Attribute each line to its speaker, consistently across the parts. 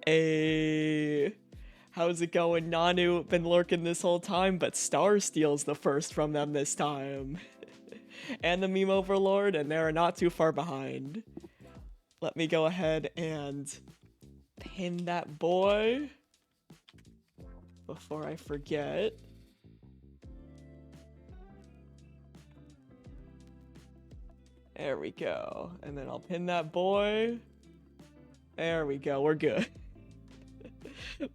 Speaker 1: Hey, how's it going? Nanu been lurking this whole time, but Star steals the first from them this time. And the meme overlord, and they're not too far behind. Let me go ahead and pin that boy before I forget. There we go. And then I'll pin that boy. There we go. We're good.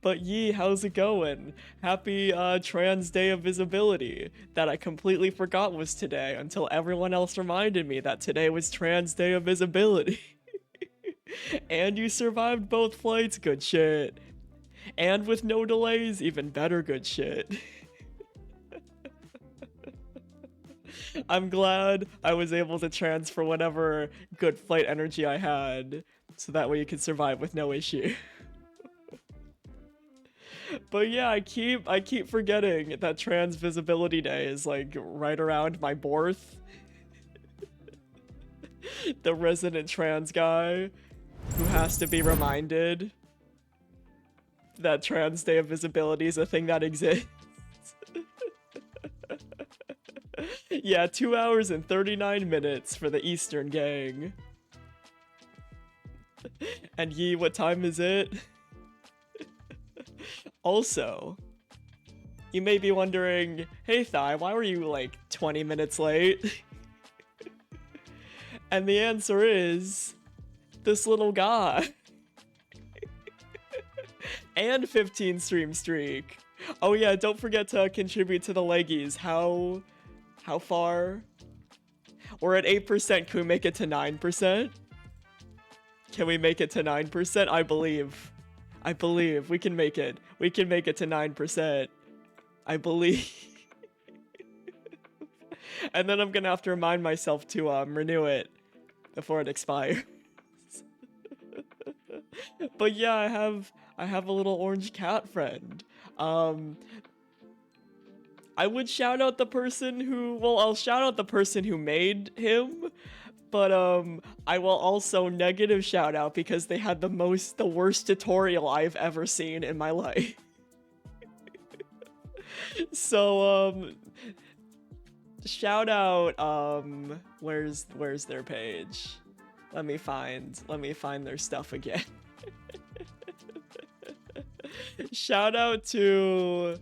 Speaker 1: But Yee, how's it going? Happy Trans Day of Visibility that I completely forgot was today until everyone else reminded me that today was Trans Day of Visibility. And you survived both flights, good shit. And with no delays, even better good shit. I'm glad I was able to transfer whatever good flight energy I had so that way you could survive with no issue. But yeah, I keep forgetting that Trans Visibility Day is like right around my birth. The resident trans guy who has to be reminded that Trans Day of Visibility is a thing that exists. Yeah, 2 hours and 39 minutes for the Eastern gang. And Yee, what time is it? Also, you may be wondering, hey Thai, why were you like 20 minutes late? And the answer is, this little guy. And 15 stream streak. Oh yeah, don't forget to contribute to the leggies. How far? We're at 8%, can we make it to 9%? Can we make it to 9%? I believe we can make it. We can make it to 9%. I believe. And then I'm gonna have to remind myself to renew it before it expires. But yeah, I have a little orange cat friend. I would shout out the person who, well, I'll shout out the person who made him, but I will also negative shout out because they had the worst tutorial I've ever seen in my life. So shout out where's their page? Let me find their stuff again. Shout out to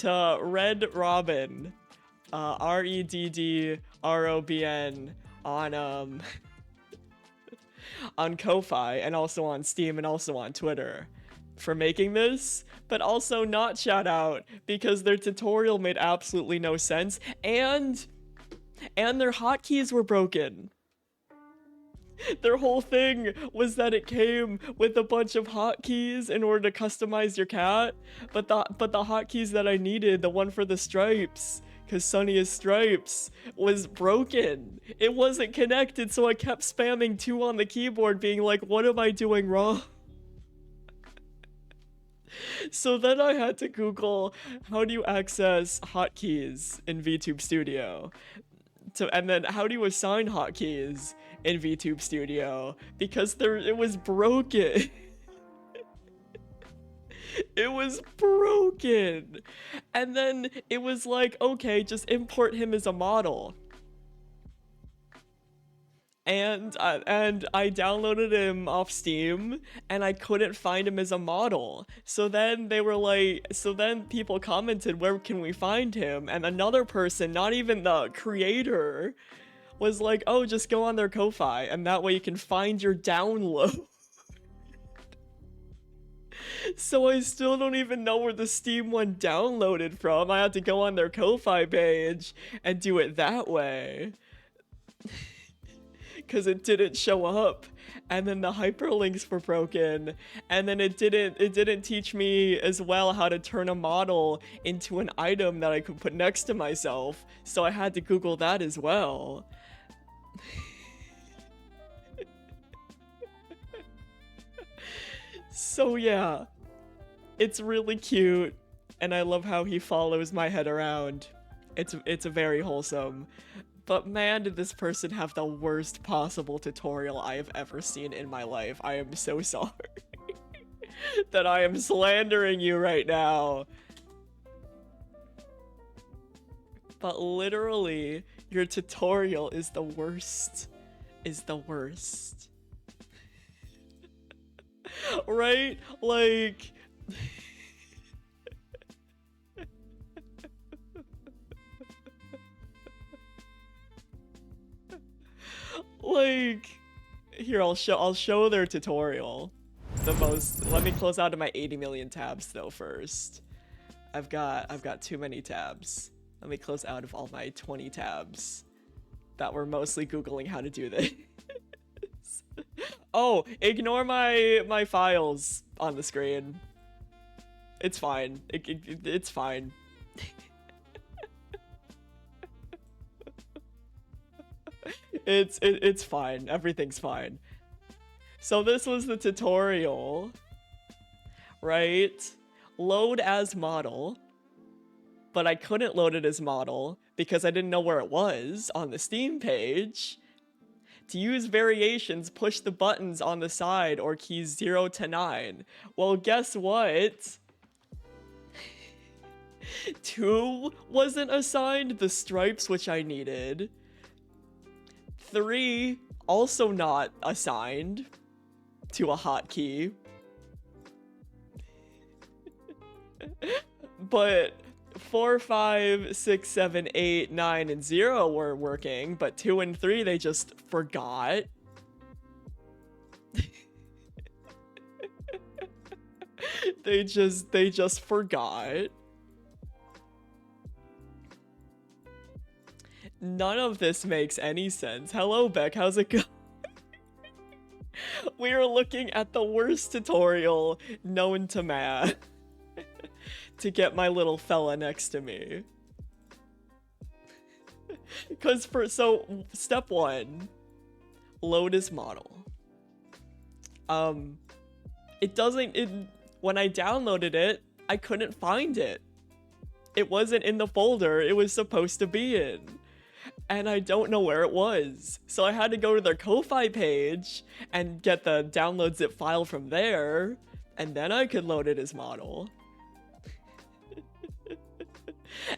Speaker 1: Red Robin, REDDROBN on on Ko-Fi and also on Steam and also on Twitter for making this, but also not shout out because their tutorial made absolutely no sense and their hotkeys were broken. Their whole thing was that it came with a bunch of hotkeys in order to customize your cat, but the hotkeys that I needed, the one for the stripes, because Sunny is stripes, was broken. It wasn't connected, so I kept spamming 2 on the keyboard, being like, what am I doing wrong? So then I had to Google, how do you access hotkeys in VTube Studio? And then how do you assign hotkeys in VTube Studio? Because it was broken. It was broken. And then it was like, okay, just import him as a model. And I downloaded him off Steam, and I couldn't find him as a model. So then people commented, where can we find him? And another person, not even the creator, was like, oh, just go on their Ko-Fi, and that way you can find your download. So I still don't even know where the Steam one downloaded from. I had to go on their Ko-Fi page and do it that way. Because it didn't show up, and then the hyperlinks were broken, and then it didn't teach me as well how to turn a model into an item that I could put next to myself, so I had to Google that as well. So yeah, it's really cute, and I love how he follows my head around. It's very wholesome. But man, did this person have the worst possible tutorial I have ever seen in my life. I am so sorry that I am slandering you right now. But literally, your tutorial is the worst. Is the worst. Right? Like... like... Here, I'll show their tutorial. Let me close out of my 80 million tabs though first. I've got too many tabs. Let me close out of all my 20 tabs that were mostly Googling how to do this. Oh, ignore my files on the screen. It's fine. It's fine. It's fine. Everything's fine. So this was the tutorial, right? Load as model. But I couldn't load it as model because I didn't know where it was on the Steam page. To use variations, push the buttons on the side or keys 0 to 9. Well, guess what? 2 wasn't assigned the stripes which I needed. 3 also not assigned to a hotkey. But 4, 5, 6, 7, 8, 9, and 0 were working, but 2 and 3 they just forgot. They just forgot. None of this makes any sense. Hello, Beck, how's it going? We are looking at the worst tutorial known to man. To get my little fella next to me. So step 1, load as model. When I downloaded it, I couldn't find it. It wasn't in the folder it was supposed to be in. And I don't know where it was. So I had to go to their Ko-Fi page and get the download zip file from there, and then I could load it as model.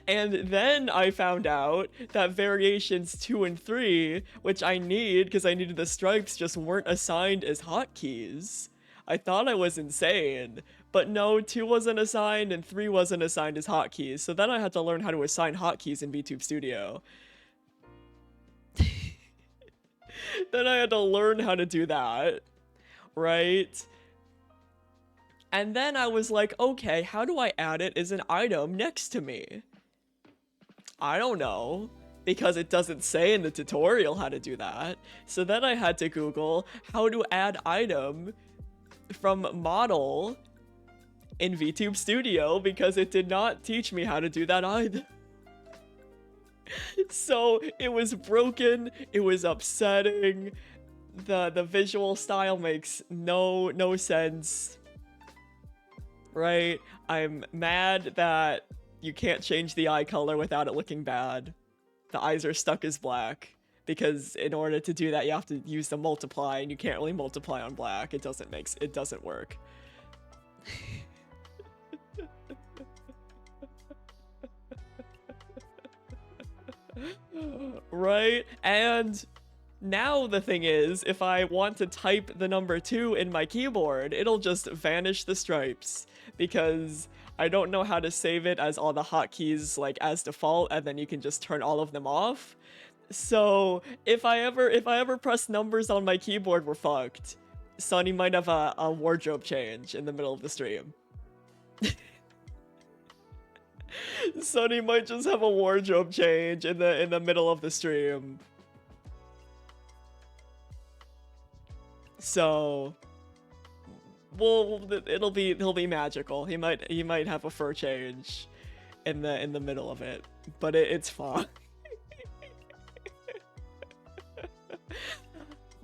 Speaker 1: And then I found out that variations 2 and 3, which I need because I needed the stripes, just weren't assigned as hotkeys. I thought I was insane, but no, 2 wasn't assigned and 3 wasn't assigned as hotkeys. So then I had to learn how to assign hotkeys in VTube Studio. Then I had to learn how to do that, right? And then I was like, okay, how do I add it as an item next to me? I don't know, because it doesn't say in the tutorial how to do that. So then I had to Google how to add item from model in VTube Studio because it did not teach me how to do that either. So it was broken, it was upsetting, the visual style makes no sense. Right? I'm mad that you can't change the eye color without it looking bad. The eyes are stuck as black because in order to do that you have to use the multiply, and you can't really multiply on black. It doesn't work. Right? And now the thing is, if I want to type the number 2 in my keyboard, it'll just vanish the stripes because I don't know how to save it as all the hotkeys like as default, and then you can just turn all of them off. So if I ever press numbers on my keyboard, we're fucked. Sonny might have a wardrobe change in the middle of the stream. Sonny might just have a wardrobe change in the middle of the stream. So, well, he'll be magical. He might have a fur change in the middle of it, but it's fine.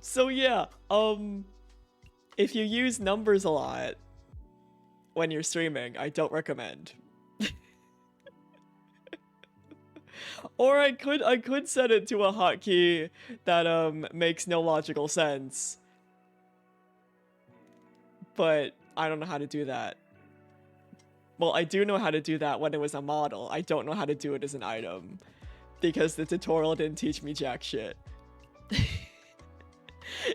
Speaker 1: So yeah, if you use numbers a lot when you're streaming, I don't recommend. Or I could set it to a hotkey that makes no logical sense. But I don't know how to do that. Well, I do know how to do that when it was a model. I don't know how to do it as an item because the tutorial didn't teach me jack shit.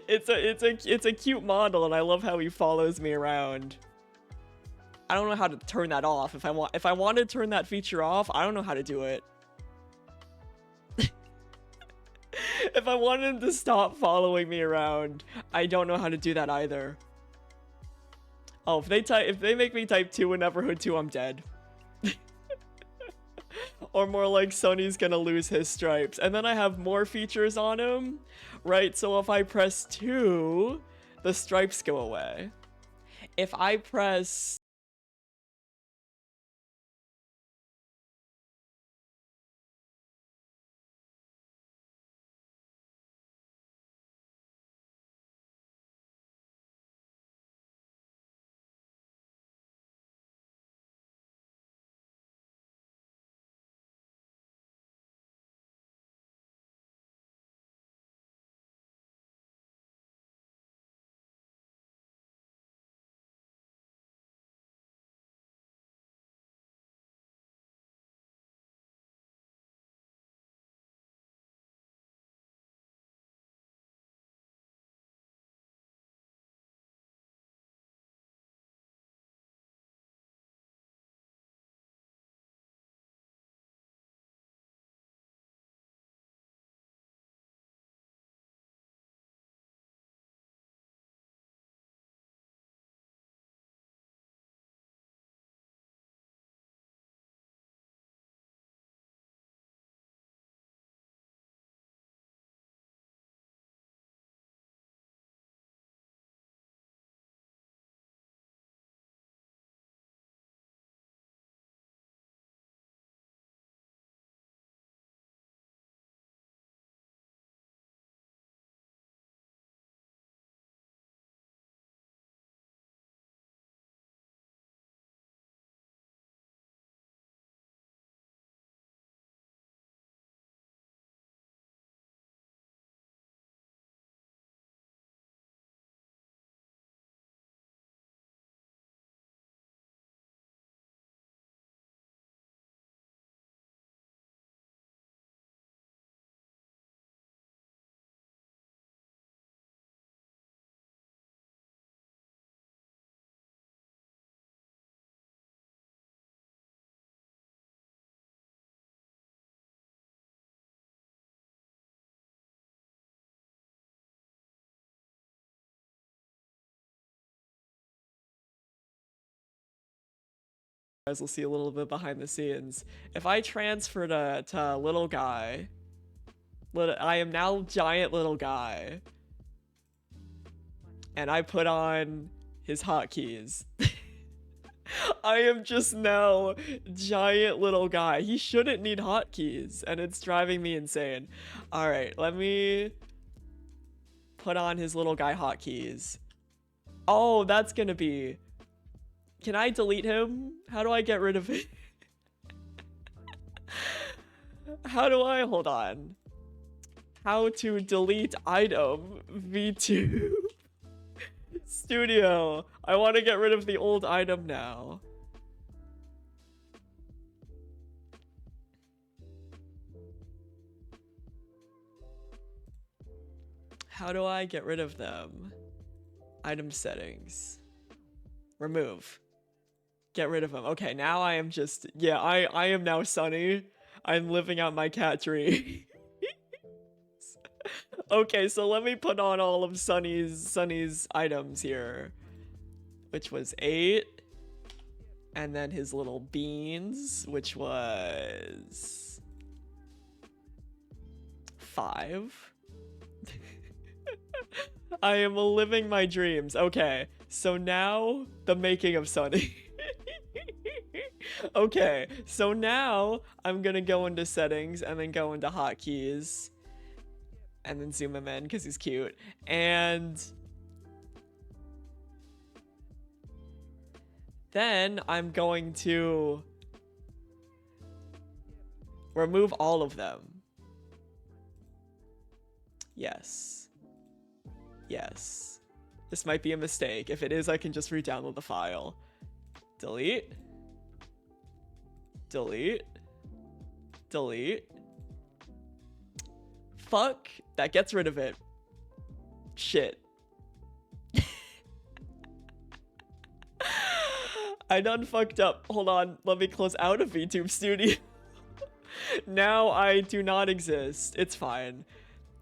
Speaker 1: It's a cute model, and I love how he follows me around. I don't know how to turn that off. If I want to turn that feature off, I don't know how to do it. If I want him to stop following me around, I don't know how to do that either. Oh, if they make me type 2 in Everhood 2, I'm dead. Or more like Sunny's gonna lose his stripes. And then I have more features on him, right? So if I press 2, the stripes go away. If I press... Guys will see a little bit behind the scenes. If I transfer to little guy, I am now giant little guy, and I put on his hotkeys. I am just now giant little guy. He shouldn't need hotkeys, and it's driving me insane. All right, let me put on his little guy hotkeys. Oh, that's gonna be... Can I delete him? How do I get rid of it? How do I... Hold on. How to delete item V2 Studio. I want to get rid of the old item now. How do I get rid of them? Item settings. Remove. Get rid of them. Okay, now I am just... Yeah, I am now Sunny. I'm living out my cat dream. Okay, so let me put on all of Sunny's items here. Which was 8. And then his little beans, which was 5. I am living my dreams. Okay, so now the making of Sunny. Okay, so now I'm gonna go into settings and then go into hotkeys and then zoom him in because he's cute. And then I'm going to Remove all of them. Yes. Yes. This might be a mistake. If it is, I can just re-download the file. Delete. Delete. Delete. Fuck. That gets rid of it. Shit. I done fucked up. Hold on. Let me close out of VTube Studio. Now I do not exist. It's fine.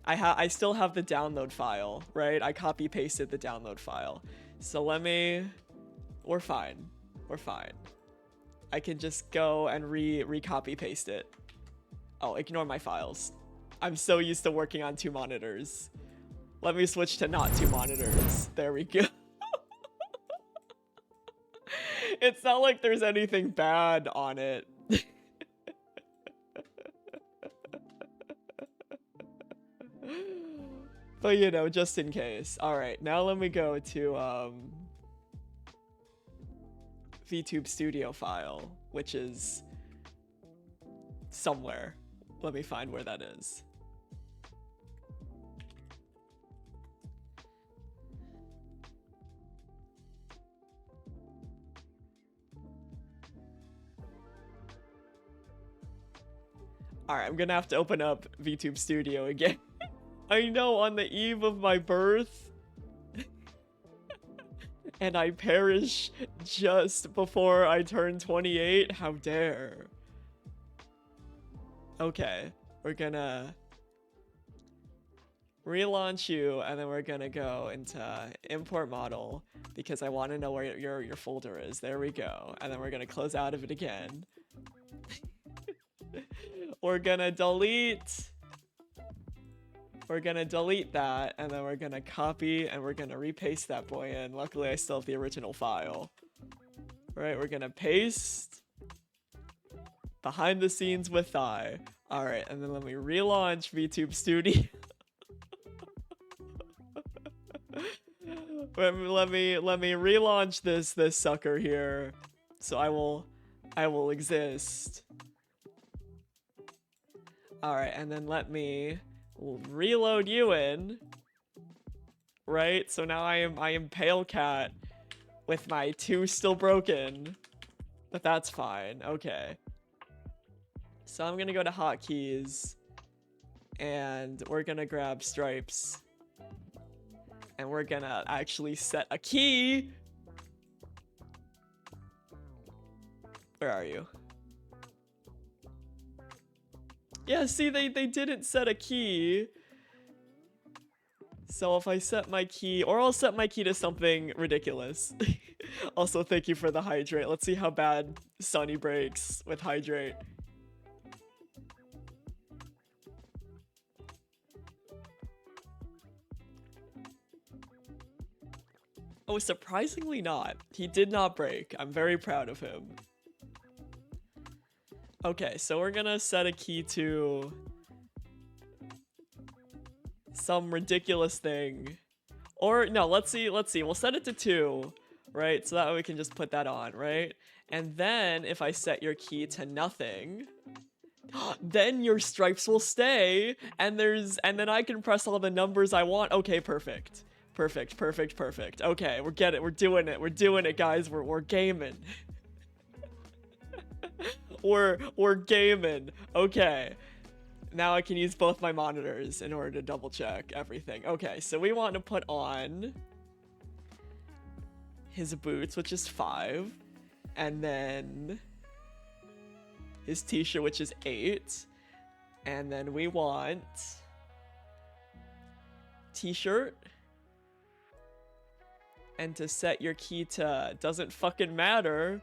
Speaker 1: I still have the download file, right? I copy pasted the download file. So we're fine. We're fine. I can just go and re-copy paste it. Oh, ignore my files. I'm so used to working on 2 monitors. Let me switch to not 2 monitors. There we go. It's not like there's anything bad on it. But you know, just in case. Alright, now let me go to VTube Studio file, which is somewhere. Let me find where that is. Alright, I'm gonna have to open up VTube Studio again. I know, on the eve of my birth. And I perish just before I turn 28. How dare. Okay, we're gonna relaunch you, and then we're gonna go into import model because I want to know where your folder is. There we go. And then we're gonna close out of it again. We're gonna delete. We're gonna delete that, and then we're gonna copy, and we're gonna repaste that boy in. Luckily, I still have the original file. Right, we're gonna paste. Behind the scenes with Thy. Alright, and then let me relaunch VTube Studio. let me relaunch this sucker here. So I will exist. Alright, and then let me reload you in. Right? So now I am Pale Cat with my 2 still broken. But that's fine. Okay. So I'm gonna go to hotkeys, and we're gonna grab stripes, and we're gonna actually set a key. Where are you? Yeah, see, they didn't set a key. So if I set my key, or I'll set my key to something ridiculous. Also, thank you for the hydrate. Let's see how bad Sunny breaks with hydrate. Oh, surprisingly not. He did not break. I'm very proud of him. Okay, so we're gonna set a key to some ridiculous thing. Or, no, let's see. We'll set it to 2, right? So that way we can just put that on, right? And then if I set your key to nothing, then your stripes will stay, and then I can press all the numbers I want. Okay, perfect. Perfect. Okay, we're doing it, guys. We're gaming. we're gaming. Okay. Now I can use both my monitors in order to double check everything. Okay, so we want to put on his boots, which is 5, and then his t-shirt, which is 8, and then we want t-shirt. And to set your key to doesn't fucking matter.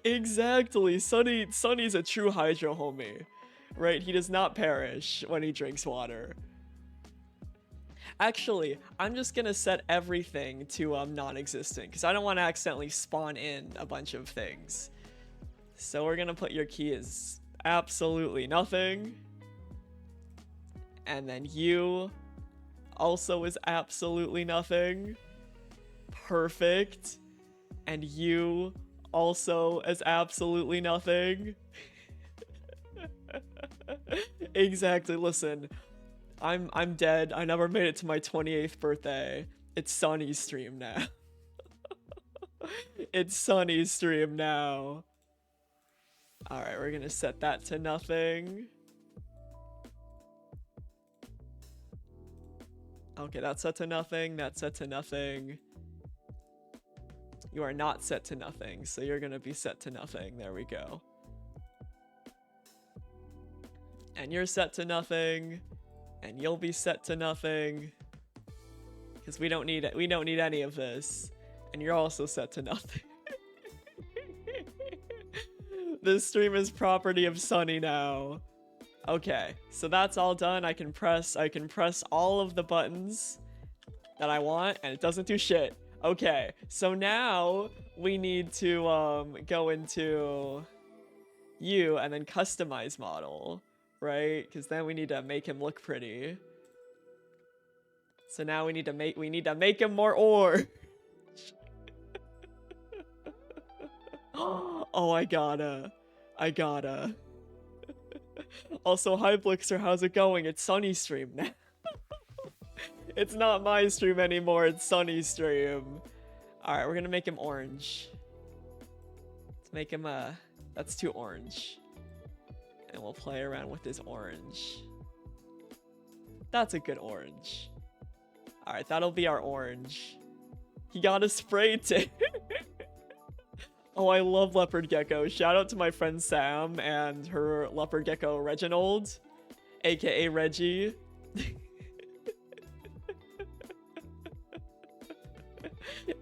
Speaker 1: Exactly. Sunny's a true hydro homie. Right? He does not perish when he drinks water. Actually, I'm just gonna set everything to non-existent because I don't want to accidentally spawn in a bunch of things. So we're gonna put your key as absolutely nothing. And then you also is absolutely nothing. Perfect. And you also as absolutely nothing. Exactly. Listen, I'm dead. I never made it to my 28th birthday. It's Sunny's stream now. It's Sunny's stream now. All right, we're gonna set that to nothing. Okay, that's set to nothing. That's set to nothing. You are not set to nothing, so you're gonna be set to nothing. There we go. And you're set to nothing, and you'll be set to nothing, because we don't need it. We don't need any of this, and you're also set to nothing. This stream is property of Sunny now. Okay, so that's all done. I can press all of the buttons that I want, and it doesn't do shit. Okay, so now we need to go into you and then customize model, right? Because then we need to make him look pretty. So now we need to make him more orange. Oh, I gotta. Also, hi Blixer, how's it going? It's Sunny's stream now. It's not my stream anymore, it's Sunny's stream. Alright, we're gonna make him orange. Let's make him, that's too orange. And we'll play around with this orange. That's a good orange. Alright, that'll be our orange. He got a spray tan. Oh, I love leopard gecko. Shout out to my friend Sam and her leopard gecko Reginald, aka Reggie.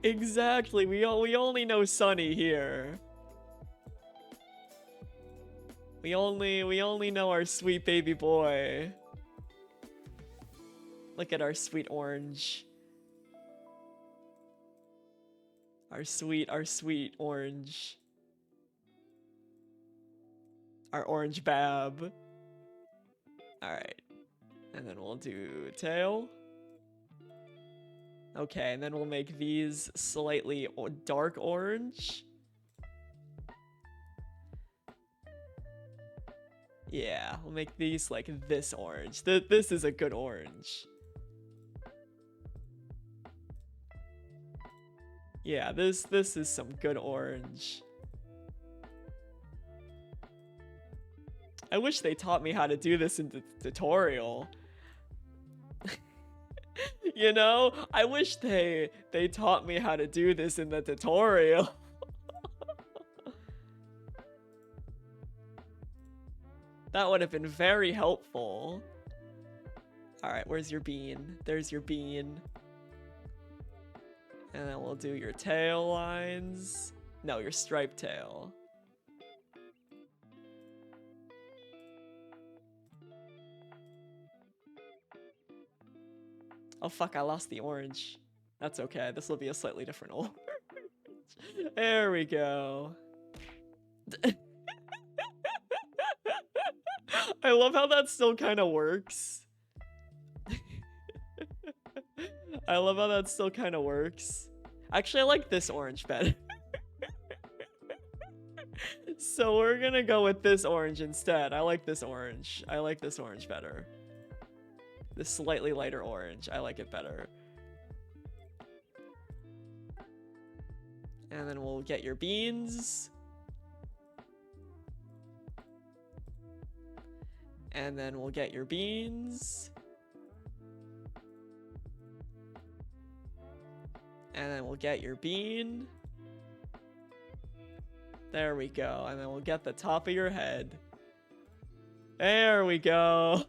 Speaker 1: Exactly. We only know Sunny here. We only know our sweet baby boy. Look at our sweet orange. Our sweet orange. Our orange bab. Alright. And then we'll do tail. Okay, and then we'll make these slightly dark orange. Yeah, we'll make these like this orange. This is a good orange. Yeah, this is some good orange. I wish they taught me how to do this in the tutorial. You know, I wish they taught me how to do this in the tutorial. That would have been very helpful. All right, where's your bean? There's your bean. And then we'll do your tail lines. No, your striped tail. Oh fuck, I lost the orange. That's okay, this will be a slightly different orange. There we go. I love how that still kind of works. I love how that still kind of works. Actually, I like this orange better. So we're gonna go with this orange instead. I like this orange. I like this orange better. This slightly lighter orange. I like it better. And then we'll get your beans. And then we'll get your beans. And then we'll get your bean. There we go. And then we'll get the top of your head. There we go.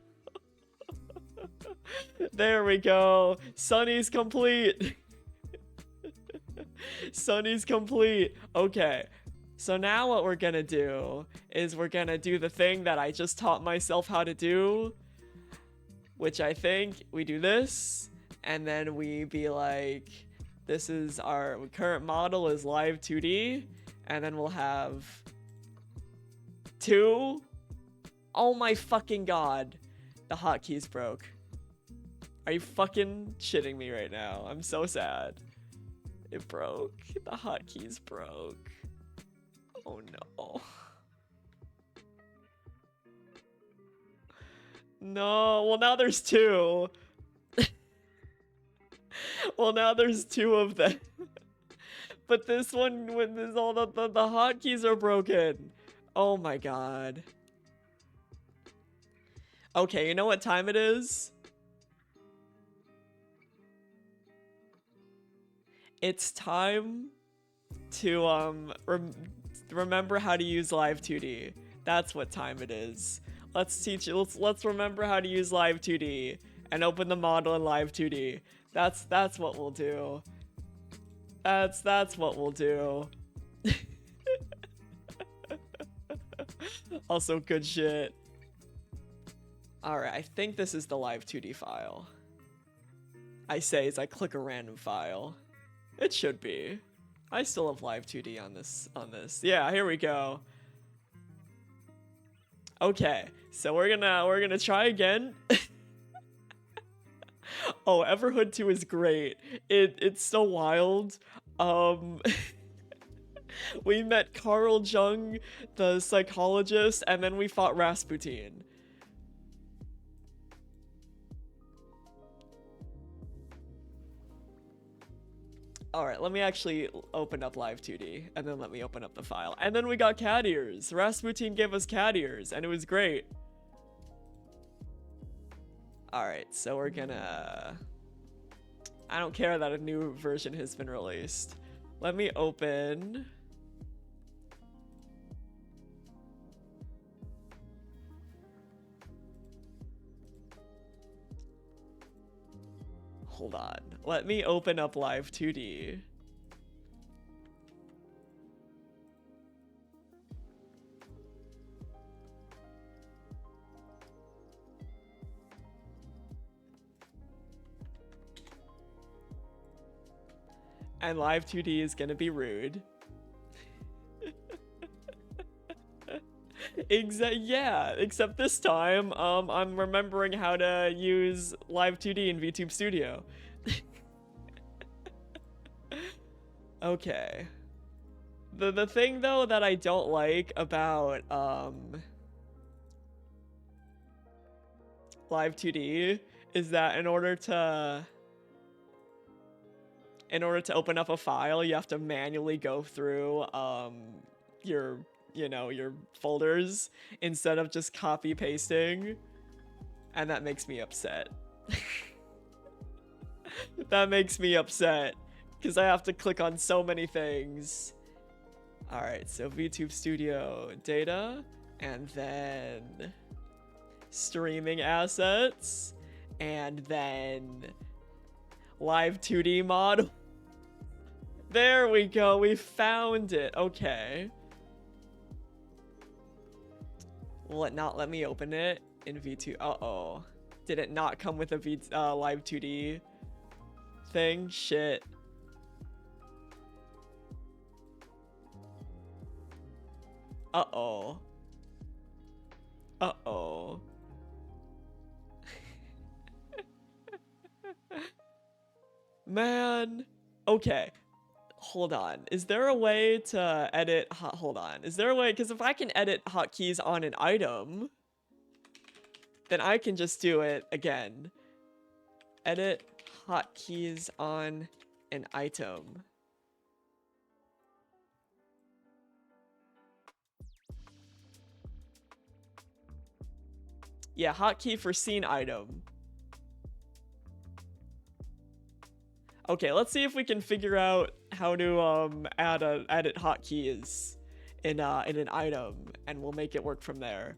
Speaker 1: There we go. Sunny's complete. Sunny's complete. Okay. So now what we're gonna do is we're gonna do the thing that I just taught myself how to do, which I think we do this, and then we be like, this is our current model is live 2D, and then we'll have 2. Oh my fucking god. The hotkeys broke. Are you fucking shitting me right now? I'm so sad. It broke. The hotkeys broke. Oh no. No, well now there's two. Well now there's two of them. But this one, when there's all the hotkeys are broken. Oh my god. Okay, you know what time it is? It's time to remember how to use Live 2D. That's what time it is. Let's teach you. Let's remember how to use Live 2D and open the model in Live 2D. That's what we'll do. That's what we'll do. Also good shit. Alright, I think this is the Live 2D file. I say as I click a random file. It should be. I still have Live 2D on this. Yeah, here we go. Okay, so we're gonna try again. Oh, Everhood 2 is great. It's so wild. We met Carl Jung, the psychologist, and then we fought Rasputin. Alright, let me actually open up Live 2D, and then let me open up the file. And then we got cat ears. Rasputin gave us cat ears, and it was great. Alright, so we're gonna... I don't care that a new version has been released. Let me open... Hold on. Let me open up Live 2D. And Live 2D is gonna be rude. Yeah, except this time, I'm remembering how to use Live 2D in VTube Studio. Okay. The thing though that I don't like about Live 2D is that in order to open up a file, you have to manually go through your folders instead of just copy pasting, and that makes me upset. That makes me upset because I have to click on so many things. All right, so VTube Studio data, and then streaming assets, and then Live 2D model. There we go, we found it. Okay. Will it not let me open it in V2? Uh-oh. Did it not come with a Live 2D thing? Shit. Uh-oh. Uh-oh. Man. Okay. Hold on. Is there a way to edit... Hold on. Is there a way... Because if I can edit hotkeys on an item, then I can just do it again. Edit hotkeys on an item. Yeah, hotkey for scene item. Okay, let's see if we can figure out how to edit hotkeys in an item, and we'll make it work from there.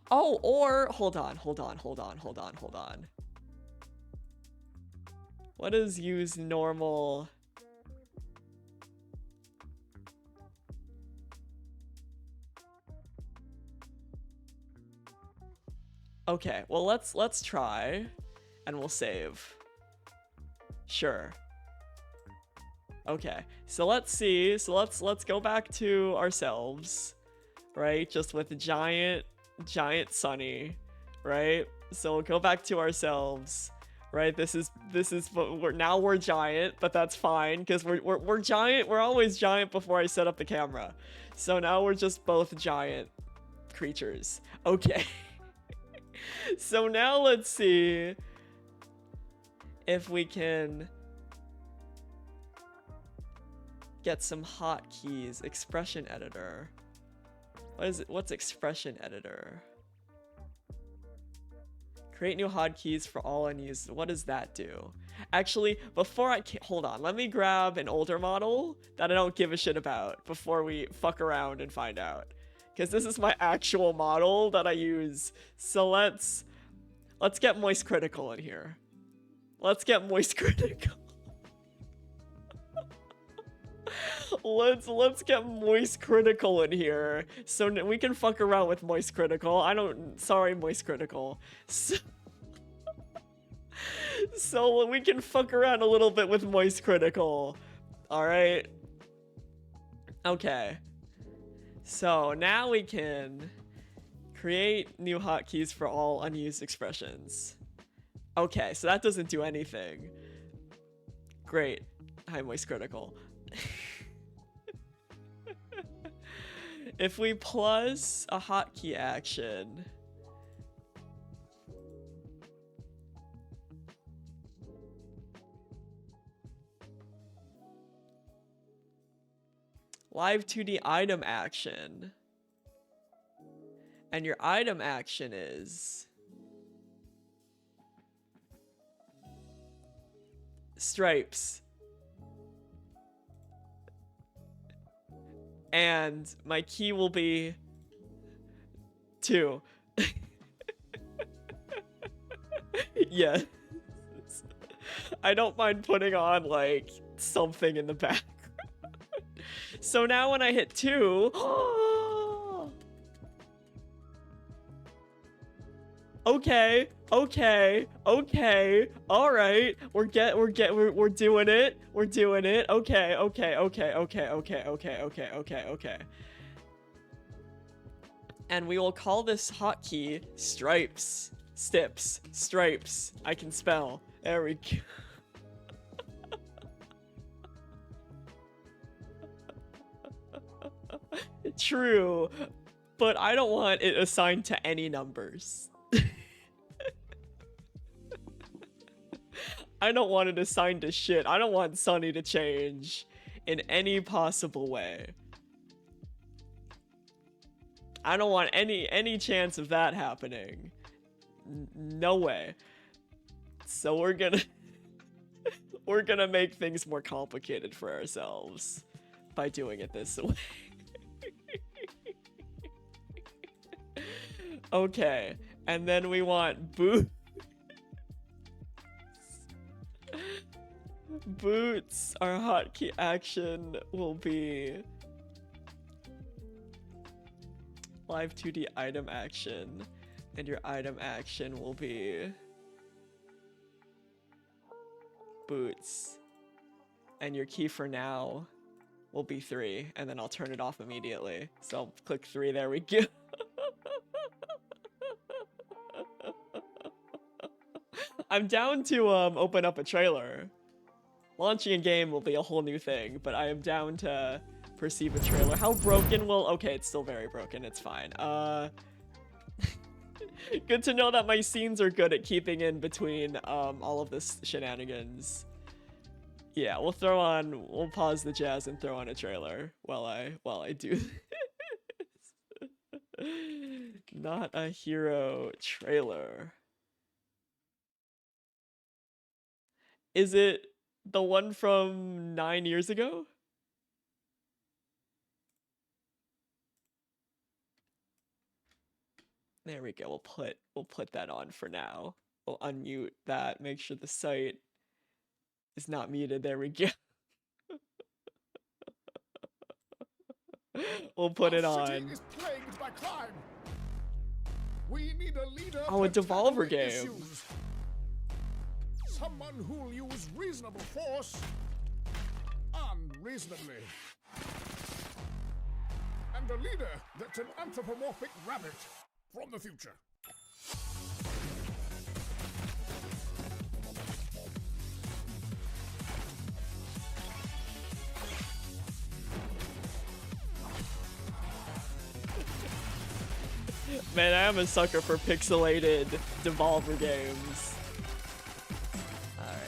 Speaker 1: Oh, or hold on. What is use normal? Okay, well let's try, and we'll save. Sure. Okay, so let's see. So let's go back to ourselves, right? Just with giant Sunny, right? So we'll go back to ourselves. right? This is we're giant, but that's fine because we're giant. We're always giant before I set up the camera, so now we're just both giant creatures. Okay. So now let's see if we can get some hotkeys. Expression editor. What is it? What's expression editor? Create new hotkeys for all unused. What does that do? Actually, before I hold on, let me grab an older model that I don't give a shit about before we fuck around and find out. Because this is my actual model that I use. So let's get moist critical in here. Let's get moist critical. let's get moist critical in here so we can fuck around with moist critical. Sorry, moist critical. So we can fuck around a little bit with moist critical. All right. Okay. So now we can create new hotkeys for all unused expressions. Okay, so that doesn't do anything. Great. Hi, moist critical. If we plus a hotkey action, live 2D item action, and your item action is stripes. And my key will be 2. Yeah. I don't mind putting on like something in the back. So now when I hit 2, okay, all right, we're doing it, okay. And we will call this hotkey stripes, stripes. I can spell. There we go. True, but I don't want it assigned to any numbers. I don't want it assigned to shit. I don't want Sunny to change in any possible way. I don't want any chance of that happening. No way. So we're gonna make things more complicated for ourselves by doing it this way. Okay, and then we want boots. Our hotkey action will be live 2D item action, and your item action will be boots, and your key for now will be 3, and then I'll turn it off immediately. So click 3. There we go. I'm down to open up a trailer. Launching a game will be a whole new thing, but I am down to perceive a trailer. How broken will... Okay, it's still very broken. It's fine. Good to know that my scenes are good at keeping in between all of this shenanigans. Yeah, we'll pause the jazz and throw on a trailer while I do this. Not a hero trailer. Is it the one from 9 years ago? There we go. We'll put that on for now. We'll unmute that. Make sure the site is not muted. There we go. We'll put it on.
Speaker 2: Is plagued by crime. We need a leader.
Speaker 1: Oh, a Devolver game.
Speaker 2: Issues. Someone who'll use reasonable force unreasonably. And a leader that's an anthropomorphic rabbit from the future.
Speaker 1: Man, I am a sucker for pixelated Devolver games. Alright.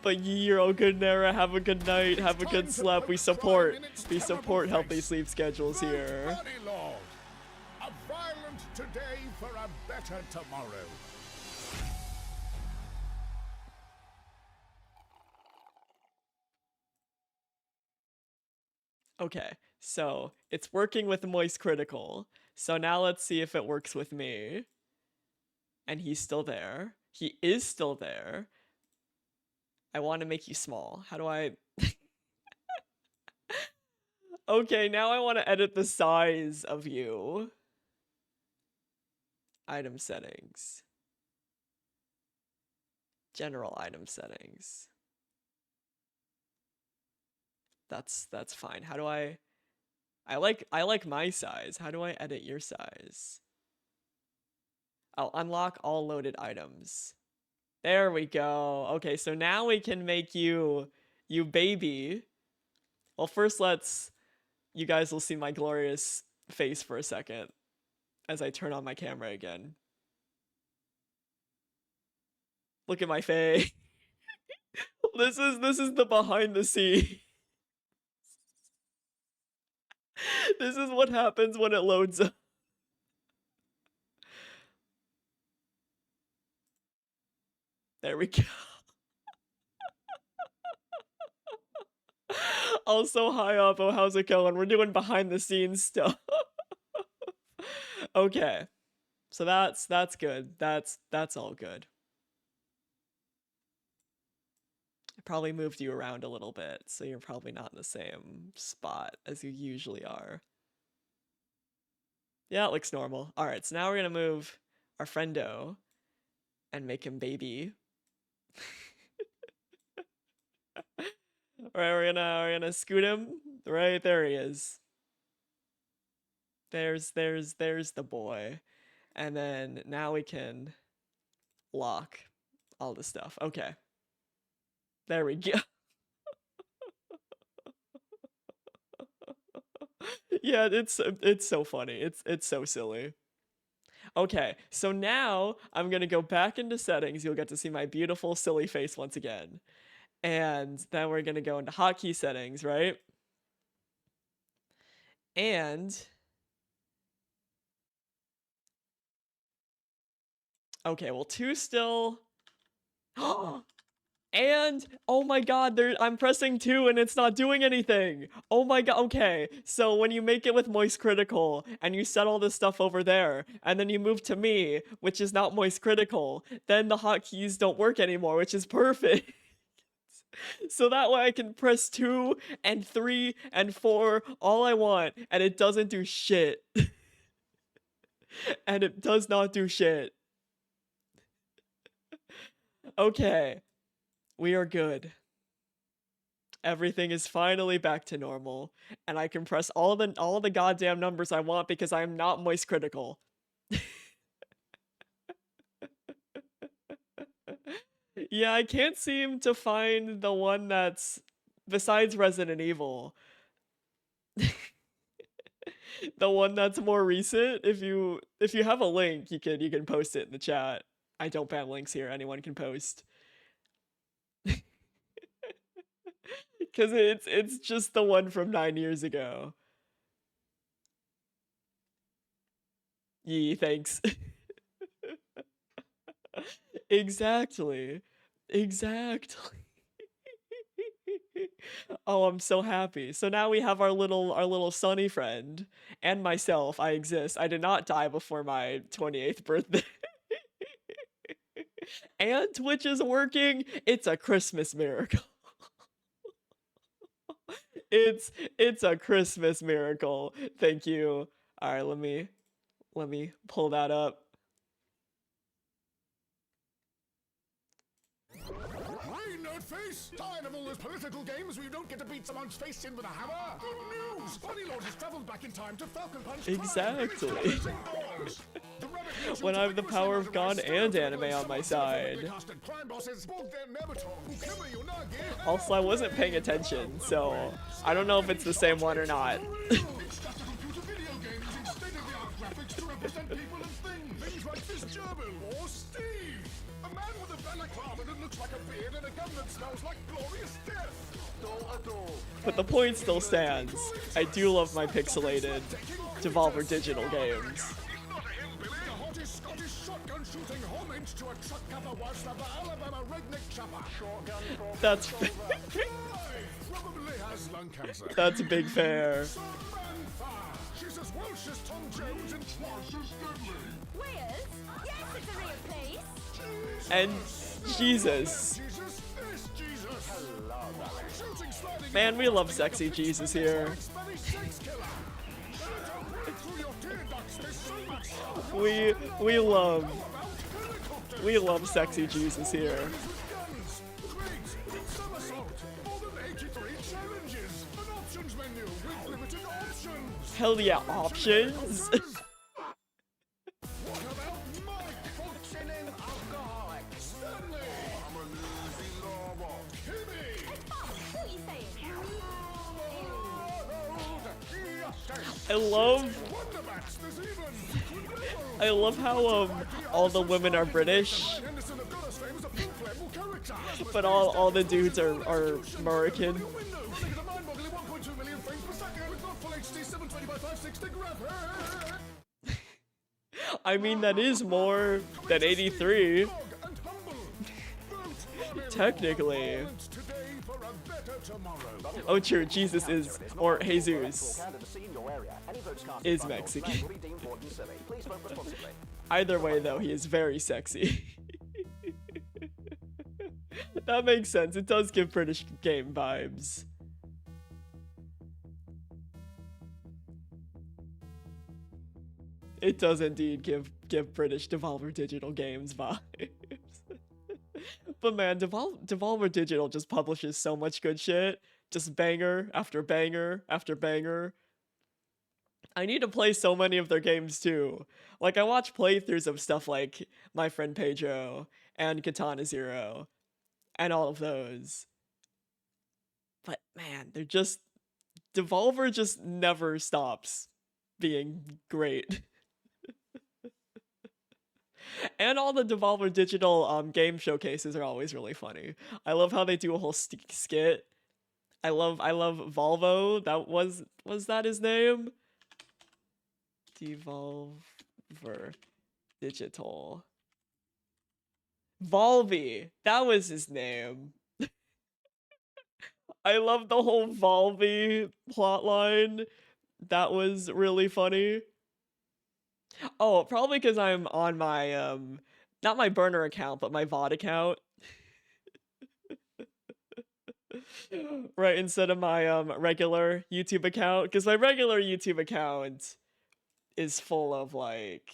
Speaker 1: But Yiro, good Nara, have a good night, have a good sleep. We support healthy sleep schedules here.
Speaker 2: Lord. A violent today for a better tomorrow.
Speaker 1: Okay, so it's working with Moist Critical. So now let's see if it works with me. And he's still there. He is still there. I want to make you small. How do I... Okay, now I want to edit the size of you. Item settings. General item settings. That's fine. How do I like my size. How do I edit your size? I'll unlock all loaded items. There we go. Okay, so now we can make you baby. Well, first you guys will see my glorious face for a second as I turn on my camera again. Look at my face. This is the behind the scenes. This is what happens when it loads up. There we go. Also, hi Oppo, how's it going? We're doing behind the scenes stuff. Okay. So that's good. That's all good. I probably moved you around a little bit, so you're probably not in the same spot as you usually are. Yeah, it looks normal. All right, so now we're gonna move our friendo and make him baby. All right, we're gonna scoot him. Right there he is. There's the boy. And then now we can lock all the stuff. Okay. There we go. Yeah, it's so funny. It's so silly. Okay, so now I'm gonna go back into settings. You'll get to see my beautiful silly face once again. And then we're gonna go into hotkey settings, right? And okay, well, 2 still. And oh my god, I'm pressing 2 and it's not doing anything. Oh my god. Okay, so when you make it with Moist Critical and you set all this stuff over there and then you move to me, which is not Moist Critical, then the hotkeys don't work anymore, which is perfect. So that way I can press 2 and 3 and 4 all I want and it doesn't do shit. And it does not do shit. Okay. We are good. Everything is finally back to normal, and I can press all the goddamn numbers I want because I am not Moist Critical. Yeah, I can't seem to find the one that's besides Resident Evil. The one that's more recent. If you have a link, you can post it in the chat. I don't ban links here. Anyone can post. Because it's just the one from 9 years ago. Yee, thanks. Exactly. Exactly. Oh, I'm so happy. So now we have our little sunny friend and myself. I exist. I did not die before my 28th birthday. And Twitch is working. It's a Christmas miracle. It's a Christmas miracle. Thank you. All right, let me pull that up.
Speaker 2: Face? Tired of all those political games where you don't get to beat someone's face in with a hammer? Good news! Bonnie Lord has traveled back in time to Falcon Punch.
Speaker 1: Exactly.
Speaker 2: The rabbit
Speaker 1: when I have the power of God and anime on my side. Also, I wasn't paying attention, so I don't know if it's the same one or not. But the point still stands. I do love my pixelated Devolver Digital games. That's that's big fair. And Jesus. Man, we love sexy Jesus here. We love sexy Jesus here. Hell yeah, options. I love how all the women are British, but all the dudes are American. I mean, that is more than 83. Technically. Oh, true. Jesus is, or Jesus is Mexican. Either way, though, he is very sexy. That makes sense. It does give British game vibes. It does indeed give British Devolver Digital games vibes. But man, Devolver Digital just publishes so much good shit. Just banger after banger after banger. I need to play so many of their games too. Like, I watch playthroughs of stuff like My Friend Pedro and Katana Zero and all of those. But man, they're just... Devolver just never stops being great. And all the Devolver Digital game showcases are always really funny. I love how they do a whole skit. I love Volvo. That was that his name? Devolver Digital. Volby. That was his name. I love the whole Volby plotline. That was really funny. Oh, probably because I'm on my not my burner account, but my VOD account. Right, instead of my regular YouTube account, because my regular YouTube account is full of like,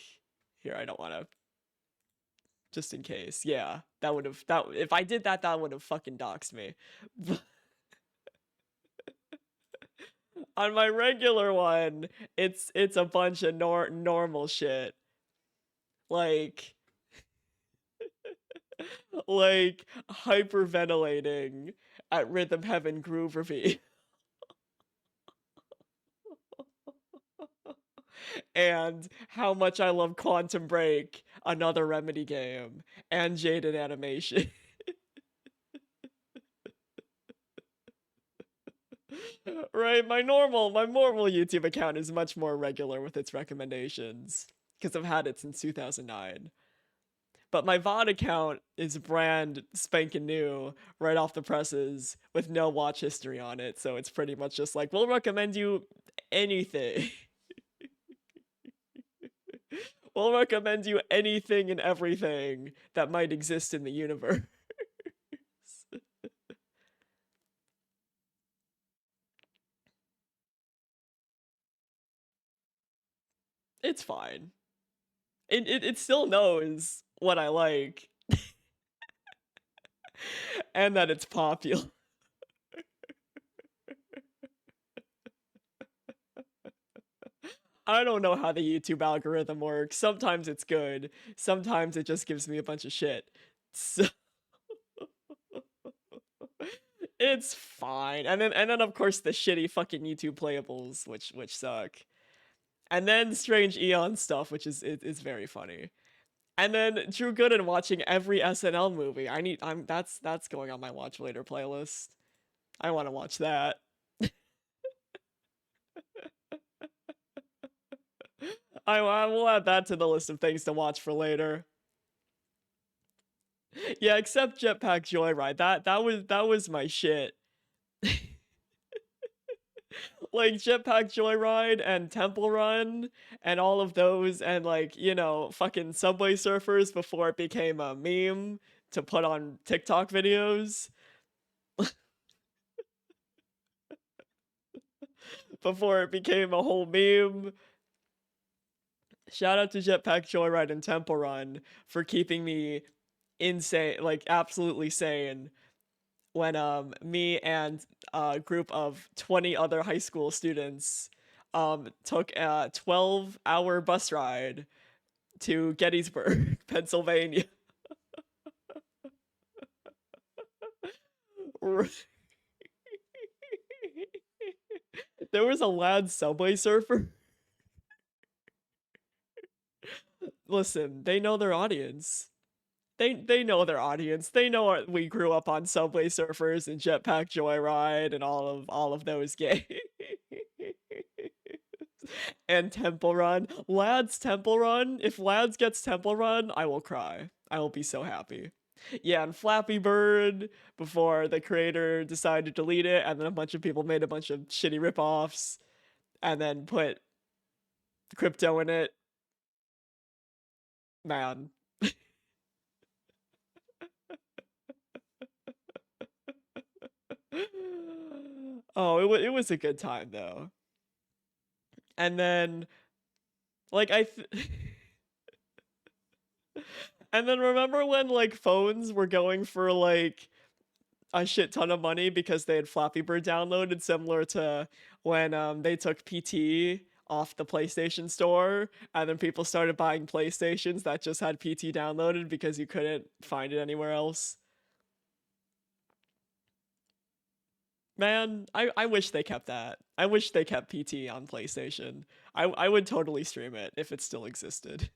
Speaker 1: here, I don't want to, just in case. Yeah, that if I did that, that would have fucking doxed me. On my regular one, it's a bunch of normal shit. Like hyperventilating at Rhythm Heaven Groovery. And how much I love Quantum Break, another Remedy game, and Jaded Animation. Right, my normal YouTube account is much more regular with its recommendations, because I've had it since 2009. But my VOD account is brand spanking new, right off the presses, with no watch history on it, so it's pretty much just like, we'll recommend you anything. We'll recommend you anything and everything that might exist in the universe. It's fine. It still knows what I like. And that it's popular. I don't know how the YouTube algorithm works. Sometimes it's good. Sometimes it just gives me a bunch of shit. So it's fine. And then of course the shitty fucking YouTube playables, which suck. And then strange Eon stuff, which is very funny. And then Drew Gooden watching every SNL movie. That's going on my watch later playlist. I want to watch that. I will add that to the list of things to watch for later. Yeah, except Jetpack Joyride. That was my shit. Like Jetpack Joyride and Temple Run and all of those, and like, you know, fucking Subway Surfers before it became a meme to put on TikTok videos. Before it became a whole meme. Shout out to Jetpack Joyride and Temple Run for keeping me insane, like absolutely sane, when me and a group of 20 other high school students took a 12-hour bus ride to Gettysburg, Pennsylvania. There was a lad Subway Surfer. Listen, they know their audience. They know their audience. They know we grew up on Subway Surfers and Jetpack Joyride and all of those games. And Temple Run. Lads Temple Run. If Lads gets Temple Run, I will cry. I will be so happy. Yeah, and Flappy Bird before the creator decided to delete it, and then a bunch of people made a bunch of shitty ripoffs and then put crypto in it. Man. Oh, it was a good time though. And then like and then remember when like phones were going for like a shit ton of money because they had Flappy Bird downloaded, similar to when they took PT off the PlayStation Store, and then people started buying PlayStations that just had PT downloaded because you couldn't find it anywhere else. Man, I wish they kept that. I wish they kept PT on PlayStation. I would totally stream it if it still existed.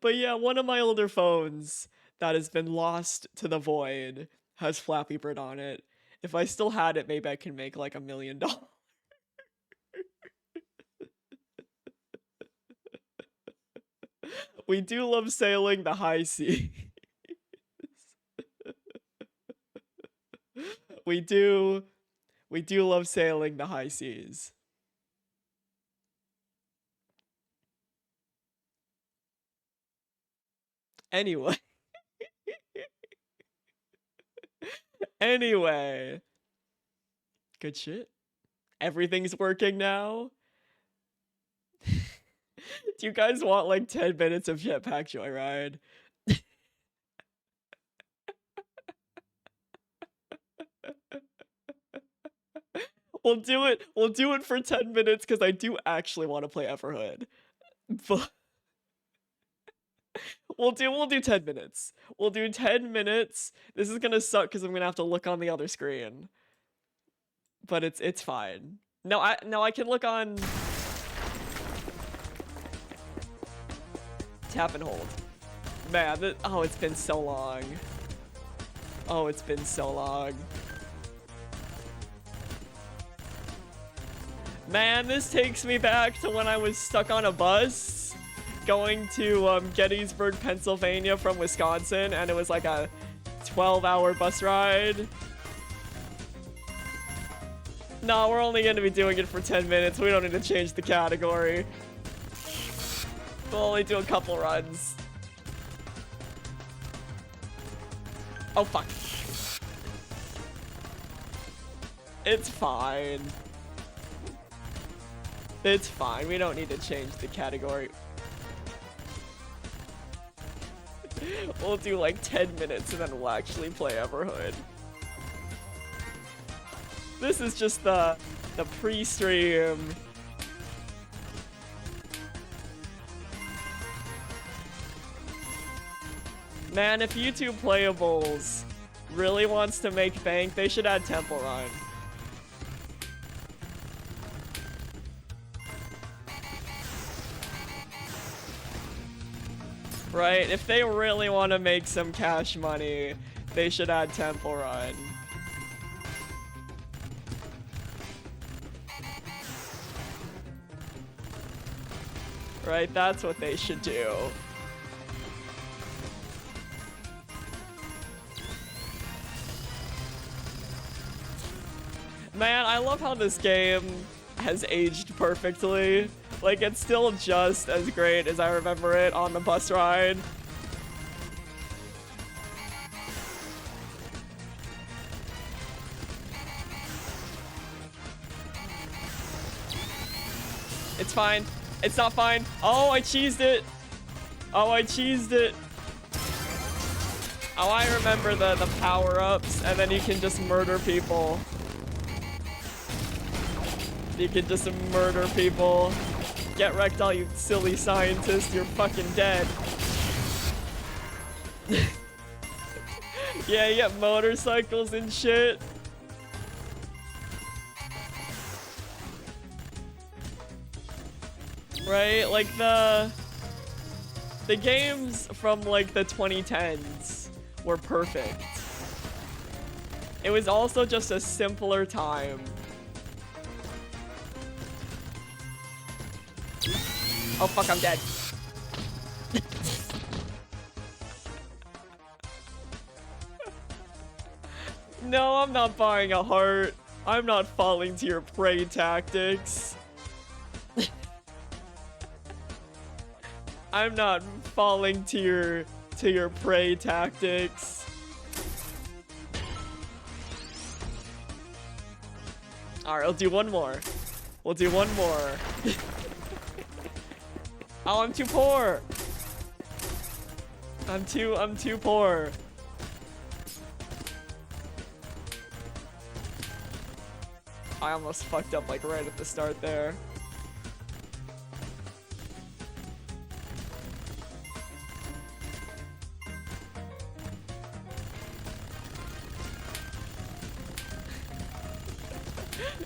Speaker 1: But yeah, one of my older phones that has been lost to the void has Flappy Bird on it. If I still had it, maybe I can make like $1 million. We do love sailing the high seas. We do love sailing the high seas. Anyway. Anyway. Good shit. Everything's working now. Do you guys want like 10 minutes of Jetpack Joyride? We'll do it for 10 minutes because I do actually want to play Everhood. But we'll do 10 minutes. We'll do 10 minutes. This is gonna suck because I'm gonna have to look on the other screen. But it's fine. No, I can look on tap and hold. Man, oh, it's been so long. Oh, it's been so long. Man, this takes me back to when I was stuck on a bus going to Gettysburg, Pennsylvania from Wisconsin, and it was like a 12-hour bus ride. No, we're only going to be doing it for 10 minutes. We don't need to change the category. We'll only do a couple runs. Oh, fuck. It's fine. It's fine. We don't need to change the category. We'll do like 10 minutes and then we'll actually play Everhood. This is just the The pre-stream. Man, if YouTube Playables really wants to make bank, they should add Temple Run. Right? If they really want to make some cash money, they should add Temple Run. Right? That's what they should do. Man, I love how this game has aged perfectly. Like, it's still just as great as I remember it on the bus ride. It's fine. It's not fine. Oh, I cheesed it. Oh, I cheesed it. Oh, I remember the power-ups, and then you can just murder people. You can just murder people. Get wrecked, all you silly scientists. You're fucking dead. Yeah, you get motorcycles and shit. Right? Like the games from like the 2010s were perfect. It was also just a simpler time. Oh fuck, I'm dead. No, I'm not buying a heart. I'm not falling to your prey tactics. I'm not falling to your prey tactics. Alright, I'll do one more. We'll do one more. Oh, I'm too poor. I'm too poor. I almost fucked up like right at the start there.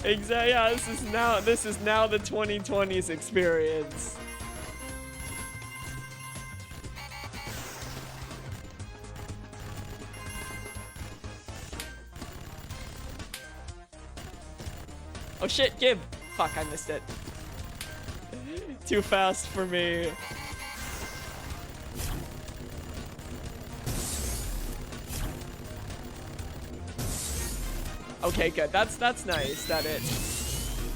Speaker 1: Exactly. Yeah, this is now the 2020s experience. Oh shit, Gib! Fuck, I missed it. Too fast for me. Okay, good. That's nice that it...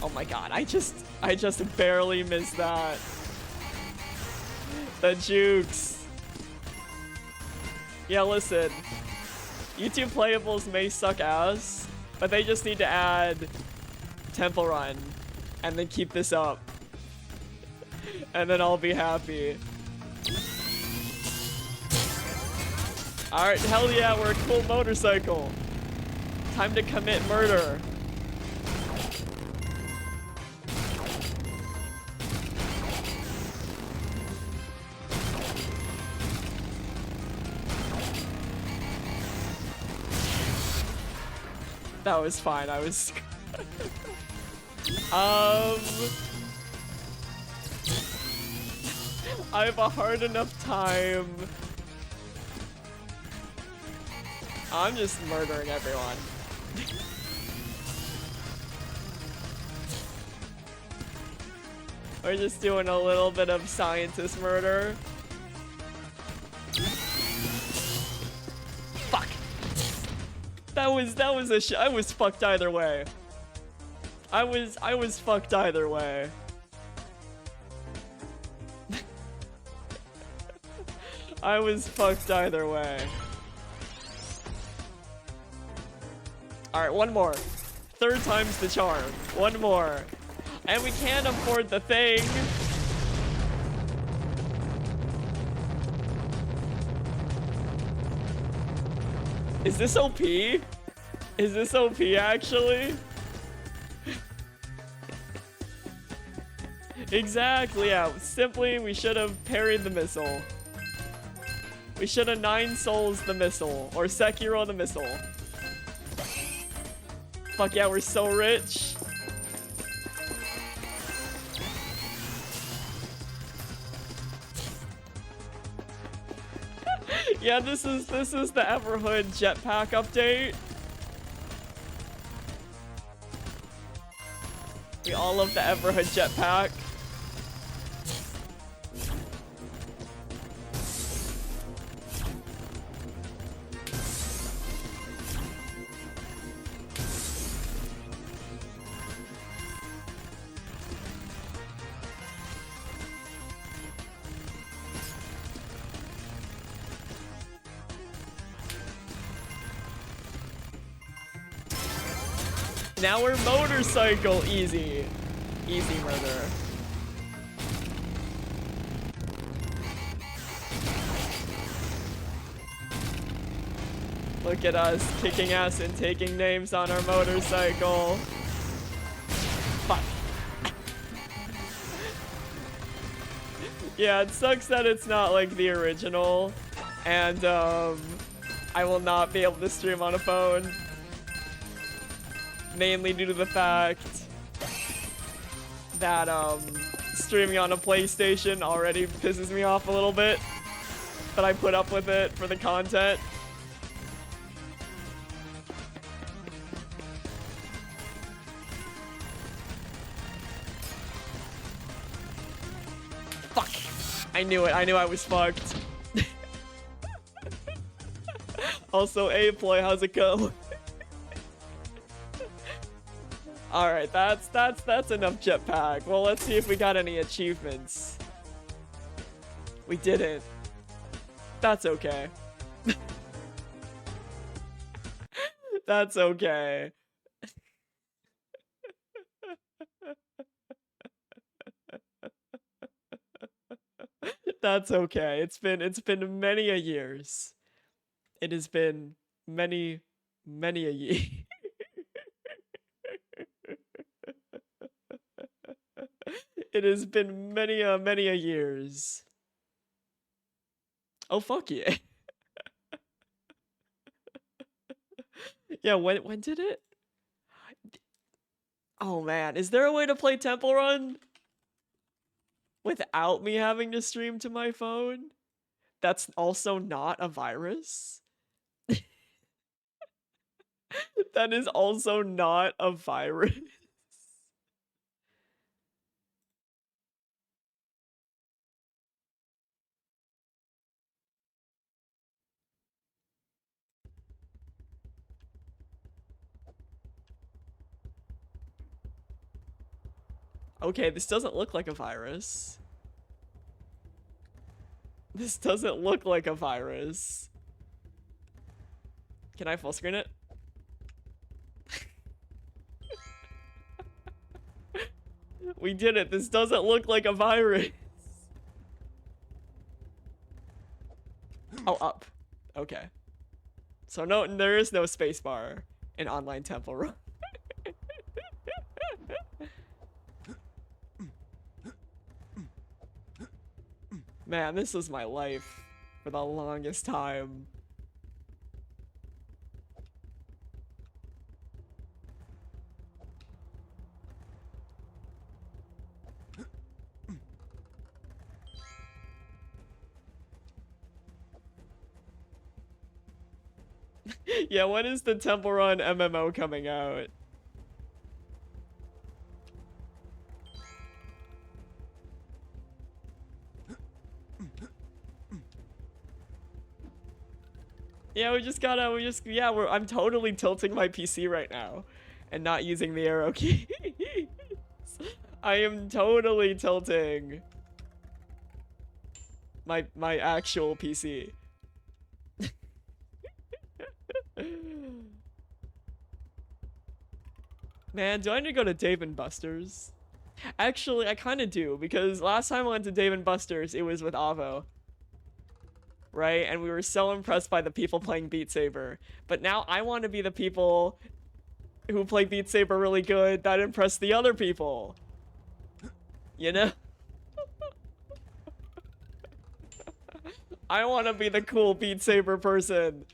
Speaker 1: Oh my god, I just barely missed that. The jukes. Yeah, listen. YouTube Playables may suck ass, but they just need to add Temple Run and then keep this up. And then I'll be happy. Alright, hell yeah, we're a cool motorcycle. Time to commit murder. That was fine, I was... I have a hard enough time. I'm just murdering everyone. We're just doing a little bit of scientist murder. Fuck. That was I was fucked either way. I was fucked either way. I was fucked either way. Alright, one more. Third time's the charm. One more. And we can't afford the thing. Is this OP? Is this OP actually? Exactly, yeah. Simply, we should have parried the missile. We should have 9 souls the missile. Or Sekiro the missile. Fuck yeah, we're so rich. Yeah, this is the Everhood jetpack update. We all love the Everhood jetpack. Now we're motorcycle easy. Easy murder. Look at us kicking ass and taking names on our motorcycle. Fuck. Yeah, it sucks that it's not like the original. And I will not be able to stream on a phone. Mainly due to the fact that streaming on a PlayStation already pisses me off a little bit. But I put up with it for the content. Fuck. I knew it. I knew I was fucked. Also, Ploy, how's it go? Alright, that's enough jetpack. Well, let's see if we got any achievements. We didn't. That's okay. That's okay. That's okay. It's been many a years. It has been many a year. It has been many a years. Oh fuck yeah. Yeah, when did it? Oh man, is there a way to play Temple Run without me having to stream to my phone? That's also not a virus? That is also not a virus. Okay, this doesn't look like a virus. This doesn't look like a virus. Can I full screen it? We did it. This doesn't look like a virus. Oh, up. Okay. So no, there is no spacebar in online Temple Run. Man, this was my life for the longest time. Yeah, when is the Temple Run MMO coming out? Yeah, I'm totally tilting my PC right now and not using the arrow keys. I am totally tilting my actual PC. Man, do I need to go to Dave & Buster's? Actually, I kind of do, because last time I went to Dave & Buster's, it was with Avo. Right? And we were so impressed by the people playing Beat Saber. But now I want to be the people who play Beat Saber really good that impress the other people. You know? I want to be the cool Beat Saber person.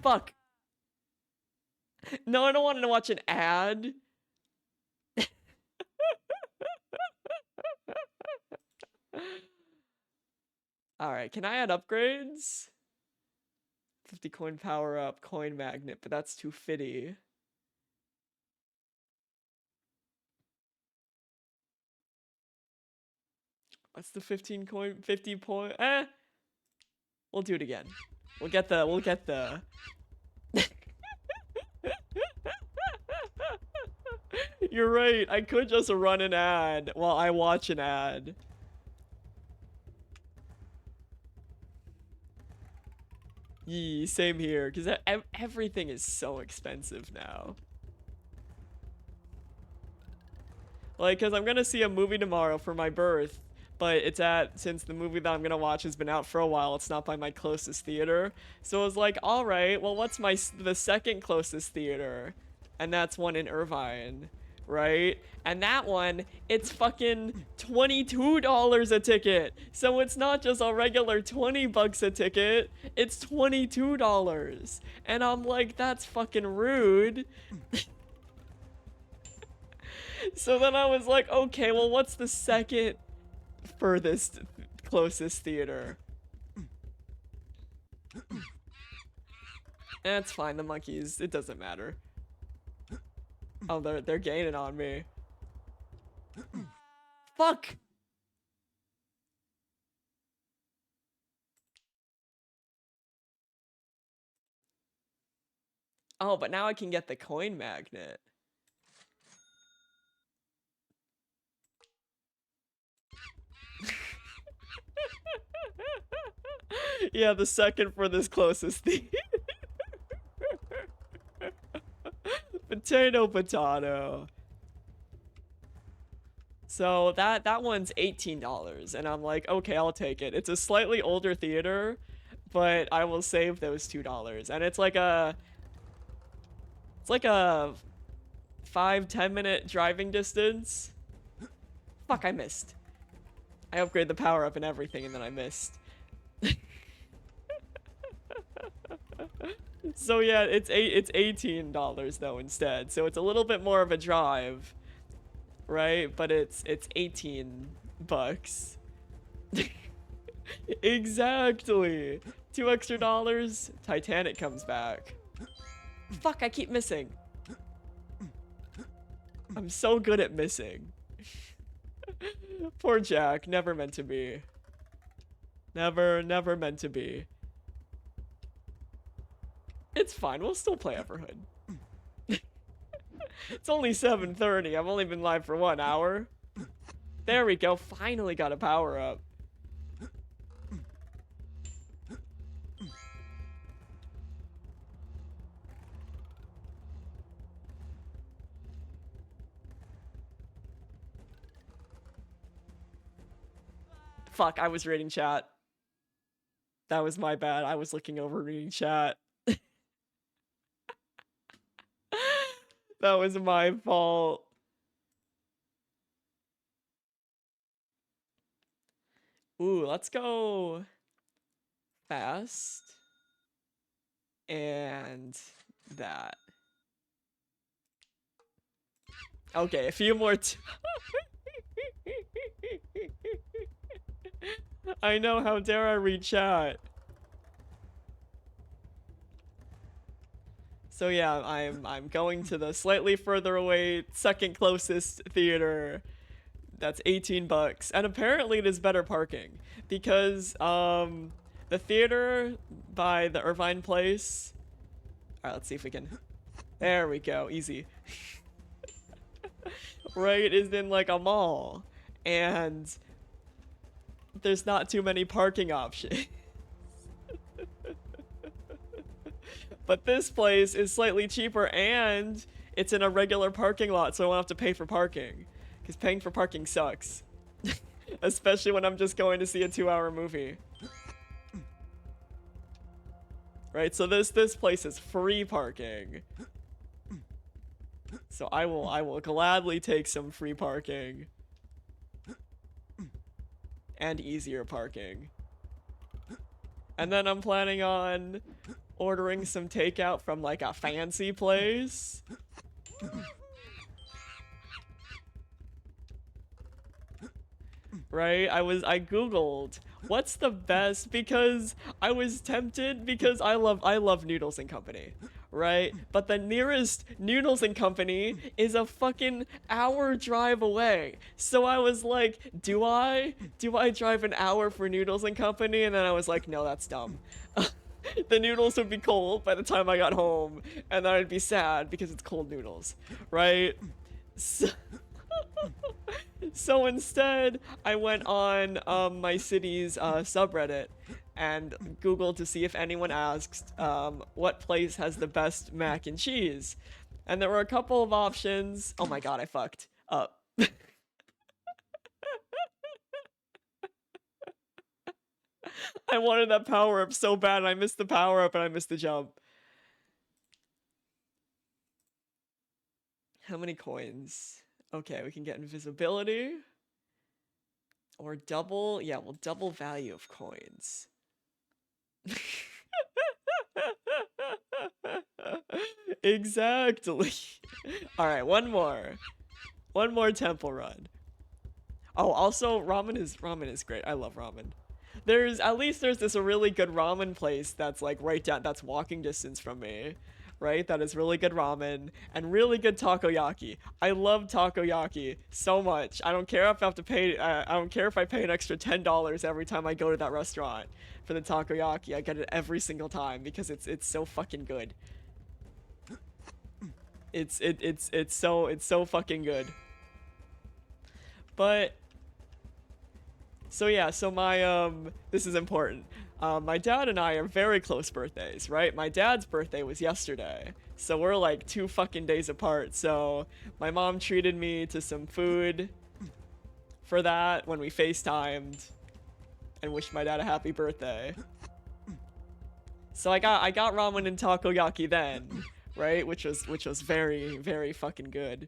Speaker 1: Fuck. No, I don't want to watch an ad. Alright, can I add upgrades? 50 coin power up, coin magnet, but that's too fitty. What's the 15 coin, 50 point? We'll do it again. We'll get the. You're right, I could just run an ad while I watch an ad. Yee, same here, because everything is so expensive now. Like, because I'm gonna see a movie tomorrow for my birth, but since the movie that I'm gonna watch has been out for a while, it's not by my closest theater. So I was like, alright, well, what's the second closest theater? And that's one in Irvine, right? And that one, it's fucking $22 a ticket. So it's not just a regular 20 bucks a ticket, it's $22. And I'm like, that's fucking rude. So then I was like, okay, well, what's the second furthest closest theater? That's fine, the monkeys, it doesn't matter. Oh, they're gaining on me. Fuck! Oh, but now I can get the coin magnet. Yeah, the second for this closest thing. Potato. So that one's $18, and I'm like, okay, I'll take it. It's a slightly older theater, but I will save those $2. And it's like a 5-10 minute driving distance. Fuck, I missed. I upgraded the power up and everything, and then I missed. So yeah, it's $18 though instead. So it's a little bit more of a drive, right? But it's 18 bucks. Exactly. $2 extra. Titanic comes back. Fuck, I keep missing. I'm so good at missing. Poor Jack, never meant to be. Never meant to be. It's fine, we'll still play Everhood. It's only 7:30, I've only been live for 1 hour. There we go, finally got a power up. Fuck, I was reading chat. That was my bad, I was looking over reading chat. That was my fault. Ooh, let's go fast. And that. Okay, a few more I know, how dare I read chat. So yeah, I'm going to the slightly further away second closest theater. That's 18 bucks. And apparently it is better parking because the theater by the Irvine place. All right, let's see if we can. There we go, easy. Right, is in like a mall, and there's not too many parking options. But this place is slightly cheaper, and it's in a regular parking lot, so I won't have to pay for parking. Because paying for parking sucks. Especially when I'm just going to see a 2-hour movie. Right, so this place is free parking. So I will gladly take some free parking and easier parking. And then I'm planning on ordering some takeout from like a fancy place. Right? I googled what's the best, because I was tempted, because I love Noodles and Company, right? But the nearest Noodles and Company is a fucking hour drive away. So I was like, do I drive an hour for Noodles and Company? And then I was like, no, that's dumb. The noodles would be cold by the time I got home, and then I'd be sad because it's cold noodles, right? So so instead, I went on my city's subreddit and Googled to see if anyone asked what place has the best mac and cheese. And there were a couple of options. Oh my god, I fucked up. I wanted that power up so bad, and I missed the power up and I missed the jump. How many coins? Okay, we can get invisibility. Or double, yeah, well, double value of coins. Exactly. All right, one more temple run. Oh, also ramen is great. I love ramen. There's this really good ramen place that's like right down, that's walking distance from me, right? That is really good ramen and really good takoyaki. I love takoyaki so much. I don't care if I have to pay. I don't care if I pay an extra $10 every time I go to that restaurant for the takoyaki. I get it every single time because it's so fucking good. It's so fucking good. But so yeah, so my this is important. My dad and I are very close birthdays, right? My dad's birthday was yesterday. So we're like 2 fucking days apart. So my mom treated me to some food for that when we FaceTimed and wished my dad a happy birthday. So I got ramen and takoyaki then, right? Which was very, very fucking good.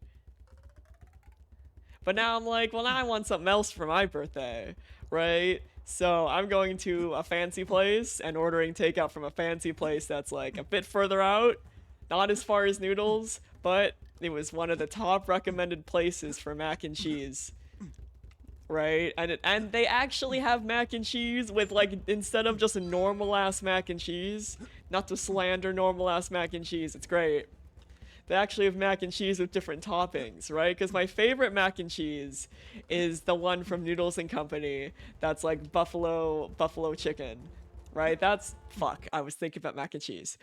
Speaker 1: But now I'm like, well, now I want something else for my birthday, right? So I'm going to a fancy place and ordering takeout from a fancy place that's like a bit further out. Not as far as Noodles, but it was one of the top recommended places for mac and cheese. Right? And they actually have mac and cheese with, like, instead of just a normal ass mac and cheese, not to slander normal ass mac and cheese, it's great. They actually have mac and cheese with different toppings, right? Because my favorite mac and cheese is the one from Noodles and Company that's like buffalo chicken, right? That's, fuck, I was thinking about mac and cheese.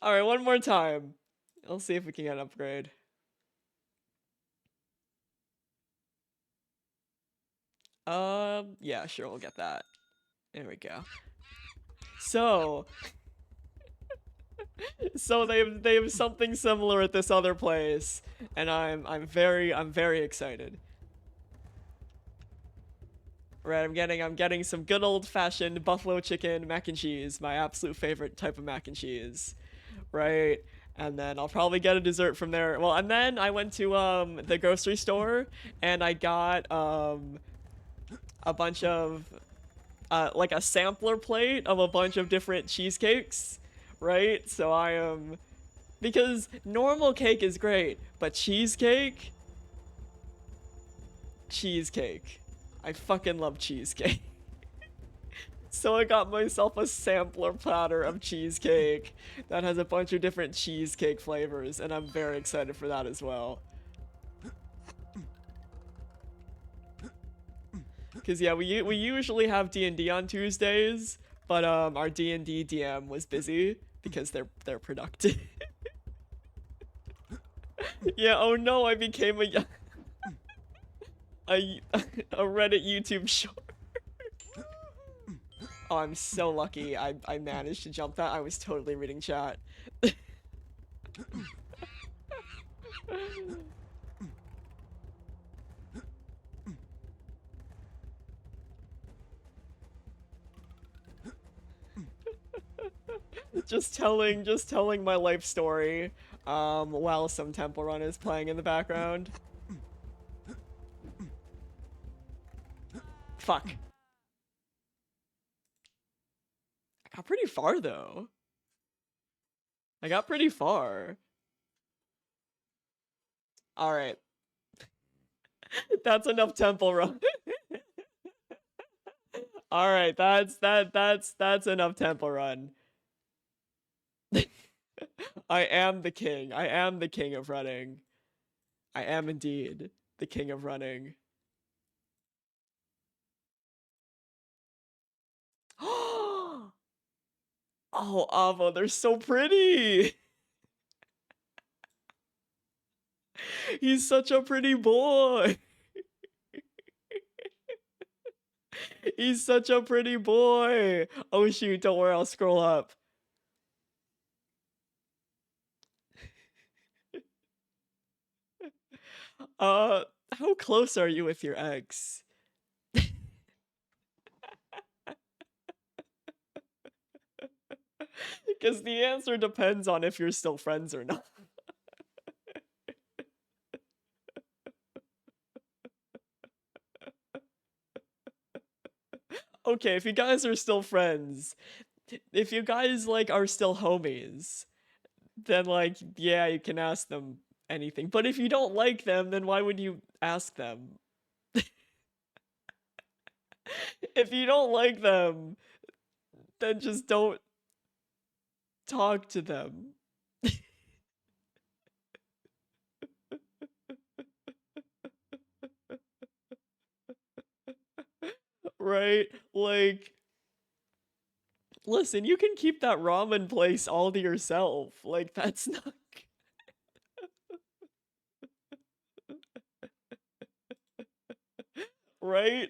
Speaker 1: All right, one more time. I'll see if we can get an upgrade. Yeah, sure, we'll get that. There we go. So they have something similar at this other place, and I'm very excited. Right, I'm getting some good old-fashioned buffalo chicken mac and cheese, my absolute favorite type of mac and cheese. Right? And then I'll probably get a dessert from there. Well, and then I went to the grocery store and I got a bunch of like a sampler plate of a bunch of different cheesecakes, right? So I am because normal cake is great, but cheesecake, I fucking love cheesecake. So I got myself a sampler platter of cheesecake that has a bunch of different cheesecake flavors, and I'm very excited for that as well. Cause yeah, we usually have D&D on Tuesdays, but our D&D DM was busy because they're productive. Yeah, oh no, I became a Reddit YouTube short. Oh, I'm so lucky I managed to jump that. I was totally reading chat. just telling my life story, while some Temple Run is playing in the background. Fuck. I got pretty far though. I got pretty far. All right. That's enough Temple Run. All right, that's enough Temple Run. I am the king. I am the king of running. I am indeed the king of running. Oh, Avo, they're so pretty. He's such a pretty boy. He's such a pretty boy. Oh shoot, don't worry, I'll scroll up. How close are you with your ex? Because the answer depends on if you're still friends or not. Okay, if you guys are still friends, if you guys like are still homies, then like yeah, you can ask them anything. But if you don't like them, then why would you ask them? If you don't like them, then just don't talk to them. Right? Like listen, you can keep that ramen place all to yourself. Like that's not right?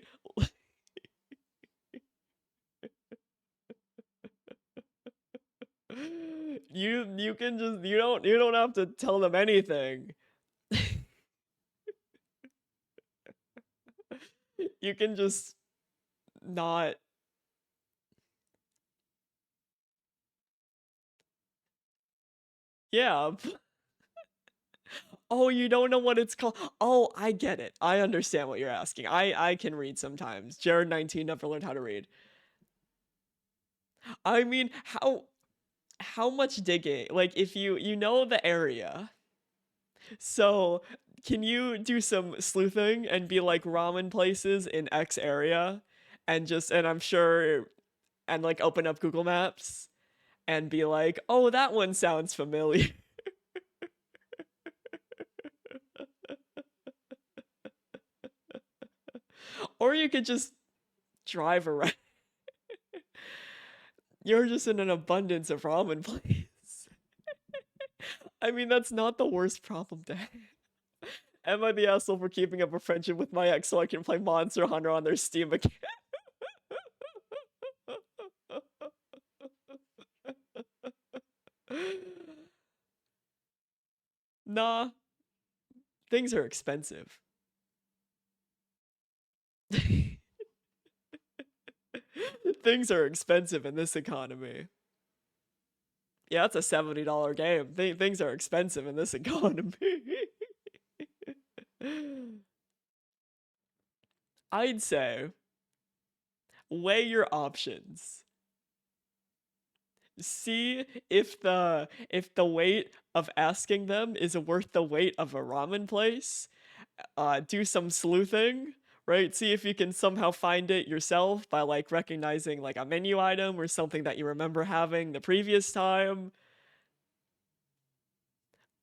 Speaker 1: You can just you don't have to tell them anything. You can just not. Yeah. Oh, you don't know what it's called. Oh, I get it. I understand what you're asking. I can read sometimes. Jared 19 never learned how to read. I mean, how much digging? Like if you know the area. So, can you do some sleuthing and be like ramen places in X area and I'm sure and like open up Google Maps and be like, "Oh, that one sounds familiar." Or you could just drive around. You're just in an abundance of ramen places. I mean, that's not the worst problem to have. Am I the asshole for keeping up a friendship with my ex so I can play Monster Hunter on their Steam account? Nah, things are expensive. Things are expensive in this economy. Yeah, it's a $70 game. Things are expensive in this economy. I'd say weigh your options. See if the weight of asking them is worth the weight of a ramen place. Do some sleuthing, right? See if you can somehow find it yourself by like recognizing like a menu item or something that you remember having the previous time.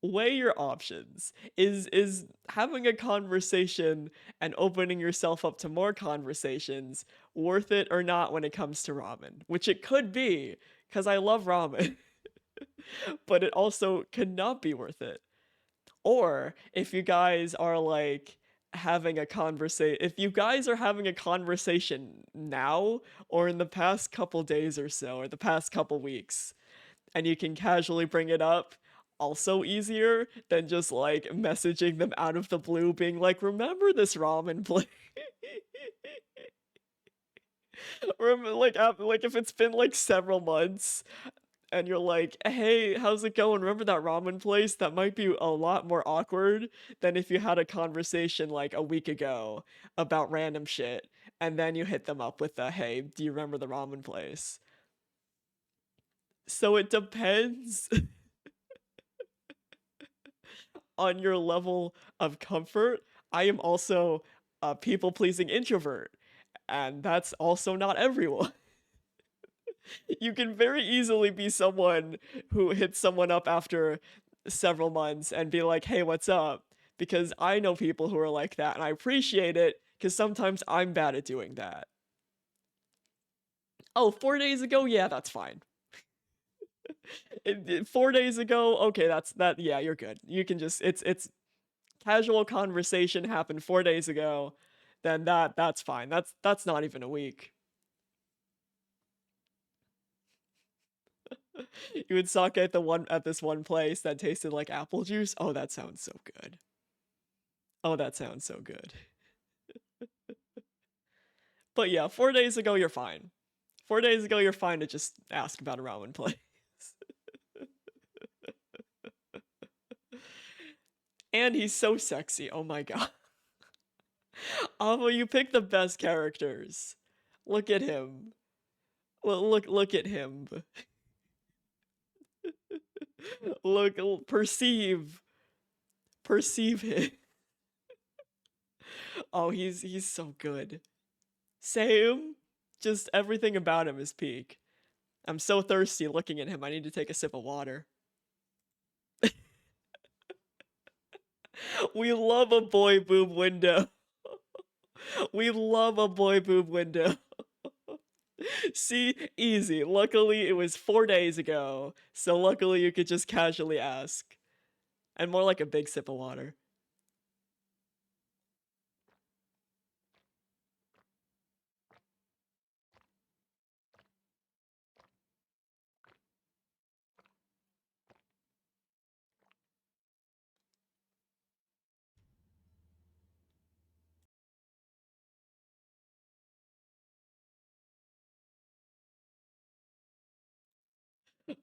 Speaker 1: Weigh your options. Is having a conversation and opening yourself up to more conversations worth it or not when it comes to ramen? Which it could be, because I love ramen, but it also could not be worth it. Or if you guys are like having a conversation, if you guys are having a conversation now or in the past couple days or so, or the past couple weeks, and you can casually bring it up, also easier than just like messaging them out of the blue being like, remember this ramen place? Remember, like if it's been like several months and you're like, hey, how's it going? Remember that ramen place? That might be a lot more awkward than if you had a conversation like a week ago about random shit, and then you hit them up with the, hey, do you remember the ramen place? So it depends on your level of comfort. I am also a people pleasing introvert, and that's also not everyone. You can very easily be someone who hits someone up after several months and be like, hey, what's up? Because I know people who are like that, and I appreciate it because sometimes I'm bad at doing that. Oh, 4 days ago? Yeah, that's fine. 4 days ago? Okay, that's that. Yeah, you're good. You can just, it's casual conversation happened 4 days ago. Then that's fine. That's not even a week. You would suck at this one place that tasted like apple juice. Oh, that sounds so good. Oh, that sounds so good. But yeah, 4 days ago you're fine. 4 days ago you're fine to just ask about a ramen place. And he's so sexy. Oh my god. Amo, you picked the best characters. Look at him. Look at him. Perceive. Perceive him. Oh, he's so good. Same. Just everything about him is peak. I'm so thirsty looking at him. I need to take a sip of water. We love a boy boob window. We love a boy boob window. See, easy. Luckily, it was 4 days ago, so luckily you could just casually ask. And more like a big sip of water.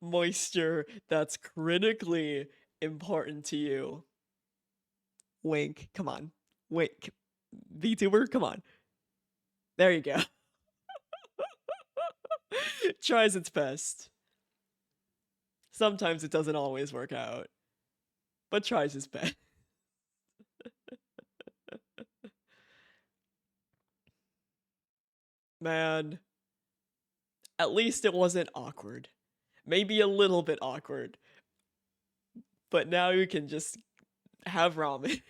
Speaker 1: Moisture that's critically important to you. Wink, come on. Wink. VTuber, come on. There you go. Tries its best. Sometimes it doesn't always work out, but tries its best. Man, at least it wasn't awkward. Maybe a little bit awkward, but now you can just have ramen.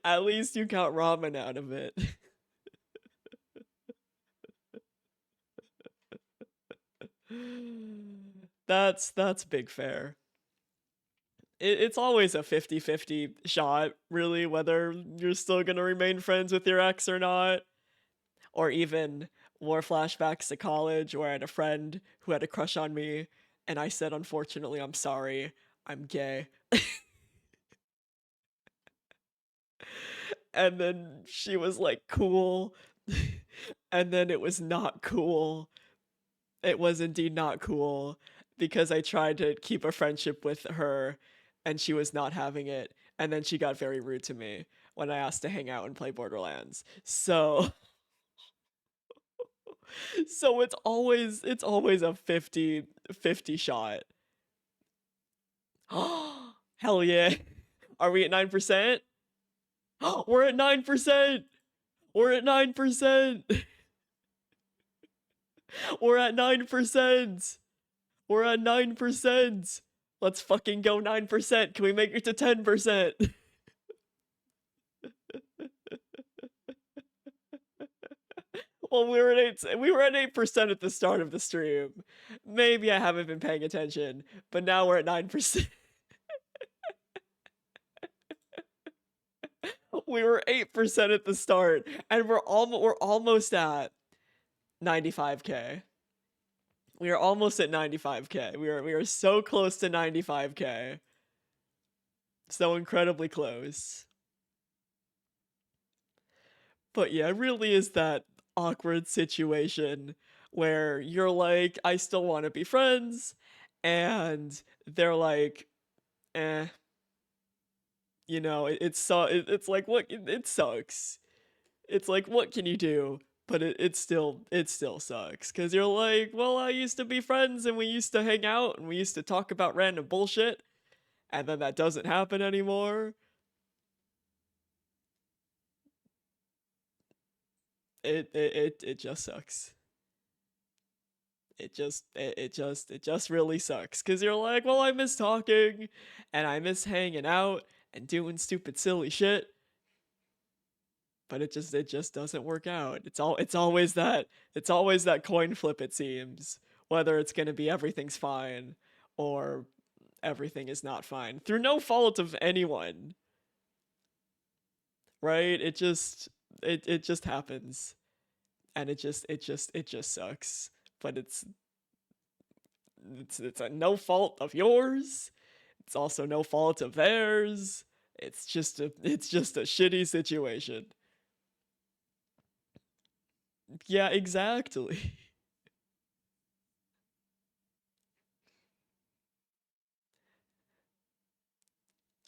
Speaker 1: At least you got ramen out of it. That's big fair. It's always a 50-50 shot, really, whether you're still gonna remain friends with your ex or not. Or even more flashbacks to college where I had a friend who had a crush on me, and I said, unfortunately, I'm sorry, I'm gay. And then she was like, cool. And then it was not cool. It was indeed not cool because I tried to keep a friendship with her and she was not having it. And then she got very rude to me when I asked to hang out and play Borderlands. So so it's always a 50-50 shot. Hell yeah. Are we at 9%? We're at 9%. We're at 9%. We're at 9%. We're at 9%. Let's fucking go 9%. Can we make it to 10%? Well, we were at 8% at the start of the stream. Maybe I haven't been paying attention, but now we're at 9%. We were 8% at the start, and we're almost at 95k. We are almost at 95k. We are so close to 95k. So incredibly close. But yeah, it really is that awkward situation where you're like, I still want to be friends, and they're like, eh, it's like, what, it sucks. It's like, what can you do? But it still sucks, because you're like, well, I used to be friends and we used to hang out and we used to talk about random bullshit, and then that doesn't happen anymore. It just sucks. It just really sucks, because you're like, well, I miss talking and I miss hanging out and doing stupid silly shit, but it just doesn't work out. It's always that coin flip, it seems, whether it's going to be everything's fine or everything is not fine through no fault of anyone, right? It just happens, and it just sucks. But it's a no fault of yours. It's also no fault of theirs. It's just a shitty situation. Yeah, exactly.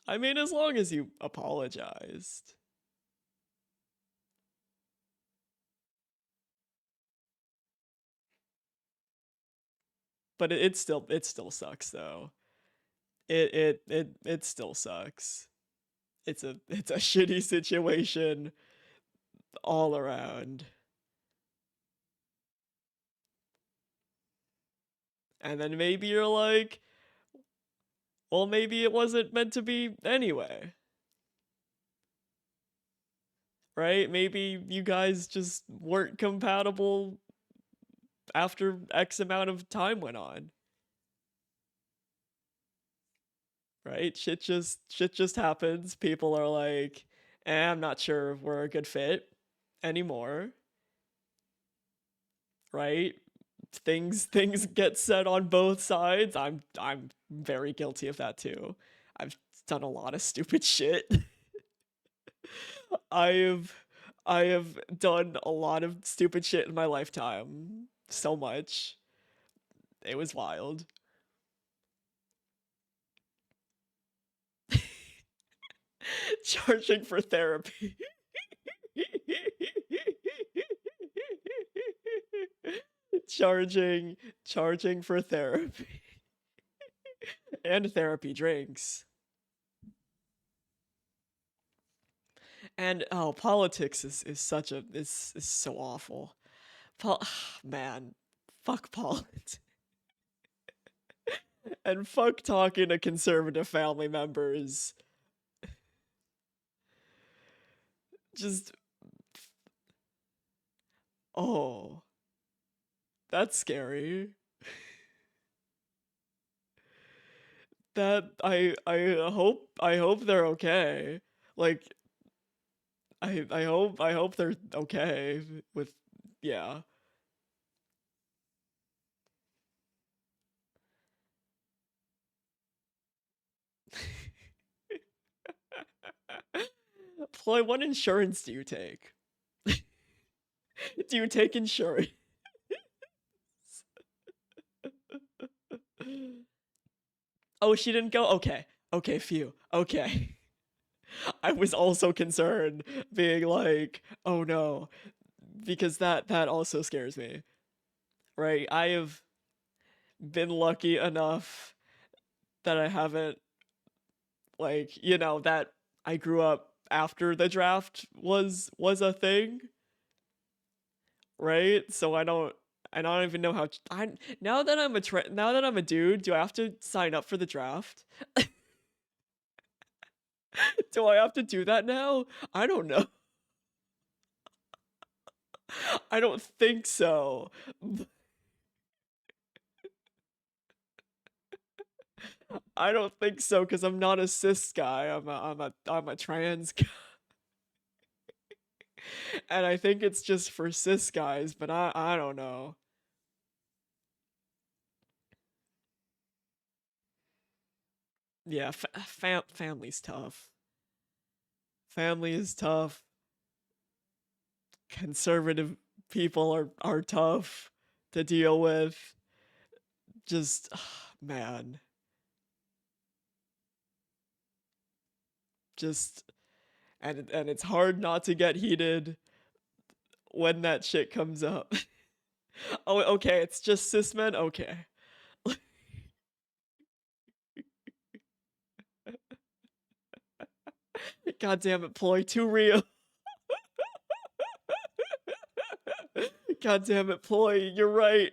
Speaker 1: I mean, as long as you apologized. But it still sucks though. It still sucks. It's a shitty situation all around. And then maybe you're like, well, maybe it wasn't meant to be anyway, right? Maybe you guys just weren't compatible after X amount of time went on, right? Shit just happens. People are like, I'm not sure if we're a good fit anymore, right? Things get said on both sides. I'm very guilty of that too. I've done a lot of stupid shit. I've I have done a lot of stupid shit in my lifetime. So much. It was wild. Charging for therapy. charging charging for therapy and therapy drinks. And oh, politics is so awful. Pol- Man, fuck politics. And fuck talking to conservative family members. Just, oh, that's scary. That I hope they're okay. Like, I hope they're okay with, yeah. Ploy, what insurance do you take? Do you take insurance? Oh, she didn't go? Okay. Okay, phew. Okay. I was also concerned, being like, oh no, because that also scares me. Right? I have been lucky enough that I haven't, like, that I grew up after the draft was a thing, right? So I don't even know how I now that I'm a dude, do I have to sign up for the draft? Do I have to do that now? I don't know. I don't think so. I don't think so, because I'm not a cis guy. I'm a trans guy. And I think it's just for cis guys, but I don't know. Yeah, family's tough. Family is tough. Conservative people are tough. to deal with. Just man, just and it's hard not to get heated when that shit comes up. Oh, okay, it's just cis men. Okay. God damn it, Ploy, too real. God damn it, Ploy, you're right.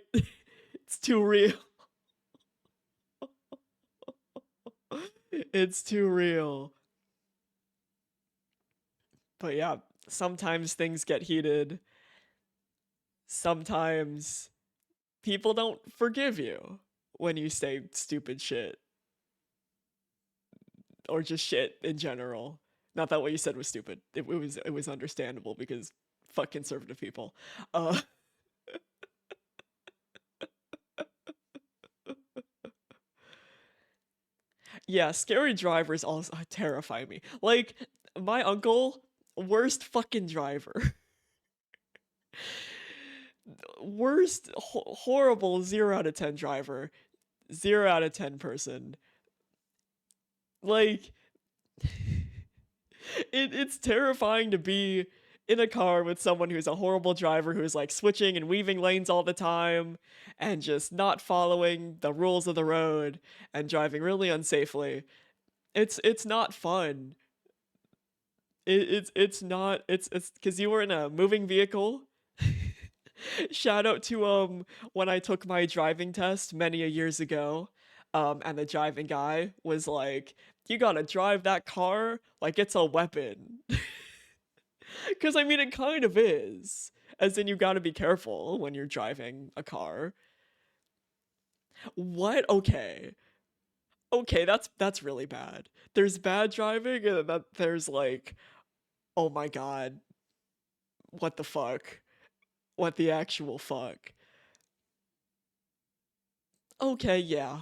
Speaker 1: It's too real. It's too real. But yeah, sometimes things get heated. Sometimes people don't forgive you when you say stupid shit or just shit in general. Not that what you said was stupid. It was understandable because fuck conservative people. Uh yeah, scary drivers also terrify me. Like my uncle, worst fucking driver. Worst horrible 0 out of 10 driver. 0 out of 10 person. Like it's terrifying to be in a car with someone who's a horrible driver who's like switching and weaving lanes all the time and just not following the rules of the road and driving really unsafely. It's not fun. It's not it's because you were in a moving vehicle. Shout out to when I took my driving test many a years ago, and the driving guy was like, "You gotta drive that car like it's a weapon," because I mean it kind of is. As in, you gotta be careful when you're driving a car. What? Okay, okay, that's really bad. There's bad driving, and then there's like, oh my god, what the fuck? What the actual fuck? Okay, yeah.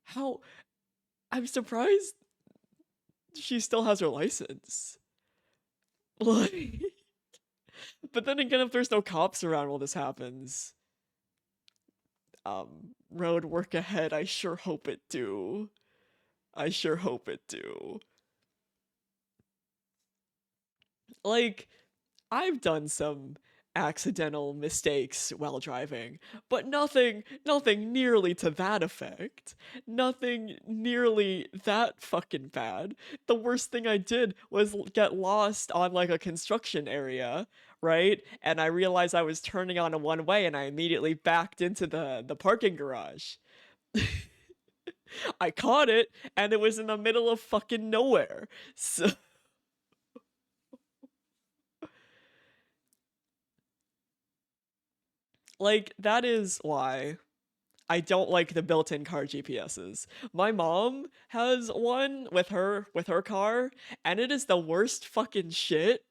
Speaker 1: How? I'm surprised she still has her license. Like, but then again, if there's no cops around while this happens, road work ahead. I sure hope it do. I sure hope it do. Like, I've done some accidental mistakes while driving, but nothing nearly to that effect. Nothing nearly that fucking bad. The worst thing I did was get lost on like a construction area, right? And I realized I was turning on a one way and I immediately backed into the parking garage. I caught it and it was in the middle of fucking nowhere. So like that is why I don't like the built-in car GPSs. My mom has one with her car, and it is the worst fucking shit.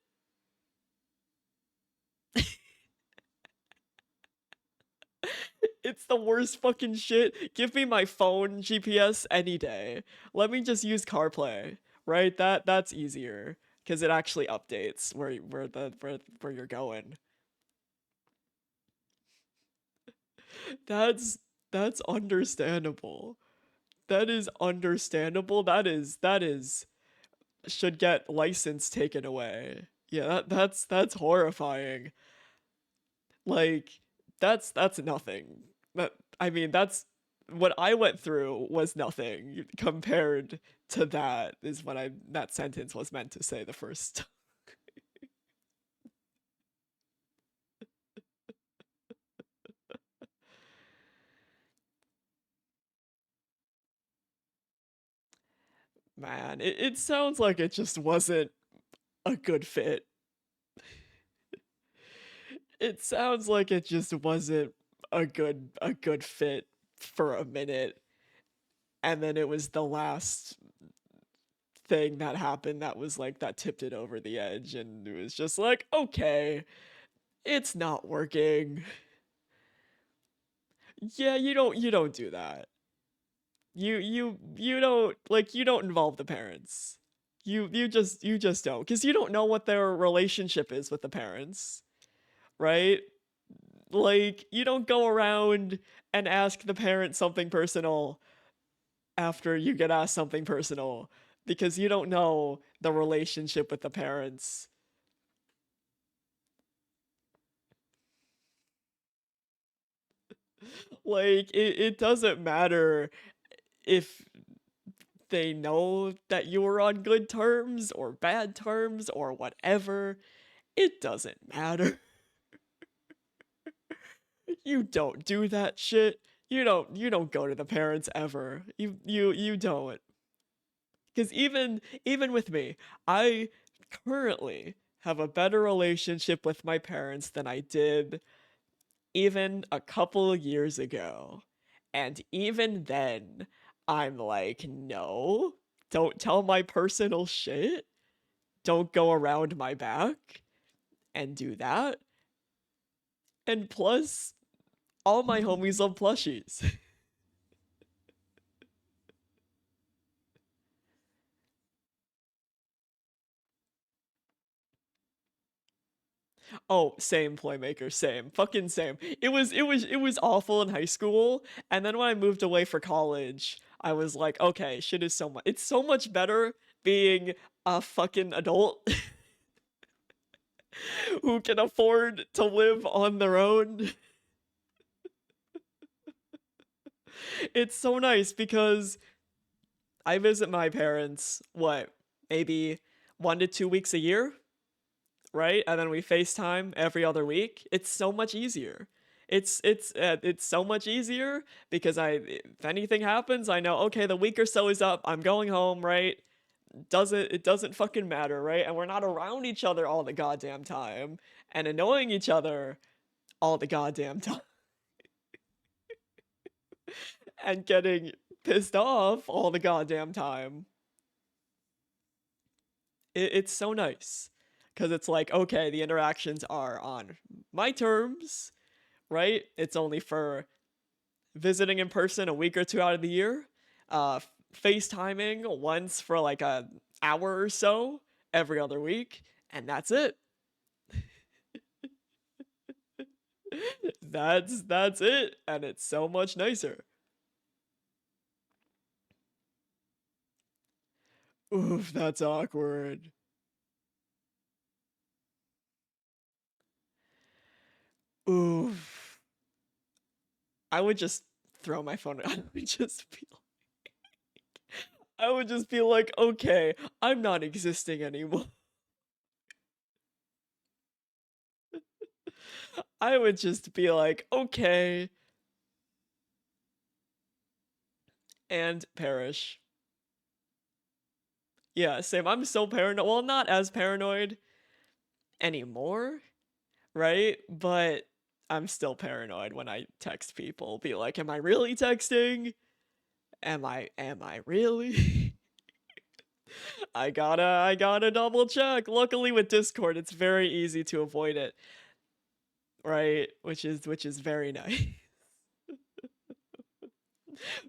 Speaker 1: It's the worst fucking shit. Give me my phone GPS any day. Let me just use CarPlay, right? That's easier because it actually updates where you're going. That's that's understandable. That is understandable. That is should get license taken away. Yeah, that's horrifying. Like that's nothing. That I mean, that's what I went through was nothing compared to that is what I that sentence was meant to say the first. Man, it sounds like it just wasn't a good fit. It sounds like it just wasn't a good fit for a minute, and then it was the last thing that happened that was like that tipped it over the edge, and it was just like, okay, it's not working. Yeah, you don't do that. You don't like you don't involve the parents. You just don't, because you don't know what their relationship is with the parents, right? Like, you don't go around and ask the parent something personal after you get asked something personal because you don't know the relationship with the parents. Like, it doesn't matter if they know that you were on good terms or bad terms or whatever. It doesn't matter. You don't do that shit. You don't go to the parents ever. You don't. Cuz even with me, I currently have a better relationship with my parents than I did even a couple of years ago. And even then, I'm like, no, don't tell my personal shit. Don't go around my back and do that. And plus, all my homies love plushies. Oh, same playmaker, same. Fucking same. It was awful in high school, and then when I moved away for college, I was like, okay, shit is so much it's so much better being a fucking adult who can afford to live on their own. It's so nice because I visit my parents, what, maybe 1 to 2 weeks a year, right? And then we FaceTime every other week. It's so much easier. It's so much easier because if anything happens, I know okay, the week or so is up. I'm going home, right? It doesn't fucking matter, right? And we're not around each other all the goddamn time and annoying each other all the goddamn time and getting pissed off all the goddamn time. It's so nice because it's like okay, the interactions are on my terms, right? It's only for visiting in person a week or two out of the year, FaceTiming once for like a hour or so every other week, and that's it. That's it, and it's so much nicer. Oof, that's awkward. Oof. I would just throw my phone. I would just be like, okay, I'm not existing anymore. I would just be like, okay, and perish. Yeah, same. I'm so paranoid. Well, not as paranoid anymore, right? But I'm still paranoid when I text people. Be like, am I really texting? Am I really? I gotta double check. Luckily with Discord, it's very easy to avoid it, right? Which is very nice.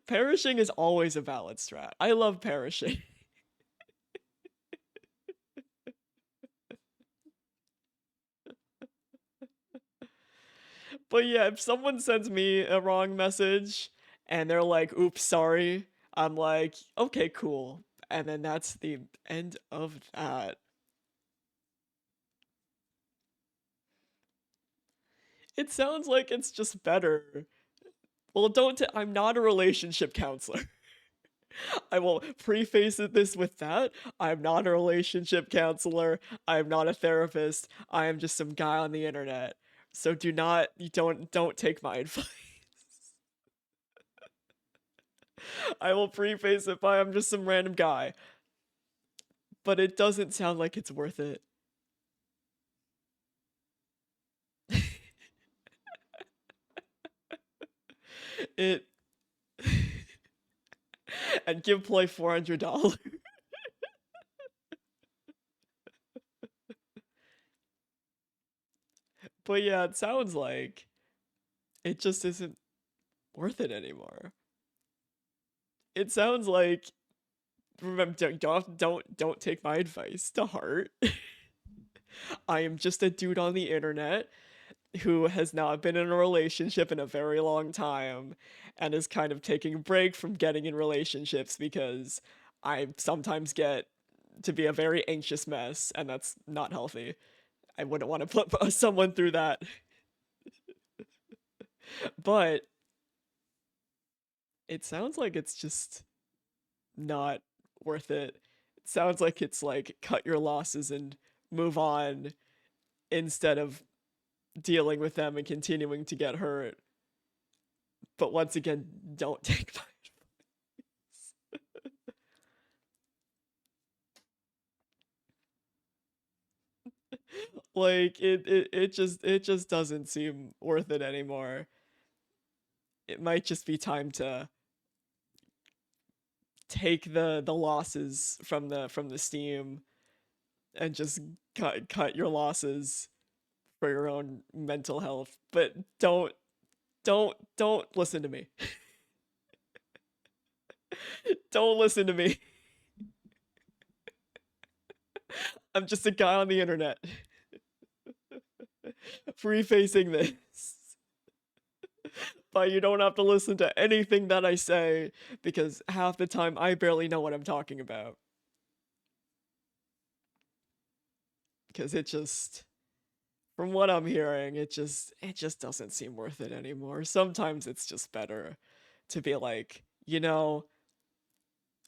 Speaker 1: Perishing is always a valid strat. I love perishing. But yeah, if someone sends me a wrong message and they're like, oops, sorry, I'm like, okay, cool. And then that's the end of that. It sounds like it's just better. Well, I'm not a relationship counselor. I will preface this with that. I'm not a relationship counselor. I'm not a therapist. I am just some guy on the internet. So you don't take my advice. I will preface it by I'm just some random guy. But it doesn't sound like it's worth it. It and give play $400. But yeah, it sounds like it just isn't worth it anymore. It sounds like remember don't take my advice to heart. I am just a dude on the internet who has not been in a relationship in a very long time and is kind of taking a break from getting in relationships because I sometimes get to be a very anxious mess, and that's not healthy. I wouldn't want to put someone through that. But it sounds like it's just not worth it. It sounds like it's like cut your losses and move on instead of dealing with them and continuing to get hurt. But once again, don't take my like it just doesn't seem worth it anymore. It might just be time to take the losses from the Steam and just cut your losses for your own mental health. But don't listen to me. Don't listen to me. I'm just a guy on the internet prefacing this. But you don't have to listen to anything that I say because half the time I barely know what I'm talking about. Because it just, from what I'm hearing, it just doesn't seem worth it anymore. Sometimes it's just better to be like,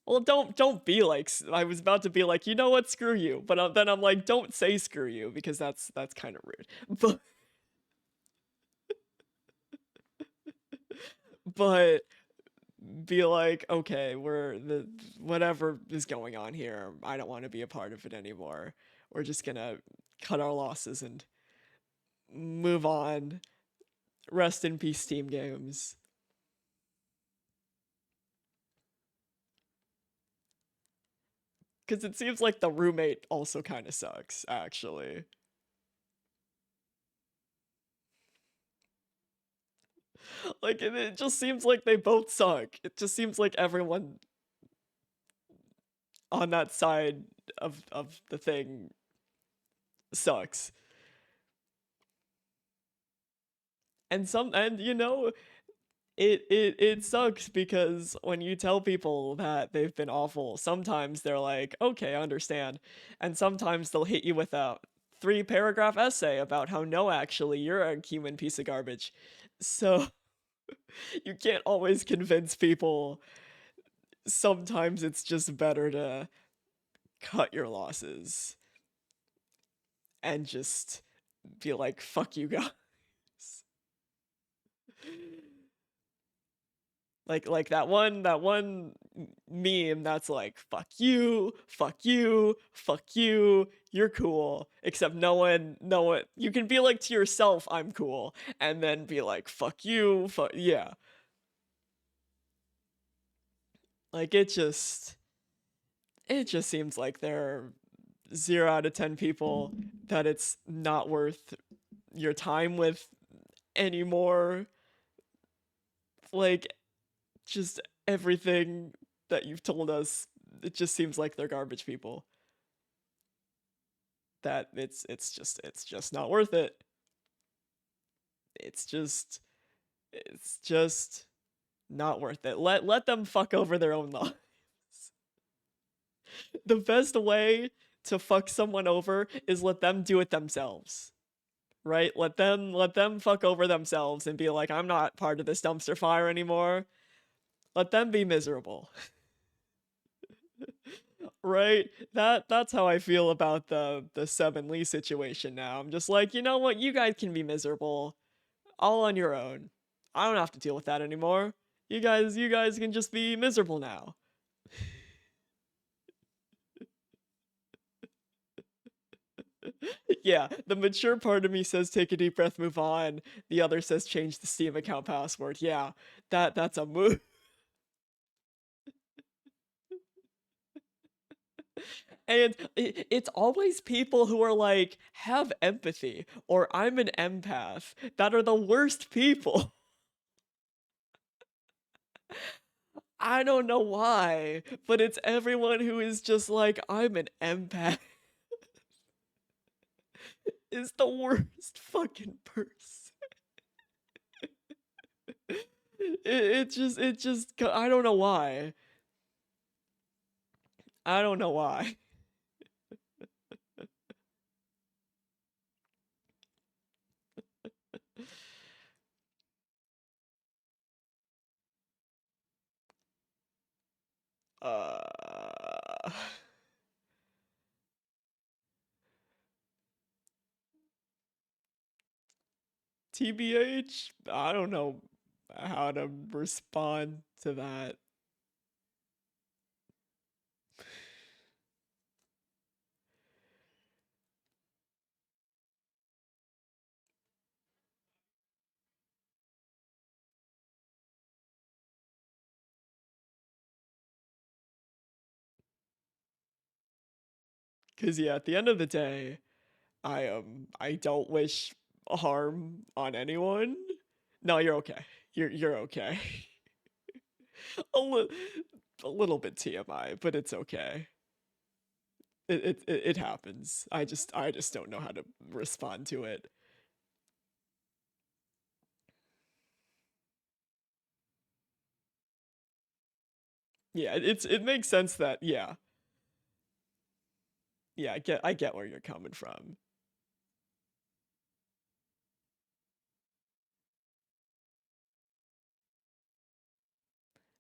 Speaker 1: well, don't be like. I was about to be like, you know what, screw you, but then I'm like, don't say screw you because that's kind of rude. But be like, okay, we're the whatever is going on here. I don't want to be a part of it anymore. We're just gonna cut our losses and move on. Rest in peace, Steam games. Because it seems like the roommate also kind of sucks, actually. Like, it just seems like they both suck. It just seems like everyone on that side of the thing sucks. And it sucks because when you tell people that they've been awful, sometimes they're like, okay, I understand. And sometimes they'll hit you with a 3 paragraph essay about how no, actually, you're a human piece of garbage. So you can't always convince people. Sometimes it's just better to cut your losses and just be like, fuck you guys. Like that one meme that's like, fuck you, fuck you, fuck you, you're cool. Except no one you can be like to yourself, I'm cool, and then be like, fuck you, fuck yeah. Like it just seems like there are 0 out of 10 people that it's not worth your time with anymore. Like, just everything that you've told us, it just seems like they're garbage people. That it's just not worth it. It's just it's just not worth it. Let them fuck over their own lives. The best way to fuck someone over is let them do it themselves. Right? Let them fuck over themselves and be like, I'm not part of this dumpster fire anymore. Let them be miserable. Right? That's how I feel about the Seven Lee situation now. I'm just like, you know what? You guys can be miserable all on your own. I don't have to deal with that anymore. You guys can just be miserable now. Yeah, the mature part of me says take a deep breath, move on. The other says change the Steam account password. Yeah, that's a move. And it's always people who are like, have empathy, or I'm an empath, that are the worst people. I don't know why, but it's everyone who is just like, I'm an empath. is the worst fucking person. It just, I don't know why. I don't know why. Uh, TBH, I don't know how to respond to that. Cause yeah, at the end of the day, I don't wish harm on anyone. No, you're okay. You're okay. a, li- a little bit TMI, but it's okay. It happens. I just don't know how to respond to it. Yeah, it makes sense that yeah, I get where you're coming from.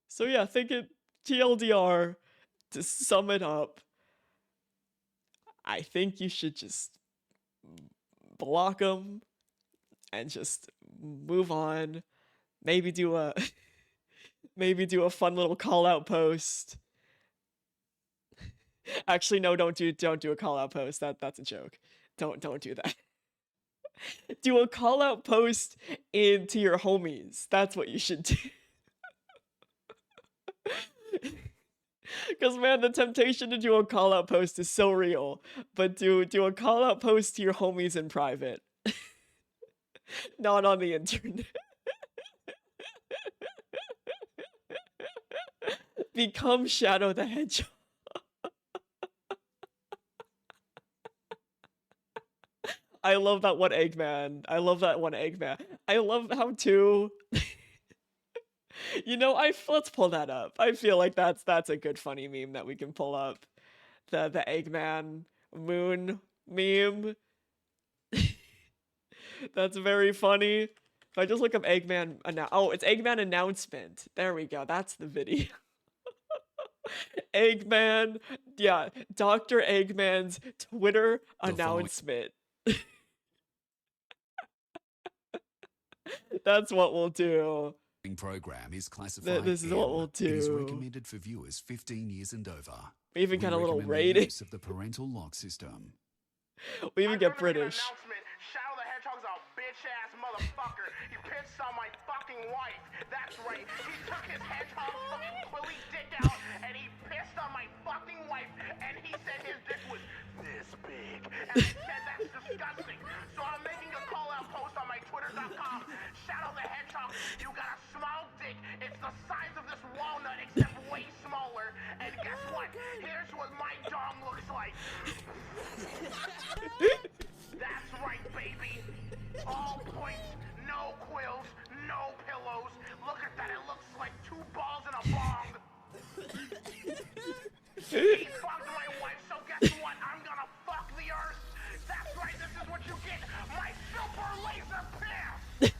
Speaker 1: So yeah, think it TLDR, to sum it up, I think you should just block them and just move on. Maybe do a maybe do a fun little call out post. Actually, no, don't do a call out post. That's a joke. Don't do that. Do a call out post into your homies. That's what you should do. Because man, the temptation to do a call out post is so real. But do a call out post to your homies in private, not on the internet. Become Shadow the Hedgehog. I love that one Eggman. I love that one Eggman. I love how too. Let's pull that up. I feel like that's a good funny meme that we can pull up. The Eggman moon meme. That's very funny. If I just look up Eggman it's Eggman announcement. There we go. That's the video. Eggman, yeah, Dr. Eggman's Twitter announcement. That's what we'll do.
Speaker 3: Program is classified
Speaker 1: This is what we'll
Speaker 3: M. It is
Speaker 1: do.
Speaker 3: recommended for viewers 15 years and over.
Speaker 1: We even got a little
Speaker 3: recommend the
Speaker 1: rating.
Speaker 3: use of the parental lock system.
Speaker 1: We even get British.
Speaker 4: Shadow the Hedgehog's a bitch-ass motherfucker. He pissed on my fucking wife. That's right. He took his hedgehog fucking Quilly dick out and he pissed on my fucking wife and he said his dick was this big. And I said that's disgusting. So I'm making a call-out post on my twitter.com. Shadow the Hedgehog, you got a small dick. It's the size of this walnut except way smaller. And guess what? Here's what my dong looks like. That's right, baby. All points, no quills, no pillows. Look at that, it looks like two balls in a bong. He fucked my wife, so guess what? I'm gonna fuck the earth. That's right, this is what you get. My super laser piss.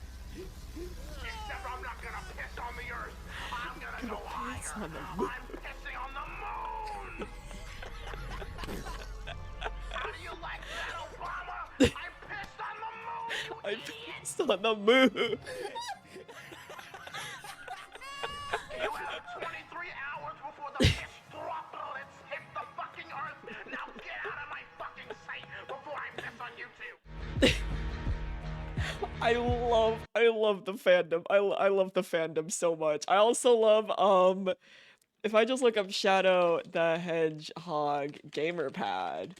Speaker 4: Except I'm not gonna piss on the earth. I'm gonna go higher. I'm pissing on the moon. How do you like that, Obama? I pissed on the moon, you
Speaker 1: I
Speaker 4: idiot!
Speaker 1: pissed on the moon.
Speaker 4: You have 23 hours before the piss droplets hit the fucking earth. Now get out of my fucking sight before I piss on you too.
Speaker 1: I love the fandom. I love the fandom so much. I also love if I just look up Shadow the Hedgehog gamerpad.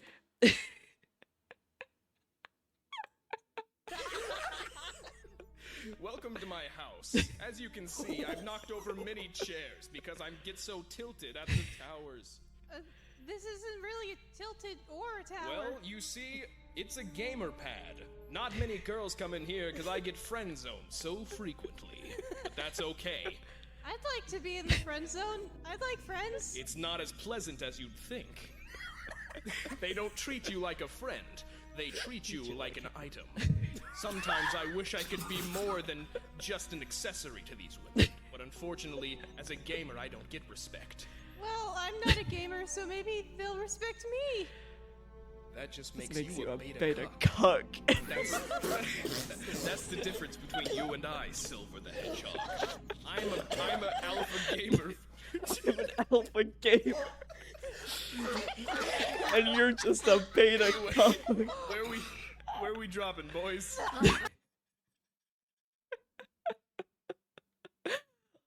Speaker 5: Welcome to my house. As you can see, I've knocked over many chairs because I get so tilted at the towers.
Speaker 6: This isn't really a tilted or a tower.
Speaker 5: Well, you see, it's a gamer pad. Not many girls come in here because I get friend zoned so frequently. But that's okay.
Speaker 6: I'd like to be in the friend zone. I'd like friends.
Speaker 5: It's not as pleasant as you'd think. They don't treat you like a friend. They treat you like an item. Sometimes I wish I could be more than just an accessory to these women. But unfortunately, as a gamer, I don't get respect.
Speaker 6: Well, I'm not a gamer, so maybe they'll respect me.
Speaker 5: That just
Speaker 1: This
Speaker 5: makes,
Speaker 1: makes
Speaker 5: you
Speaker 1: you
Speaker 5: a
Speaker 1: a
Speaker 5: beta,
Speaker 1: beta
Speaker 5: cuck.
Speaker 1: cuck.
Speaker 5: That's the difference between you and I, Silver the Hedgehog. I'm a alpha gamer.
Speaker 1: I'm an alpha gamer. And you're just a beta
Speaker 5: Anyway,
Speaker 1: cuck.
Speaker 5: where we dropping, boys?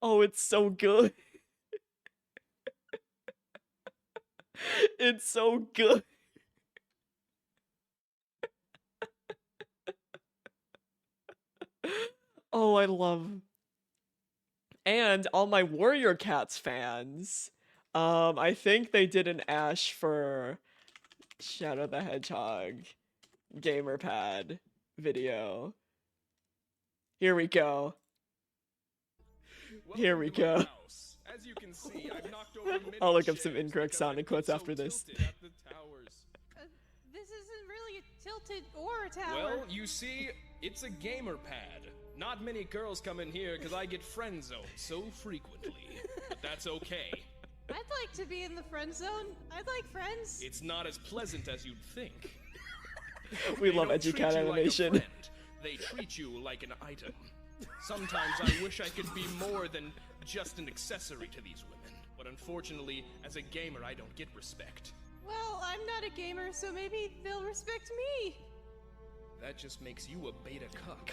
Speaker 1: Oh, it's so good. It's so good. Oh, I love. And all my Warrior Cats fans. I think they did an Ash for Shadow the Hedgehog Gamerpad video. Here we go. Here we
Speaker 5: Welcome to my
Speaker 1: go.
Speaker 5: house. As you can see, I've knocked over many
Speaker 1: I'll look up some
Speaker 5: chairs
Speaker 1: incorrect
Speaker 5: because
Speaker 1: Sonic
Speaker 5: I've
Speaker 1: quotes
Speaker 5: been
Speaker 1: after
Speaker 5: so
Speaker 1: this.
Speaker 5: tilted at the towers.
Speaker 6: This isn't really a tilted or a tower.
Speaker 5: Well, you see, it's a gamer pad. Not many girls come in here because I get friend zoned so frequently. But that's okay.
Speaker 6: I'd like to be in the friend zone. I'd like friends.
Speaker 5: It's not as pleasant as you'd think.
Speaker 1: We
Speaker 5: They
Speaker 1: love
Speaker 5: don't treat
Speaker 1: EduCat
Speaker 5: you
Speaker 1: animation.
Speaker 5: Like a friend. They treat you like an item. Sometimes I wish I could be more than just an accessory to these women. But unfortunately, as a gamer, I don't get respect.
Speaker 6: Well, I'm not a gamer, so maybe they'll respect me.
Speaker 5: That just makes you a beta cuck.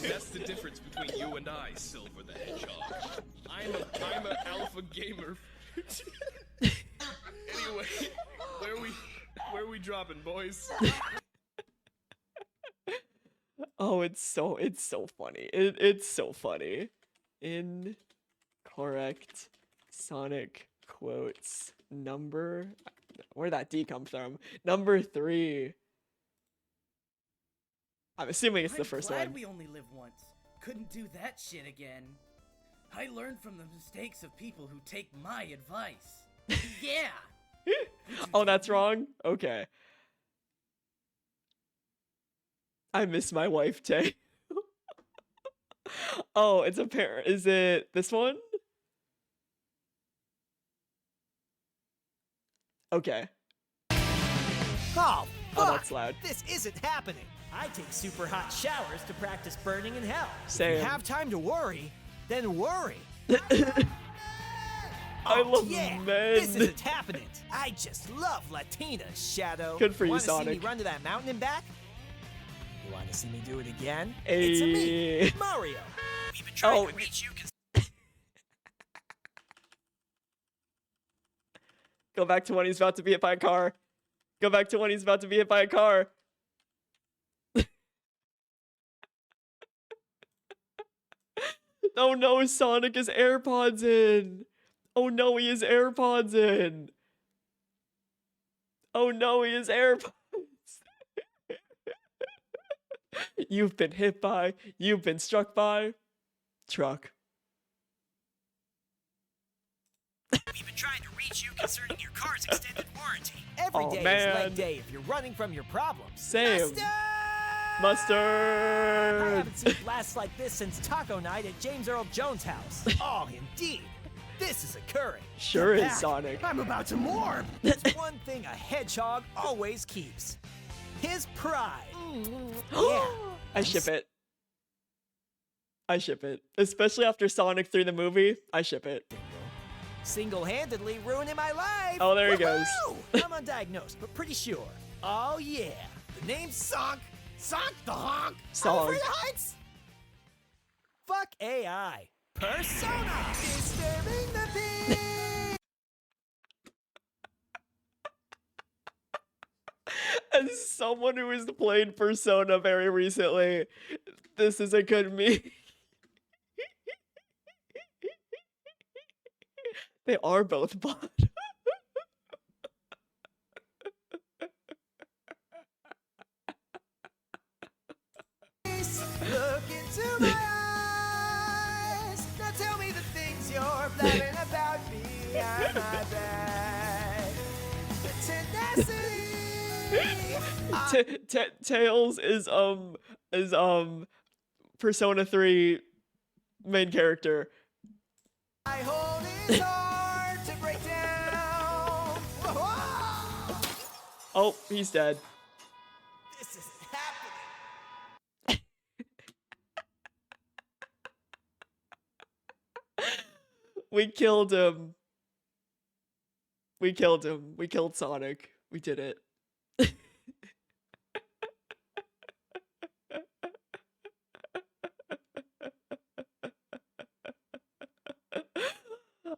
Speaker 5: That's the difference between you and I, Silver the Hedgehog. I'm a alpha gamer. Anyway, where we dropping, boys?
Speaker 1: Oh, it's so funny. It's so funny. Incorrect Sonic quotes number. Where'd that D come from? Number 3. I'm assuming it's the first
Speaker 7: I'm glad
Speaker 1: one.
Speaker 7: we only live once. Couldn't do that shit again. I learned from the mistakes of people who take my advice. Yeah.
Speaker 1: Oh, that's wrong? Okay. I miss my wife, Tay. Oh, it's a pair. Is it this one? Okay.
Speaker 8: Oh, fuck!
Speaker 1: that's loud.
Speaker 8: This isn't happening. I take super hot showers to practice burning in hell.
Speaker 1: Same.
Speaker 8: If you have time to worry, then worry.
Speaker 1: I love
Speaker 8: yeah,
Speaker 1: men.
Speaker 8: This isn't happening. I just love Latinas, Shadow.
Speaker 1: Good for you,
Speaker 8: Wanna see
Speaker 1: Sonic.
Speaker 8: me run to that mountain and back? You want to see me do it again?
Speaker 1: Hey.
Speaker 8: It's a me, Mario. We've been trying
Speaker 1: Oh.
Speaker 8: to reach you.
Speaker 1: Go back to when he's about to be hit by a car. Go back to when he's about to be hit by a car. Oh no, Sonic is AirPods in. Oh no, he is AirPods in. Oh no, he is AirPods. You've been hit by, you've been struck by truck.
Speaker 8: We've been trying to reach you concerning your car's extended warranty. Every
Speaker 1: Oh,
Speaker 8: day
Speaker 1: man.
Speaker 8: is leg day if you're running from your problems.
Speaker 1: Same.
Speaker 8: I
Speaker 1: Mustard.
Speaker 8: haven't seen blasts like this since taco night at James Earl Jones' house. Oh, indeed. This is occurring.
Speaker 1: Sure
Speaker 8: Get
Speaker 1: is,
Speaker 8: back.
Speaker 1: Sonic.
Speaker 8: I'm about to morb. There's one thing a hedgehog always keeps. His pride. Yeah.
Speaker 1: I ship it. I ship it. Especially after Sonic 3 the movie, I ship it.
Speaker 8: Single-handedly ruining my life.
Speaker 1: Oh, there he goes.
Speaker 8: Woohoo! I'm undiagnosed, but pretty sure. Oh, yeah. The name's Sonk. Sonk the honk.
Speaker 1: Sonk.
Speaker 8: Over the heights. Fuck AI. Persona. Disturbing the peace.
Speaker 1: As someone who has played Persona very recently, this is a good meme. They are both bot.
Speaker 8: you're blabbing about me on my back. Tenacity.
Speaker 1: Tails is Persona 3 main character.
Speaker 8: I hold his heart to break down. Whoa!
Speaker 1: Oh, he's dead.
Speaker 8: This isn't happening.
Speaker 1: We killed him. We killed him. We killed Sonic. We did it.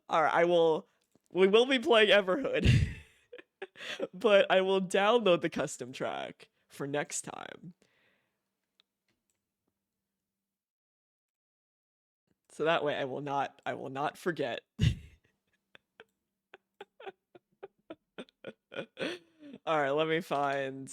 Speaker 1: Alright, we will be playing Everhood. But I will download the custom track for next time. So that way I will not forget. Alright, let me find.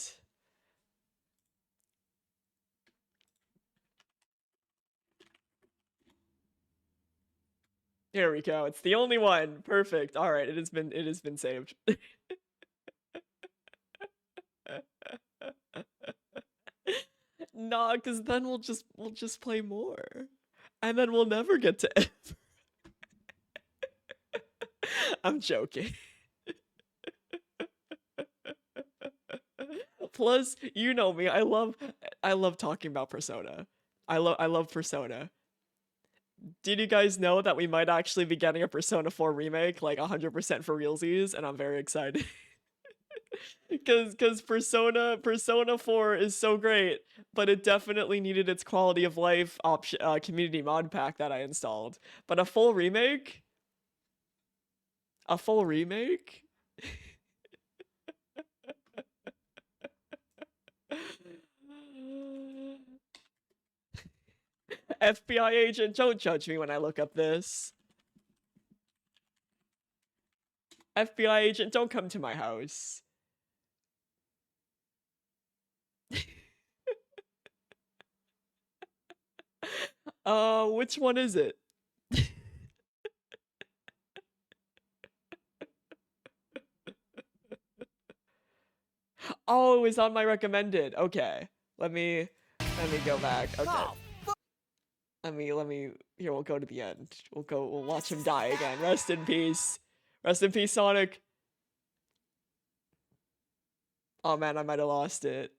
Speaker 1: Here we go. It's the only one. Perfect. Alright, it has been saved. Nah, cause then we'll just play more. And then we'll never get to Ever. I'm joking. Plus, you know me, I love talking about Persona. I love Persona. Did you guys know that we might actually be getting a Persona 4 remake, like 100% for realsies, and I'm very excited. Cause Persona 4 is so great, but it definitely needed its quality of life community mod pack that I installed. But a full remake? A full remake? FBI agent, don't judge me when I look up this. FBI agent, don't come to my house. Which one is it? Oh, it was on my recommended. Okay. Let me go back. Okay. Let me here, we'll go to the end. We'll watch him die again. Rest in peace. Rest in peace, Sonic. Oh man, I might have lost it.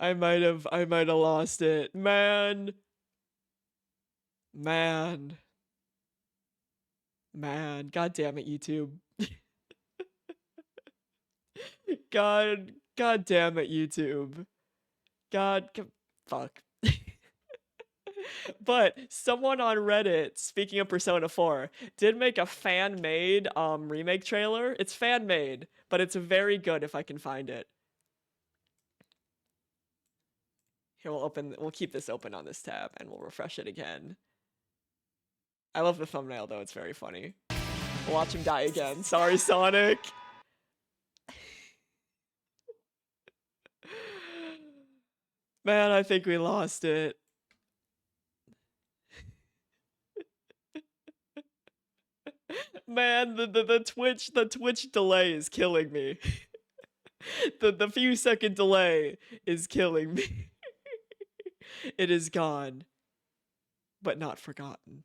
Speaker 1: I might have lost it. Man. Man. God damn it, YouTube. God damn it, YouTube. Fuck. But someone on Reddit, speaking of Persona 4, did make a fan-made remake trailer. It's fan-made, but it's very good if I can find it. Here, we'll keep this open on this tab and we'll refresh it again. I love the thumbnail though, it's very funny. We'll watch him die again. Sorry, Sonic. Man, I think we lost it. Man, the Twitch delay is killing me. The few second delay is killing me. It is gone, but not forgotten.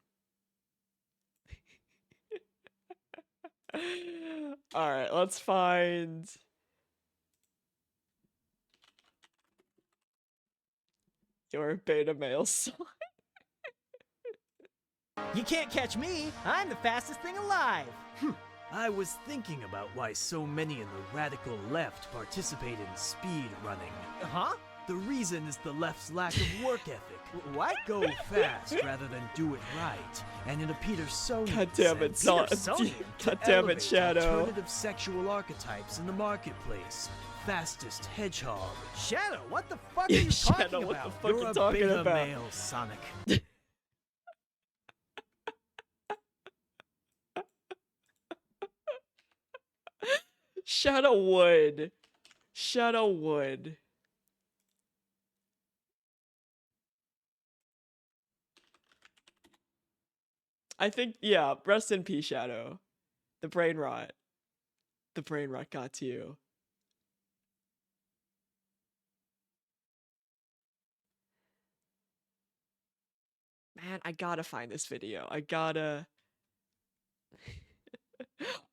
Speaker 1: Alright, let's find... your beta male son.
Speaker 8: You can't catch me. I'm the fastest thing alive.
Speaker 9: I was thinking about why so many in the radical left participate in speed running.
Speaker 8: Huh?
Speaker 9: The reason is the left's lack of work ethic.
Speaker 8: What?
Speaker 9: Go fast rather than do it right. And in a Petersonian
Speaker 1: God damn it,
Speaker 9: sense,
Speaker 1: God damn it, Shadow.
Speaker 9: Alternative sexual archetypes in the marketplace. Fastest hedgehog.
Speaker 8: Shadow, what the fuck are you
Speaker 1: Shadow,
Speaker 8: talking
Speaker 1: what
Speaker 8: about?
Speaker 1: the fuck
Speaker 9: You're
Speaker 1: you
Speaker 9: a
Speaker 1: talking
Speaker 9: beta
Speaker 1: about?
Speaker 9: male, Sonic.
Speaker 1: Shadow would. Shadow would. I think, yeah, rest in peace, Shadow. The brain rot. The brain rot got to you. Man, I gotta find this video. I gotta...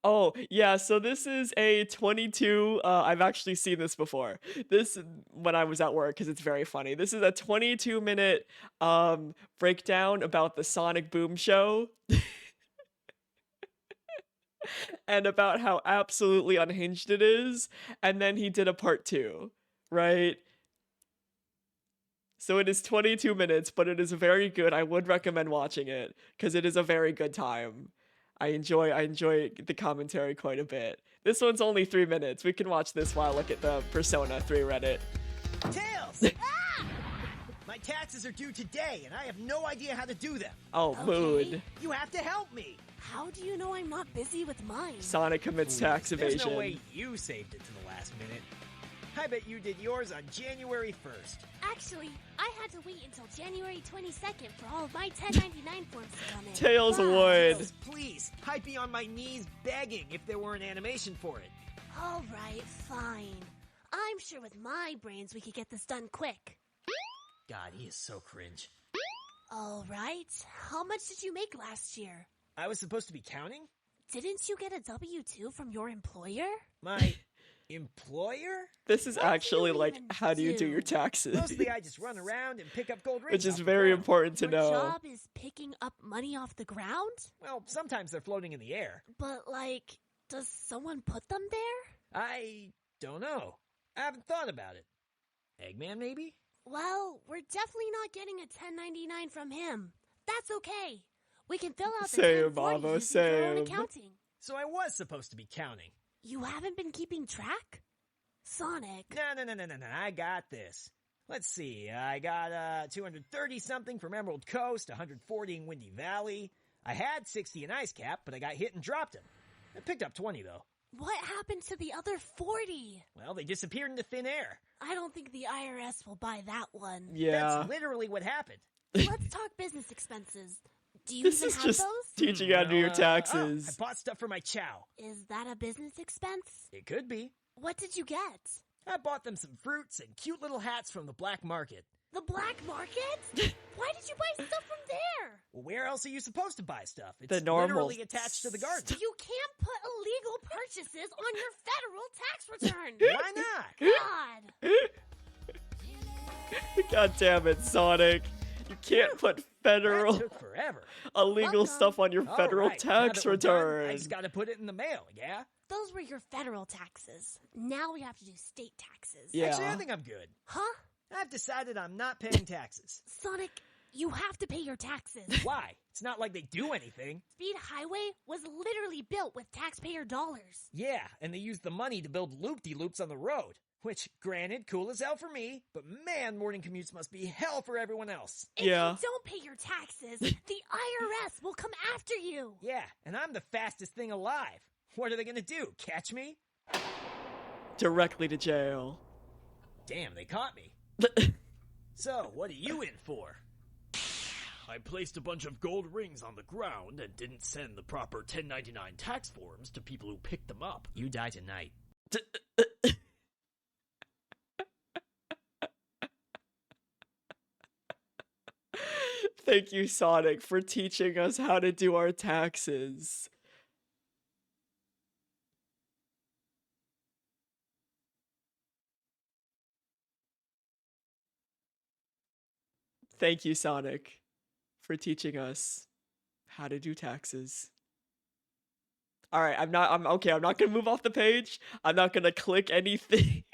Speaker 1: Oh, yeah, so this is a 22, I've actually seen this before. This, when I was at work, because it's very funny. This is a 22-minute breakdown about the Sonic Boom show. And about how absolutely unhinged it is. And then he did a part 2, right? So it is 22 minutes, but it is very good. I would recommend watching it because it is a very good time. I enjoy the commentary quite a bit. This one's only 3 minutes. We can watch this while I look at the Persona 3 Reddit.
Speaker 8: Tails! My taxes are due today, and I have no idea how to do them.
Speaker 1: Oh, mood.
Speaker 8: You have to help me.
Speaker 6: How do you know I'm not busy with mine?
Speaker 1: Sonic commits tax evasion.
Speaker 8: There's no way you saved it to the last minute. I bet you did yours on January 1st.
Speaker 6: Actually, I had to wait until January 22nd for all of my 1099 forms to come in.
Speaker 1: Tails would.
Speaker 8: Tails, please, I'd be on my knees begging if there were an animation for it.
Speaker 6: All right, fine. I'm sure with my brains we could get this done quick.
Speaker 8: God, he is so cringe.
Speaker 6: All right, how much did you make last year?
Speaker 8: I was supposed to be counting?
Speaker 6: Didn't you get a W-2 from your employer?
Speaker 8: My employer?
Speaker 1: This is
Speaker 6: What
Speaker 1: actually
Speaker 6: do you
Speaker 1: like,
Speaker 6: even
Speaker 1: how do you do
Speaker 6: do?
Speaker 1: your taxes?
Speaker 8: Mostly I just run around and pick up gold rings.
Speaker 1: Which is
Speaker 8: off the
Speaker 1: very
Speaker 8: ground.
Speaker 1: important to
Speaker 6: Your
Speaker 1: know.
Speaker 6: job is picking up money off the ground?
Speaker 8: Well, sometimes they're floating in the air.
Speaker 6: But, like, does someone put them there?
Speaker 8: I don't know. I haven't thought about it. Eggman, maybe?
Speaker 6: Well, we're definitely not getting a 1099 from him. That's okay. We can fill out the
Speaker 1: Same,
Speaker 6: 1040
Speaker 1: Mama,
Speaker 6: using your own
Speaker 1: same.
Speaker 6: accounting.
Speaker 8: So I was supposed to be counting.
Speaker 6: You haven't been keeping track? Sonic.
Speaker 8: No. I got this. Let's see. I got 230 something from Emerald Coast, 140 in Windy Valley. I had 60 in Ice Cap, but I got hit and dropped him. I picked up 20 though.
Speaker 6: What happened to the other 40?
Speaker 8: Well, they disappeared into thin air.
Speaker 6: I don't think the IRS will buy that one.
Speaker 1: Yeah.
Speaker 8: That's literally what happened.
Speaker 6: Let's talk business expenses. Do you
Speaker 1: This
Speaker 6: even
Speaker 1: is
Speaker 6: have
Speaker 1: just
Speaker 6: those?
Speaker 1: teaching you how to do your
Speaker 8: I
Speaker 1: taxes.
Speaker 8: bought stuff for my chow.
Speaker 6: Is that a business expense?
Speaker 8: It could be.
Speaker 6: What did you get?
Speaker 8: I bought them some fruits and cute little hats from the black market.
Speaker 6: The black market? Why did you buy stuff from there?
Speaker 8: Well, where else are you supposed to buy stuff? It's
Speaker 1: The normal
Speaker 8: literally attached to the garden.
Speaker 6: You can't put illegal purchases on your federal tax return.
Speaker 8: Why not?
Speaker 6: God.
Speaker 1: God damn it, Sonic. You can't put
Speaker 8: That
Speaker 1: federal
Speaker 8: took forever.
Speaker 1: illegal
Speaker 6: Welcome.
Speaker 1: stuff on your
Speaker 8: All
Speaker 1: federal
Speaker 8: right, now
Speaker 1: tax
Speaker 8: that we're done,
Speaker 1: return.
Speaker 8: I just gotta put it in the mail, yeah?
Speaker 6: Those were your federal taxes. Now we have to do state taxes.
Speaker 1: Yeah.
Speaker 8: Actually, I think I'm good.
Speaker 6: Huh?
Speaker 8: I've decided I'm not paying taxes.
Speaker 6: Sonic, you have to pay your taxes.
Speaker 8: Why? It's not like they do anything.
Speaker 6: Speed Highway was literally built with taxpayer dollars.
Speaker 8: Yeah, and they used the money to build loop-de-loops on the road. Which, granted, cool as hell for me, but man, morning commutes must be hell for everyone else.
Speaker 6: If
Speaker 1: Yeah.
Speaker 6: you don't pay your taxes, the IRS will come after you.
Speaker 8: Yeah, and I'm the fastest thing alive. What are they gonna do, catch me?
Speaker 1: Directly to jail.
Speaker 8: Damn, they caught me. So, what are you in for?
Speaker 9: I placed a bunch of gold rings on the ground and didn't send the proper 1099 tax forms to people who picked them up.
Speaker 8: You die tonight.
Speaker 1: Thank you, Sonic, for teaching us how to do our taxes. Thank you, Sonic, for teaching us how to do taxes. All right, I'm not gonna move off the page. I'm not gonna click anything.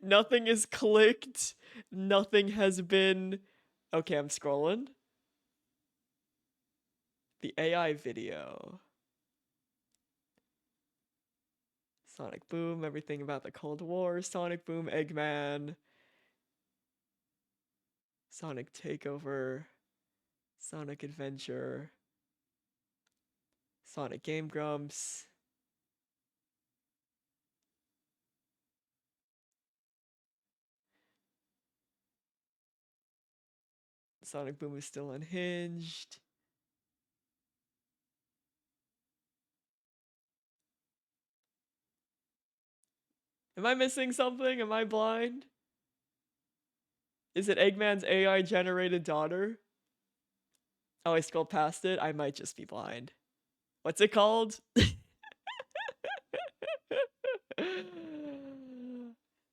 Speaker 1: Nothing is clicked. Nothing has been. Okay, I'm scrolling. The AI video. Sonic Boom, everything about the Cold War, Sonic Boom, Eggman, Sonic Takeover, Sonic Adventure, Sonic Game Grumps. Sonic Boom is still unhinged. Am I missing something? Am I blind? Is it Eggman's AI generated daughter? Oh, I scrolled past it. I might just be blind. What's it called?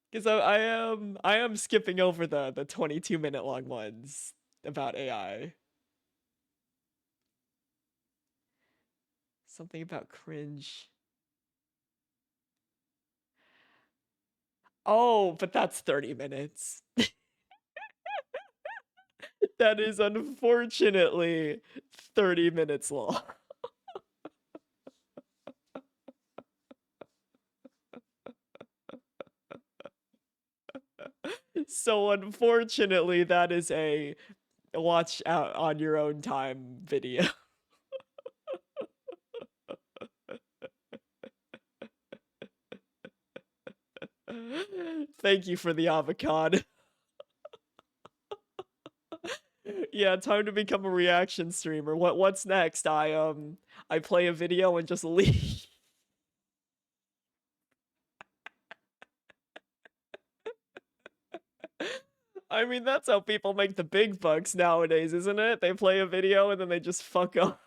Speaker 1: Because I am skipping over the 22-minute long ones about AI. Something about cringe. Oh, but that's 30 minutes. That is unfortunately 30 minutes long. So unfortunately, that is a watch out on your own time video. Thank you for the avocado. Yeah, time to become a reaction streamer. What's next? I play a video and just leave. I mean, that's how people make the big bucks nowadays, isn't it? They play a video and then they just fuck up.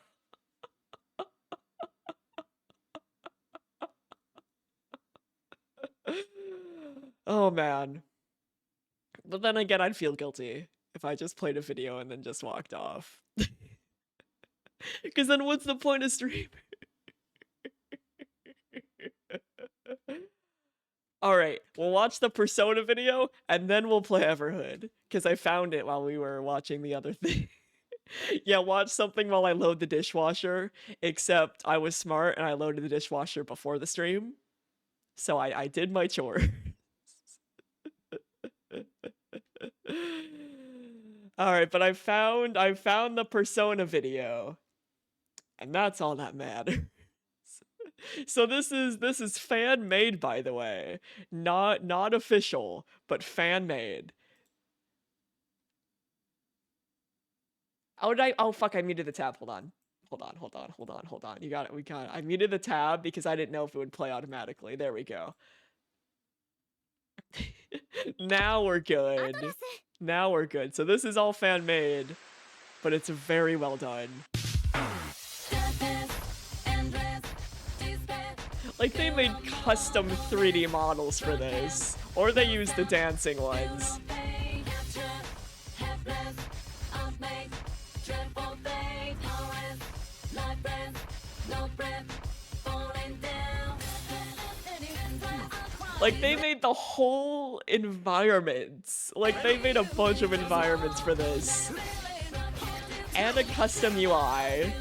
Speaker 1: Oh man. But then again, I'd feel guilty if I just played a video and then just walked off. Because then what's the point of streaming? Alright, we'll watch the Persona video, and then we'll play Everhood. Because I found it while we were watching the other thing. Yeah, watch something while I load the dishwasher, except I was smart and I loaded the dishwasher before the stream. So I did my chore. Alright, but I found the Persona video. And that's all that matters. So this is fan made, by the way. Not official, but fan made. Oh fuck, I muted the tab. Hold on. You got it. I muted the tab because I didn't know if it would play automatically. There we go. Now we're good. Now we're good. So this is all fan made, but it's very well done. Like, they made custom 3D models for this, or they used the dancing ones. Like, they made the whole environment. Like, they made a bunch of environments for this. And a custom UI.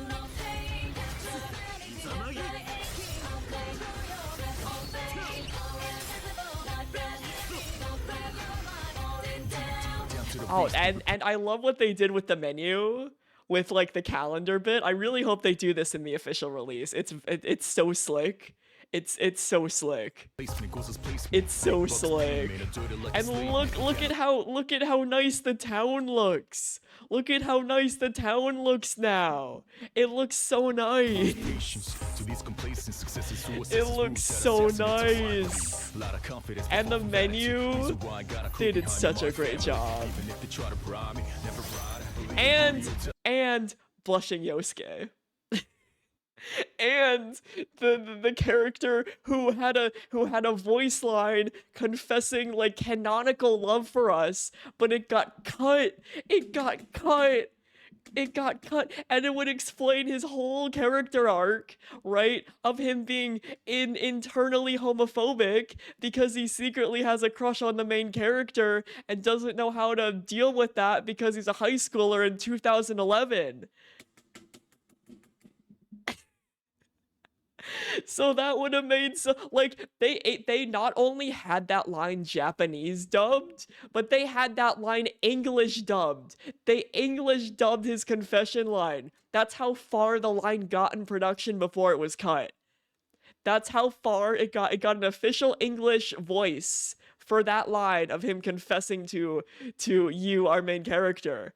Speaker 1: Oh, and I love what they did with the menu, with like the calendar bit. I really hope they do this in the official release. It's so slick. It's so slick. It's so slick. And look at how nice the town looks. Look at how nice the town looks now. It looks so nice. It looks so nice. And the menu, they did such a great job. And blushing Yosuke. And the character who had a voice line confessing like canonical love for us, but it got cut, and it would explain his whole character arc, right, of him being internally homophobic because he secretly has a crush on the main character and doesn't know how to deal with that because he's a high schooler in 2011. So that would have made they not only had that line Japanese dubbed, but they had that line English dubbed. They English dubbed his confession line. That's how far the line got in production before it was cut. That's how far it got. It got an official English voice for that line of him confessing to you, our main character.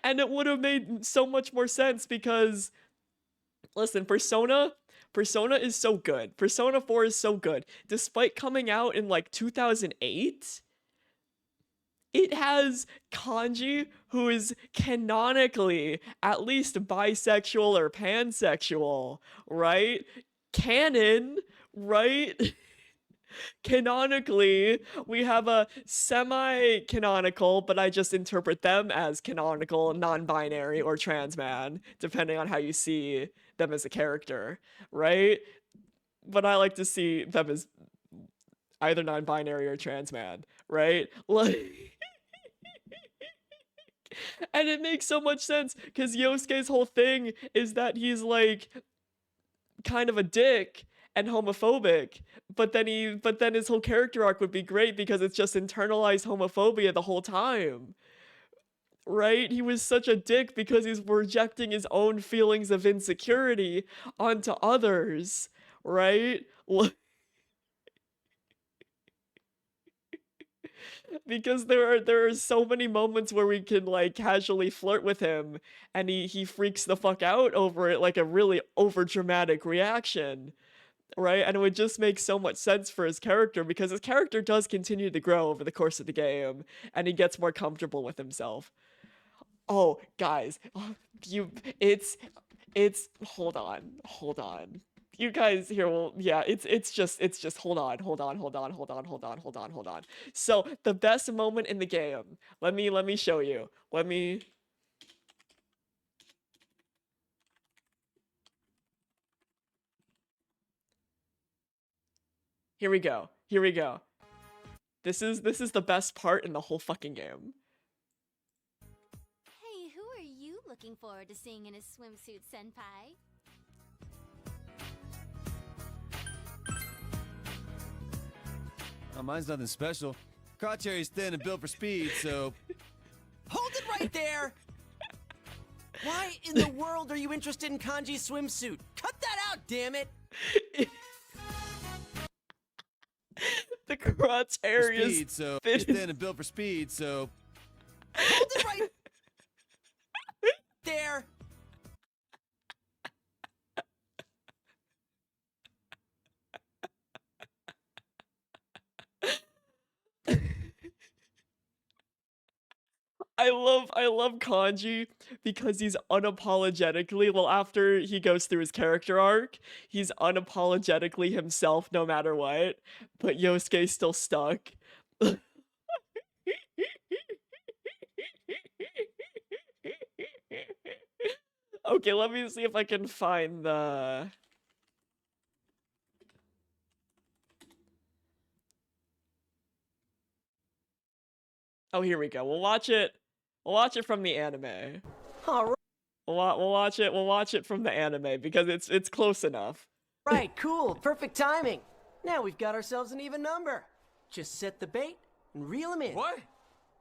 Speaker 1: And it would have made so much more sense because, listen, Persona Persona is so good. Persona 4 is so good. Despite coming out in like 2008, it has Kanji, who is canonically at least bisexual or pansexual, right? Canon, right? Canonically, we have a semi-canonical, but I just interpret them as canonical, non-binary, or trans man, depending on how you see them as a character, right? But I like to see them as either non-binary or trans man, right? Like, and it makes so much sense because Yosuke's whole thing is that he's like kind of a dick and homophobic, but then his whole character arc would be great because it's just internalized homophobia the whole time. Right? He was such a dick because he's projecting his own feelings of insecurity onto others, right? Because there are so many moments where we can like casually flirt with him and he freaks the fuck out over it, like a really over dramatic reaction, right? And it would just make so much sense for his character because his character does continue to grow over the course of the game and he gets more comfortable with himself. Oh, guys, you it's hold on. You guys here will, yeah, it's just hold on. So the best moment in the game, let me show you. Here we go. This is the best part in the whole fucking game.
Speaker 10: Hey, who are you looking forward to seeing in a swimsuit, senpai?
Speaker 11: Oh, mine's nothing special. Crotcherry's thin and built for speed, so...
Speaker 12: Hold it right there! Why in the world are you interested in Kanji's swimsuit? Cut that out, damn it!
Speaker 1: The crotch area is
Speaker 11: so thin and built for speed, so...
Speaker 12: Hold it right there!
Speaker 1: I love Kanji because he's unapologetically, well, after he goes through his character arc, he's unapologetically himself no matter what, but Yosuke's still stuck. Okay, let me see if I can find the... Oh, here we go. We'll watch it from the anime.
Speaker 12: All right.
Speaker 1: We'll watch it from the anime because it's close enough.
Speaker 12: Right, cool, perfect timing. Now we've got ourselves an even number. Just set the bait and reel him in.
Speaker 13: What?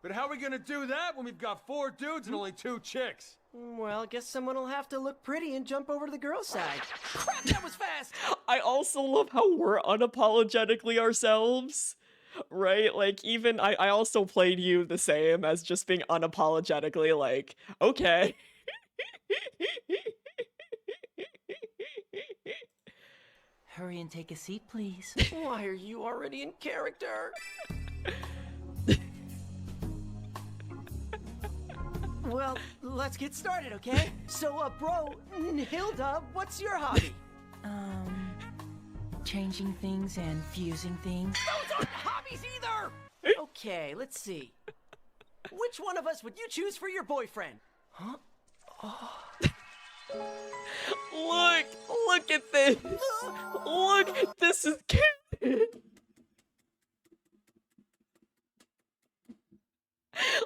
Speaker 13: But how are we gonna do that when we've got 4 dudes and only 2 chicks?
Speaker 12: Well, I guess someone will have to look pretty and jump over to the girl's side. Crap, that was fast!
Speaker 1: I also love how we're unapologetically ourselves. Right? Like, even I also played you the same as just being unapologetically like, okay.
Speaker 12: Hurry and take a seat, please. Why are you already in character? Well, let's get started, okay? So, bro, Hilda, what's your hobby?
Speaker 14: Changing things and fusing things.
Speaker 12: Those aren't hobbies either! Okay, let's see. Which one of us would you choose for your boyfriend? Huh? Oh.
Speaker 1: Look at this! Look, this is canon!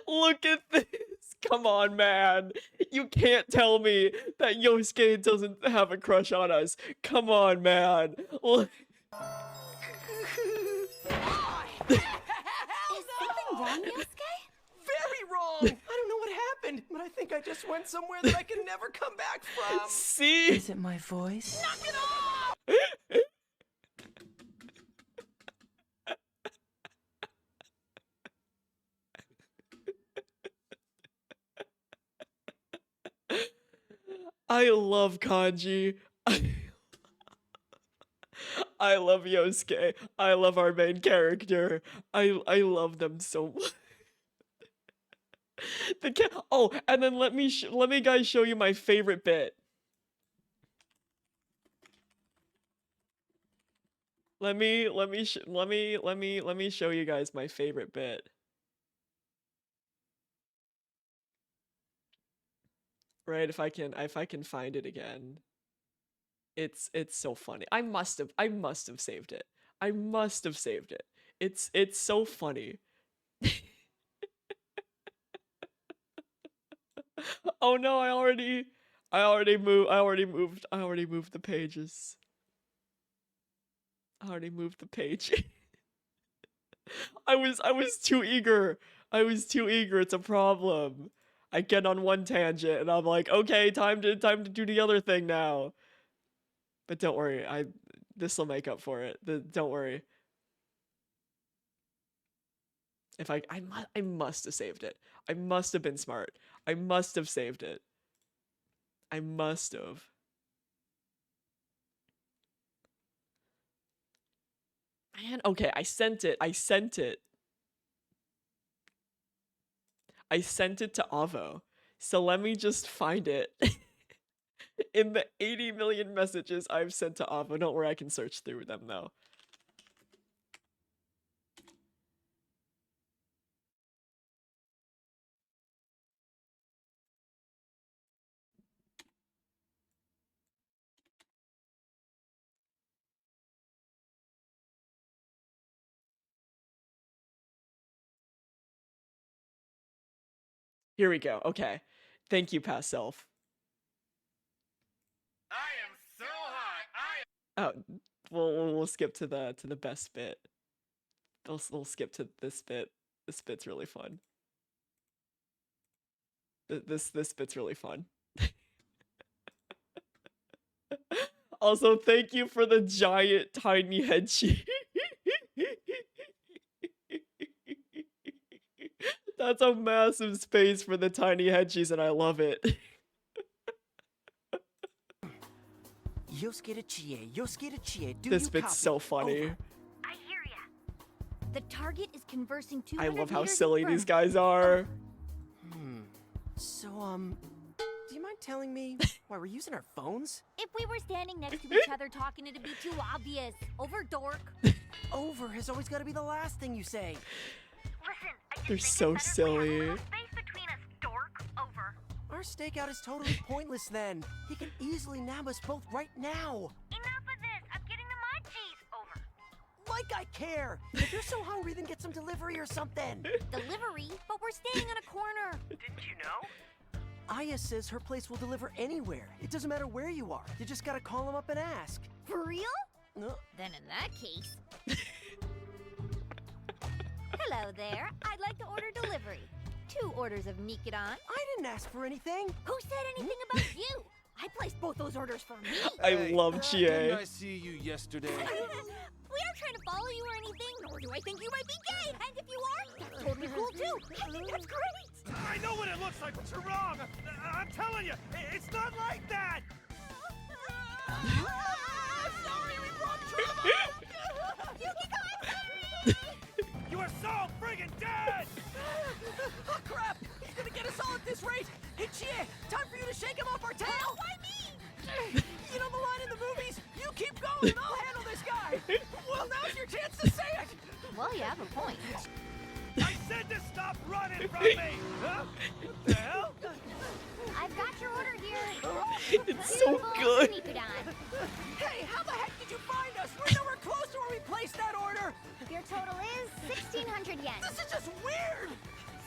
Speaker 1: Look at this! Come on, man. You can't tell me that Yosuke doesn't have a crush on us. Come on, man.
Speaker 10: Is something wrong, Yosuke?
Speaker 12: Very wrong! I don't know what happened, but I think I just went somewhere that I can never come back from.
Speaker 1: See?
Speaker 14: Is it my voice?
Speaker 12: Knock it off!
Speaker 1: I love Kanji. I love Yosuke. I love our main character. I love them so much. Oh, and then let me guys show you my favorite bit. Let me show you guys my favorite bit. Right, if I can find it again. It's so funny. I must have saved it. I must have saved it. It's so funny. Oh no, I already moved the pages. I already moved the page. I was too eager. It's a problem. I get on one tangent and I'm like, okay, time to do the other thing now. But don't worry, this will make up for it. Don't worry. If I must have saved it. I must have been smart. I must have saved it. I must have. Man, okay, I sent it. I sent it to Avo. So let me just find it. In the 80 million messages I've sent to Avo. Don't worry, I can search through them though. Here we go. Okay. Thank you, past self.
Speaker 4: I am so hot.
Speaker 1: Oh, we'll skip to the best bit. We'll skip to this bit. This bit's really fun. This bit's really fun. Also, thank you for the giant tiny headshot. That's a massive space for the tiny headshies, and I love it.
Speaker 12: Yosuke to Chie.
Speaker 1: This bit's so funny.
Speaker 10: I hear ya. The target is conversing 200
Speaker 1: I love how
Speaker 10: meters in
Speaker 1: silly
Speaker 10: front.
Speaker 1: these guys are.
Speaker 12: So, do you mind telling me why we're using our phones?
Speaker 10: If we were standing next to each other talking, it'd be too obvious. Over, dork.
Speaker 12: Over has always got to be the last thing you say.
Speaker 10: Listen,
Speaker 1: They're so silly.
Speaker 10: space between us, dork. Over.
Speaker 12: Our stakeout is totally pointless then. He can easily nab us both right now.
Speaker 10: Enough of this. I'm getting the munchies. Over.
Speaker 12: Like I care. If you're so hungry, then get some delivery or something.
Speaker 10: Delivery? But we're standing on a corner.
Speaker 4: Didn't you know?
Speaker 12: Aya says her place will deliver anywhere. It doesn't matter where you are. You just gotta call him up and ask.
Speaker 10: For real?
Speaker 12: No.
Speaker 10: Then in that case... Hello there. I'd like to order delivery. 2 orders of Nikodon.
Speaker 12: I didn't ask for anything.
Speaker 10: Who said anything about you? I placed both those orders for me.
Speaker 1: I love Chie.
Speaker 11: Didn't I see you yesterday?
Speaker 10: We aren't trying to follow you or anything, nor do I think you might be gay. And if you are, that's totally cool too. I think that's great.
Speaker 13: I know what it looks like, but you're wrong. I'm telling you, it's not like that.
Speaker 10: Sorry, we brought trouble. Yukiko, I'm sorry.
Speaker 13: You are so friggin' dead!
Speaker 12: Oh crap! He's gonna get us all at this rate. Hey Chie, time for you to shake him off our tail.
Speaker 10: Why me?
Speaker 12: You know the line in the movies? You keep going and I'll handle this guy. Well, now's your chance to say it.
Speaker 10: Well, you have a point.
Speaker 13: I said to stop running from me! Huh? What the hell?
Speaker 10: I've got your order here.
Speaker 1: It's so good.
Speaker 10: Nikodon.
Speaker 12: Hey, how the heck did you find us? We're nowhere close to where we placed that order.
Speaker 10: Your total is 1,600 yen.
Speaker 12: This is just weird.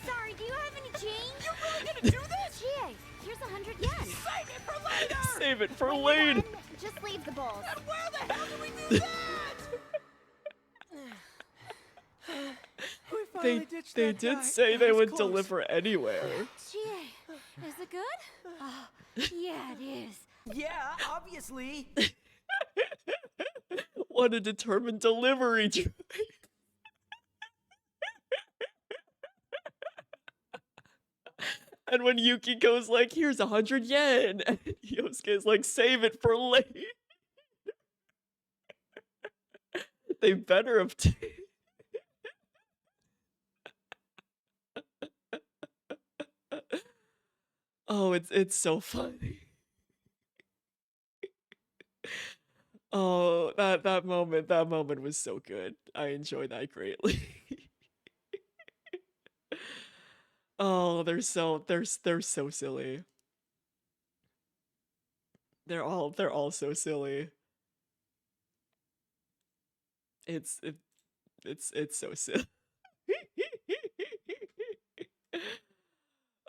Speaker 10: Sorry, do you have any change?
Speaker 12: You're really gonna do this?
Speaker 10: Chie, here's 100 yen.
Speaker 12: Save it for later.
Speaker 1: Save it for
Speaker 10: When you're
Speaker 1: later.
Speaker 10: done, just leave the bowls.
Speaker 12: And where the hell did we do that? We finally ditched
Speaker 1: They
Speaker 12: that
Speaker 1: did
Speaker 12: guy.
Speaker 1: say
Speaker 12: That
Speaker 1: they
Speaker 12: was
Speaker 1: would
Speaker 12: close.
Speaker 1: deliver anywhere.
Speaker 10: Chie, is it good? Oh, yeah, it is.
Speaker 12: Yeah, obviously.
Speaker 1: What a determined delivery drive. And when Yukiko's like, here's 100 yen, and Yosuke's like, save it for later. They better have. Oh, it's so funny. Oh, that moment was so good. I enjoyed that greatly. Oh, they're so silly. They're all so silly. It's so silly.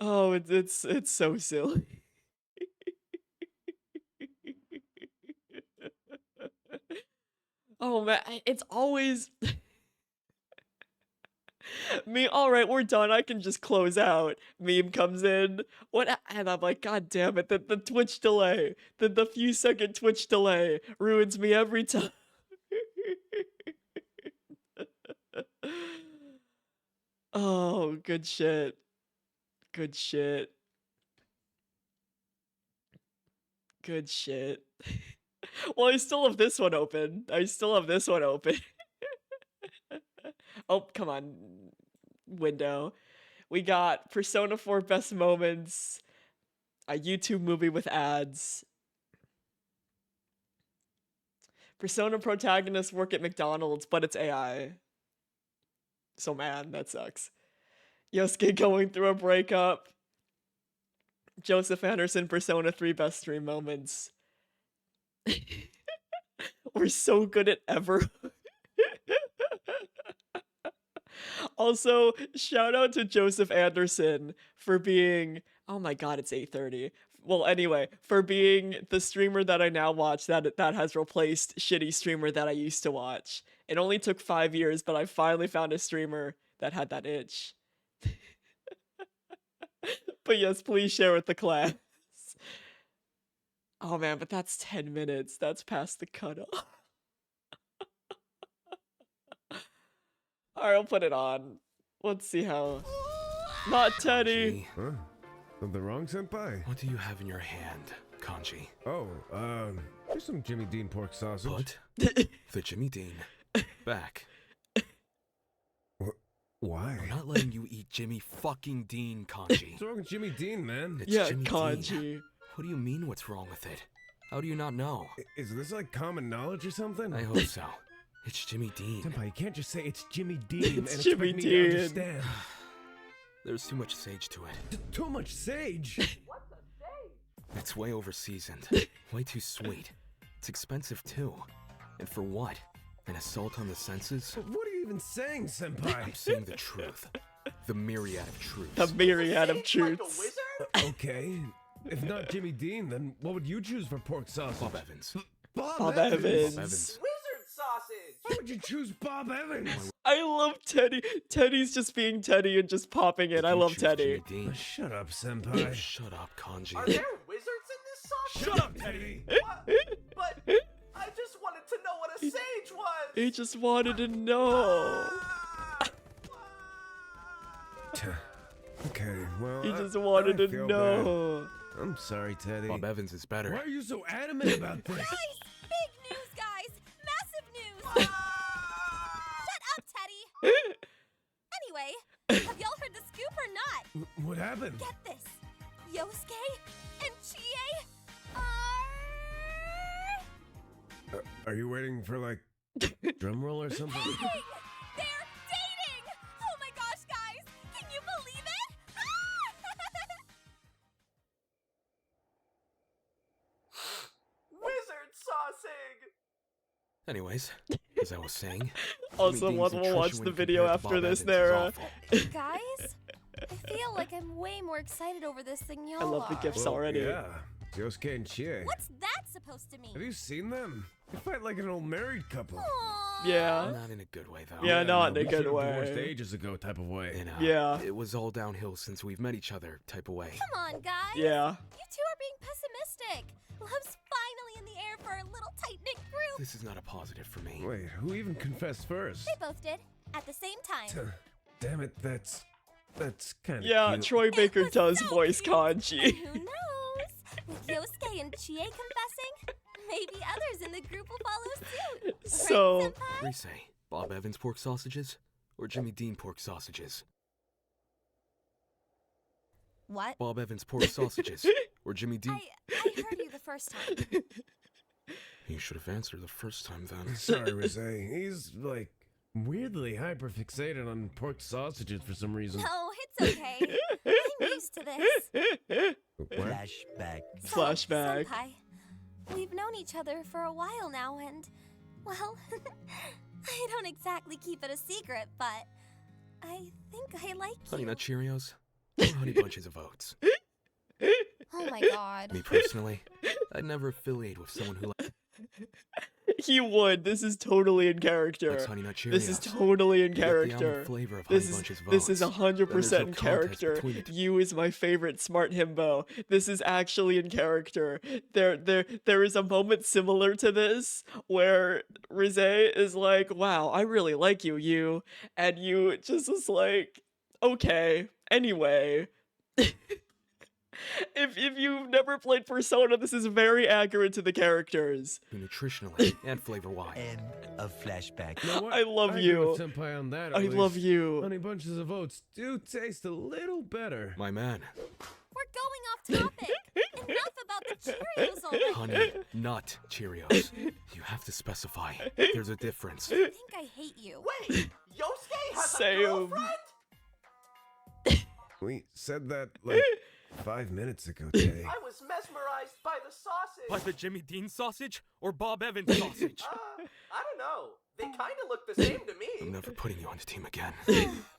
Speaker 1: Oh, it's so silly. Oh man, it's always me. All right, we're done. I can just close out. Meme comes in. What? And I'm like, God damn it! The Twitch delay, the few second Twitch delay ruins me every time. Oh, good shit. Good shit. Good shit. Well, I still have this one open. Oh, come on, window. We got Persona 4 best moments, a YouTube movie with ads. Persona protagonists work at McDonald's, but it's AI. So man, that sucks. Yosuke going through a breakup. Joseph Anderson Persona 3 best stream moments. We're so good at Everhood. Also, shout out to Joseph Anderson for being, oh my god, it's 8:30. Well, anyway, for being the streamer that I now watch that has replaced shitty streamer that I used to watch. It only took 5 years, but I finally found a streamer that had that itch. But yes, please share with the class. Oh man, but that's 10 minutes. That's past the cutoff. Alright, I'll put it on. Let's see how. Not Teddy.
Speaker 15: Huh? Something wrong, senpai?
Speaker 16: What do you have in your hand, Kanji?
Speaker 15: Oh, just some Jimmy Dean pork sausage.
Speaker 16: Put the Jimmy Dean back.
Speaker 15: Why?
Speaker 16: I'm not letting you eat Jimmy fucking Dean, Kanji.
Speaker 15: What's wrong with Jimmy Dean, man?
Speaker 16: It's
Speaker 1: Yeah,
Speaker 16: Jimmy
Speaker 1: Kanji.
Speaker 16: Dean. What do you mean what's wrong with it? How do you not know?
Speaker 15: Is this like common knowledge or something?
Speaker 16: I hope so. It's Jimmy Dean.
Speaker 15: Senpai, you can't just say it's Jimmy Dean
Speaker 1: It's
Speaker 15: and
Speaker 1: Jimmy
Speaker 15: expect me to
Speaker 1: Dean.
Speaker 15: understand.
Speaker 16: There's too much sage to it.
Speaker 15: Too much sage?
Speaker 16: It's way over seasoned. Way too sweet. It's expensive too. And for what? An assault on the senses?
Speaker 15: What are you even saying, senpai?
Speaker 16: I'm saying the truth. The myriad of truths.
Speaker 1: The myriad of truths.
Speaker 15: Okay. If not Jimmy Dean, then what would you choose for pork sausage?
Speaker 16: Bob Evans.
Speaker 1: Bob Evans.
Speaker 16: Bob Evans.
Speaker 12: Wizard sausage!
Speaker 15: Why would you choose Bob Evans?
Speaker 1: I love Teddy. Teddy's just being Teddy and just popping it. I love Teddy.
Speaker 15: Shut up, senpai.
Speaker 16: Shut up, Kanji.
Speaker 12: Are there wizards in this sausage?
Speaker 15: Shut up, Teddy!
Speaker 12: What? But I just wanted to know what a sage was!
Speaker 1: He just wanted to know.
Speaker 15: Okay, well,
Speaker 1: He just wanted
Speaker 15: I
Speaker 1: to
Speaker 15: feel
Speaker 1: know.
Speaker 15: bad. I'm sorry, Teddy.
Speaker 16: Bob Evans is better.
Speaker 15: Why are you so adamant about this?
Speaker 10: Guys! Big news, guys! Massive news! Shut up, Teddy! Anyway, have y'all heard the scoop or not?
Speaker 15: What happened?
Speaker 10: Get this. Yosuke and Chie are...
Speaker 15: Are you waiting for, like, drum roll or something?
Speaker 10: dating! They're dating! Oh my gosh, guys! Can you believe it?
Speaker 12: Wizard sausage!
Speaker 16: Anyways, as I was saying,
Speaker 1: Also,
Speaker 16: Jimmy Dean's
Speaker 1: we'll watch
Speaker 16: nutrition
Speaker 1: the
Speaker 16: when
Speaker 1: video
Speaker 16: compared to
Speaker 1: after
Speaker 16: Bob
Speaker 1: this,
Speaker 16: Evans is
Speaker 1: Nara.
Speaker 16: awful.
Speaker 10: Guys, I feel like I'm way more excited over this than y'all
Speaker 1: I love the
Speaker 10: are.
Speaker 1: gifts
Speaker 15: Well,
Speaker 1: already.
Speaker 15: Yeah, Yosuke and Chie.
Speaker 10: What's that supposed to mean?
Speaker 15: Have you seen them? They fight like an old married couple.
Speaker 10: Aww.
Speaker 1: Yeah.
Speaker 16: Not in a good way, though.
Speaker 1: Yeah, not
Speaker 15: no,
Speaker 1: in a
Speaker 15: we
Speaker 1: good
Speaker 15: should've divorced
Speaker 1: way.
Speaker 15: ages ago type of way.
Speaker 16: In a,
Speaker 1: Yeah.
Speaker 16: It was all downhill since we've met each other type of way.
Speaker 10: Come on, guys.
Speaker 1: Yeah.
Speaker 10: You two are being pessimistic. Love's finally in the air for our little tight-knit group.
Speaker 16: This is not a positive for me.
Speaker 15: Wait, who even confessed first?
Speaker 10: They both did, at the same time.
Speaker 15: Damn it, that's kind of
Speaker 1: Yeah,
Speaker 15: cute.
Speaker 1: Troy Baker
Speaker 10: was
Speaker 1: does
Speaker 10: so
Speaker 1: voice
Speaker 10: cute. And
Speaker 1: Kanji.
Speaker 10: who knows? With Yosuke and Chie confessing, Maybe others in the group will follow suit.
Speaker 1: So,
Speaker 10: Right, Senpai?
Speaker 16: Rise, Bob Evans pork sausages or Jimmy Dean pork sausages?
Speaker 10: What?
Speaker 16: Bob Evans pork sausages or Jimmy Dean?
Speaker 10: I heard you the first time.
Speaker 16: You should have answered the first time then.
Speaker 15: Sorry, Rosé. He's, like, weirdly hyper-fixated on pork sausages for some reason.
Speaker 10: No, it's okay. I'm used to this.
Speaker 8: Flashback.
Speaker 1: Flashback.
Speaker 10: Senpai, we've known each other for a while now, and, well, I don't exactly keep it a secret, but I think I like
Speaker 16: Honey
Speaker 10: you.
Speaker 16: Nut Cheerios or Honey Bunches of Oats?
Speaker 10: Oh my god.
Speaker 16: Me personally, I'd never affiliate with someone who
Speaker 1: He would. This is totally in character.
Speaker 16: likes Honey Nut Cheerios.
Speaker 1: This is totally in
Speaker 16: You get the almond
Speaker 1: character.
Speaker 16: flavor of
Speaker 1: This
Speaker 16: Honey
Speaker 1: is
Speaker 16: Bunches of
Speaker 1: this is
Speaker 16: Oats.
Speaker 1: 100%
Speaker 16: Then there's no
Speaker 1: in
Speaker 16: contest
Speaker 1: character.
Speaker 16: between the two.
Speaker 1: You is my favorite smart himbo. This is actually in character. There is a moment similar to this where Rosé is like, "Wow, I really like you," and you just was like, "Okay, anyway." If you've never played Persona, this is very accurate to the characters.
Speaker 16: Nutritionally and flavor-wise.
Speaker 8: End of flashback.
Speaker 15: You know what?
Speaker 1: I love
Speaker 15: agree
Speaker 1: you.
Speaker 15: with Senpai on that, at
Speaker 1: I love
Speaker 15: least.
Speaker 1: you.
Speaker 15: Honey Bunches of Oats do taste a little better.
Speaker 16: My man.
Speaker 10: We're going off topic. Enough about the Cheerios already.
Speaker 16: Honey Nut Cheerios. You have to specify. There's a difference.
Speaker 10: I think I hate you.
Speaker 12: Wait, Yosuke has a
Speaker 1: Same.
Speaker 12: girlfriend?
Speaker 15: We said that, like, 5 minutes ago, Tay.
Speaker 12: I was mesmerized by the sausage.
Speaker 16: By the Jimmy Dean sausage or Bob Evans sausage?
Speaker 12: I don't know. They kind of look the same to
Speaker 16: I'm
Speaker 12: me.
Speaker 16: never putting you on the team again.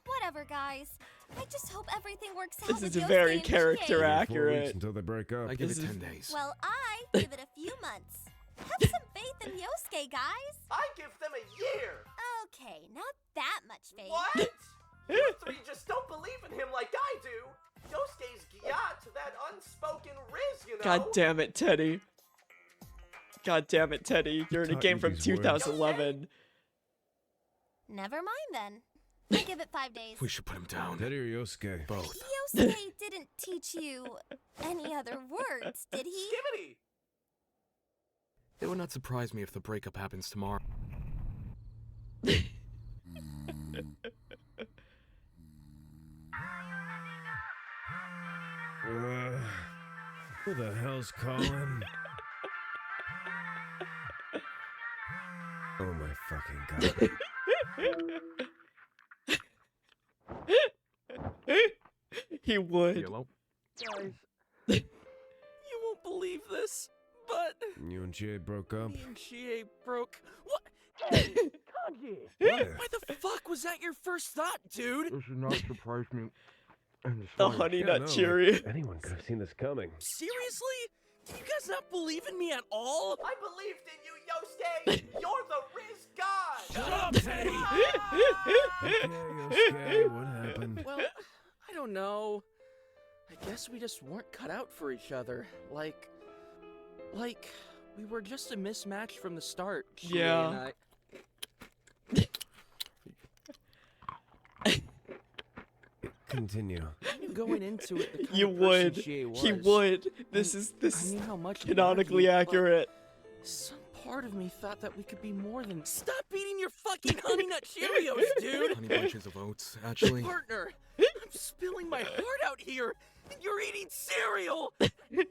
Speaker 10: Whatever, guys. I just hope everything works out
Speaker 1: This
Speaker 10: with
Speaker 1: is
Speaker 10: Yosuke
Speaker 1: very
Speaker 10: and
Speaker 1: character
Speaker 10: Chie.
Speaker 15: 4 weeks
Speaker 1: accurate.
Speaker 15: until they break up.
Speaker 16: I give it
Speaker 1: This is-
Speaker 16: 10 days.
Speaker 10: Well, I give it a few months. Have some faith in Yosuke, guys.
Speaker 12: I give them a year.
Speaker 10: Okay, not that much faith.
Speaker 12: What? You three just don't believe in him like I do. Yosuke's gyat to that unspoken riz, you know.
Speaker 1: God damn it, Teddy. God damn it, Teddy. You're in a
Speaker 15: taught
Speaker 1: game
Speaker 15: you
Speaker 1: from
Speaker 15: these words?
Speaker 1: 2011.
Speaker 10: Never mind then. I give it 5 days.
Speaker 16: We should put him down.
Speaker 15: Teddy or Yosuke?
Speaker 16: Both.
Speaker 10: Yosuke didn't teach you any other words, did he?
Speaker 12: Skibbity.
Speaker 16: It would not surprise me if the breakup happens tomorrow.
Speaker 15: Who the hell's calling? Oh my fucking god.
Speaker 1: He would.
Speaker 16: Hello?
Speaker 12: Guys, you won't believe this, but
Speaker 15: You and Chie broke up?
Speaker 12: me and Chie broke. What? Hey, Kanji!
Speaker 15: What?
Speaker 12: Why the fuck was that your first thought, dude?
Speaker 16: This should not surprise me.
Speaker 1: The Honey Nut Cheerio.
Speaker 15: Anyone could have seen this coming.
Speaker 12: Seriously? Do you guys not believe in me at all? I believed in you, Yosuke! You're the Riz God!
Speaker 13: Shut up, Teddy!
Speaker 15: Okay, Yosuke, what happened?
Speaker 12: Well, I don't know. I guess we just weren't cut out for each other. Like, we were just a mismatch from the start. Chie
Speaker 1: Yeah.
Speaker 12: and I.
Speaker 15: Continue.
Speaker 12: I knew going into it the kind
Speaker 1: You
Speaker 12: of person
Speaker 1: would.
Speaker 12: Chie was.
Speaker 1: He would. This
Speaker 12: And
Speaker 1: is this
Speaker 12: I
Speaker 1: is
Speaker 12: knew how much we
Speaker 1: canonically
Speaker 12: argued, but
Speaker 1: accurate.
Speaker 12: Some part of me thought that we could be more than. Stop eating your fucking Honey Nut Cheerios, dude!
Speaker 16: Honey Bunches of Oats, actually.
Speaker 12: Partner, I'm spilling my heart out here, and you're eating cereal at 3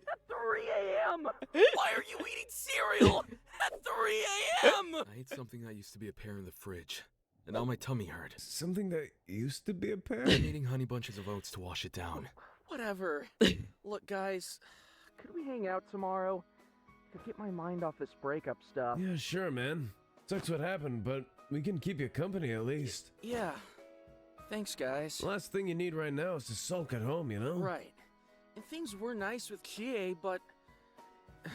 Speaker 12: a.m. Why are you eating cereal at 3 a.m.?
Speaker 16: I ate something that used to be a pear in the fridge, and now my tummy hurt.
Speaker 15: Something that used to be a pear?
Speaker 16: I'm eating Honey Bunches of Oats to wash it down.
Speaker 12: Whatever. Look, guys, could we hang out tomorrow to get my mind off this breakup stuff?
Speaker 15: Yeah, sure, man. Sucks what happened, but we can keep you company at least.
Speaker 12: Yeah. Thanks, guys.
Speaker 15: The last thing you need right now is to sulk at home, you know?
Speaker 12: Right. And things were nice with Chie, but the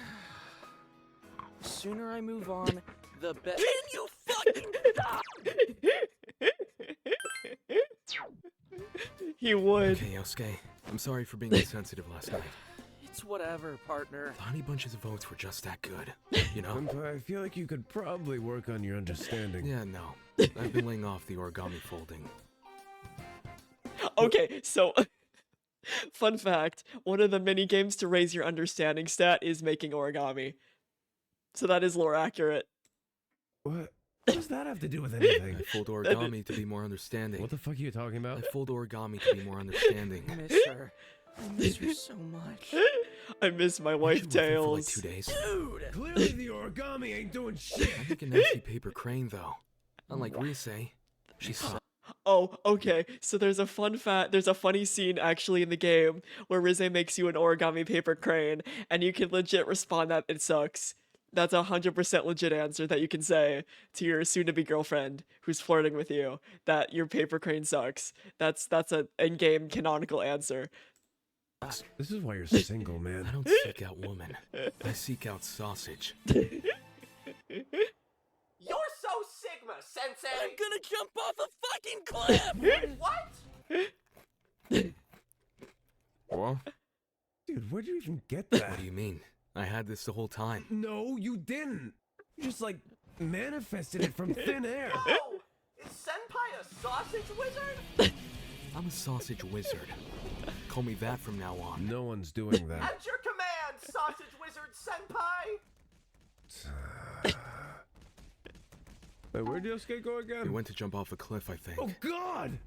Speaker 12: sooner I move on, the better. Can you fucking stop?
Speaker 1: He would.
Speaker 16: Okay, Yosuke. I'm sorry for being insensitive last night.
Speaker 12: It's whatever, partner.
Speaker 16: The Honey Bunches of Oats were just that good. You know?
Speaker 15: Senpai, I feel like you could probably work on your understanding.
Speaker 16: Yeah, no. I've been laying off the origami folding.
Speaker 1: Okay, so fun fact, one of the mini games to raise your understanding stat is making origami. So that is lore accurate.
Speaker 15: What does that have to do with anything?
Speaker 16: I fold origami to be more understanding.
Speaker 15: What the fuck are you talking about?
Speaker 16: I fold origami to be more understanding.
Speaker 12: I miss her. I miss her so much.
Speaker 1: I miss my
Speaker 16: Aren't
Speaker 1: wife
Speaker 16: you with her for like
Speaker 1: Tails.
Speaker 16: 2 days?
Speaker 12: Dude!
Speaker 15: Clearly the origami ain't doing shit.
Speaker 16: I make a nasty paper crane though. Unlike Rise, she's so
Speaker 1: Oh, okay. So there's a funny scene actually in the game where Rize makes you an origami paper crane, and you can legit respond that it sucks. That's 100% legit answer that you can say to your soon-to-be girlfriend who's flirting with you, that your paper crane sucks. That's an in-game canonical answer.
Speaker 15: This is why you're single, man.
Speaker 16: I don't seek out woman. I seek out sausage.
Speaker 12: You're so Sigma, Sensei! I'm gonna jump off a fucking cliff! What?
Speaker 16: What?
Speaker 15: Dude, where'd you even get that?
Speaker 16: What do you mean? I had this the whole time.
Speaker 15: No, you didn't. You just, like, manifested it from thin air.
Speaker 12: Oh! Is Senpai a sausage wizard?
Speaker 16: I'm a sausage wizard. Call me that from now on.
Speaker 15: No one's doing that.
Speaker 12: At your command, sausage wizard Senpai!
Speaker 15: Wait, where'd Yosuke go
Speaker 16: He
Speaker 15: again?
Speaker 16: went to jump off a cliff, I think.
Speaker 15: Oh, God!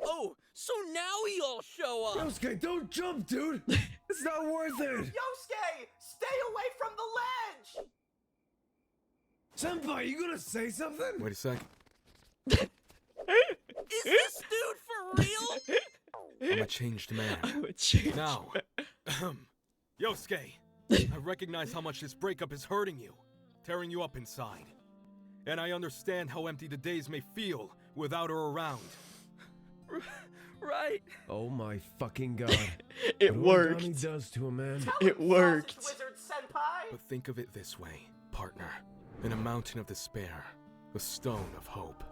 Speaker 12: Oh, so now we all show up!
Speaker 15: Yosuke, don't jump, dude! It's not worth it!
Speaker 12: Yosuke! Stay away from the ledge!
Speaker 15: Senpai, you gonna say something?
Speaker 16: Wait a sec.
Speaker 12: Is this dude for real?
Speaker 16: I'm a changed man.
Speaker 1: I'm a changed
Speaker 16: Now, Yosuke, I recognize how much this breakup is hurting you, tearing you up inside. And I understand how empty the days may feel without her around.
Speaker 12: Right.
Speaker 15: Oh my fucking God.
Speaker 1: It
Speaker 15: What
Speaker 1: worked.
Speaker 15: origami does to a man.
Speaker 1: It worked.
Speaker 12: Sausage wizard Senpai!
Speaker 16: But think of it this way, partner. In a mountain of despair, a stone of hope.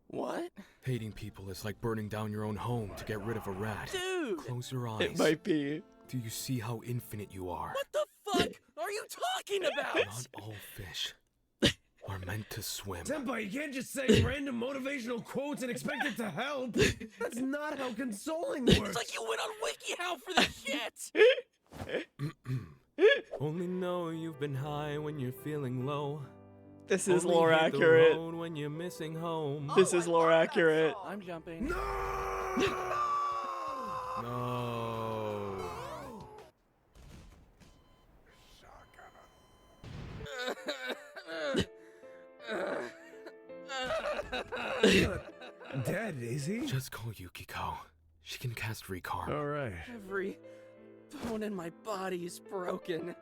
Speaker 12: What?
Speaker 16: Hating people is like burning down your own home to get rid of a rat.
Speaker 12: Dude!
Speaker 16: Close your eyes.
Speaker 1: It might be.
Speaker 16: Do you see how infinite you are?
Speaker 12: What the fuck are you talking about?
Speaker 16: Not all fish are meant to swim.
Speaker 15: Senpai, you can't just say random motivational quotes and expect it to help. That's not how consoling works.
Speaker 12: It's like you went on WikiHow for this shit!
Speaker 16: Only know you've been high when you're feling low.
Speaker 1: This is
Speaker 16: Only
Speaker 1: lore
Speaker 16: hit the
Speaker 1: accurate.
Speaker 16: road when you're missing home.
Speaker 1: This is lore accurate.
Speaker 12: I'm jumping.
Speaker 16: No.
Speaker 15: Dead, is he?
Speaker 16: Just call Yukiko. She can cast Recarm.
Speaker 15: Alright.
Speaker 12: Every bone in my body is broken.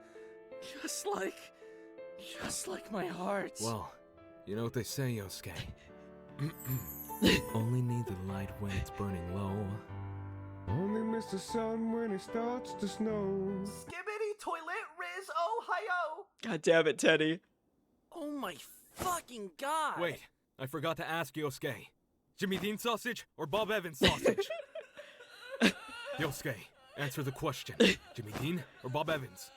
Speaker 12: Just like my heart.
Speaker 16: Well, you know what they say, Yosuke. Only need the light when it's burning low.
Speaker 15: Only miss the sun when it starts to snow.
Speaker 12: Skibbity toilet Riz Ohio!
Speaker 1: God damn it, Teddy.
Speaker 12: Oh my fucking god!
Speaker 16: Wait, I forgot to ask Yosuke. Jimmy Dean sausage or Bob Evans sausage? Yosuke, answer the question. Jimmy Dean or Bob Evans?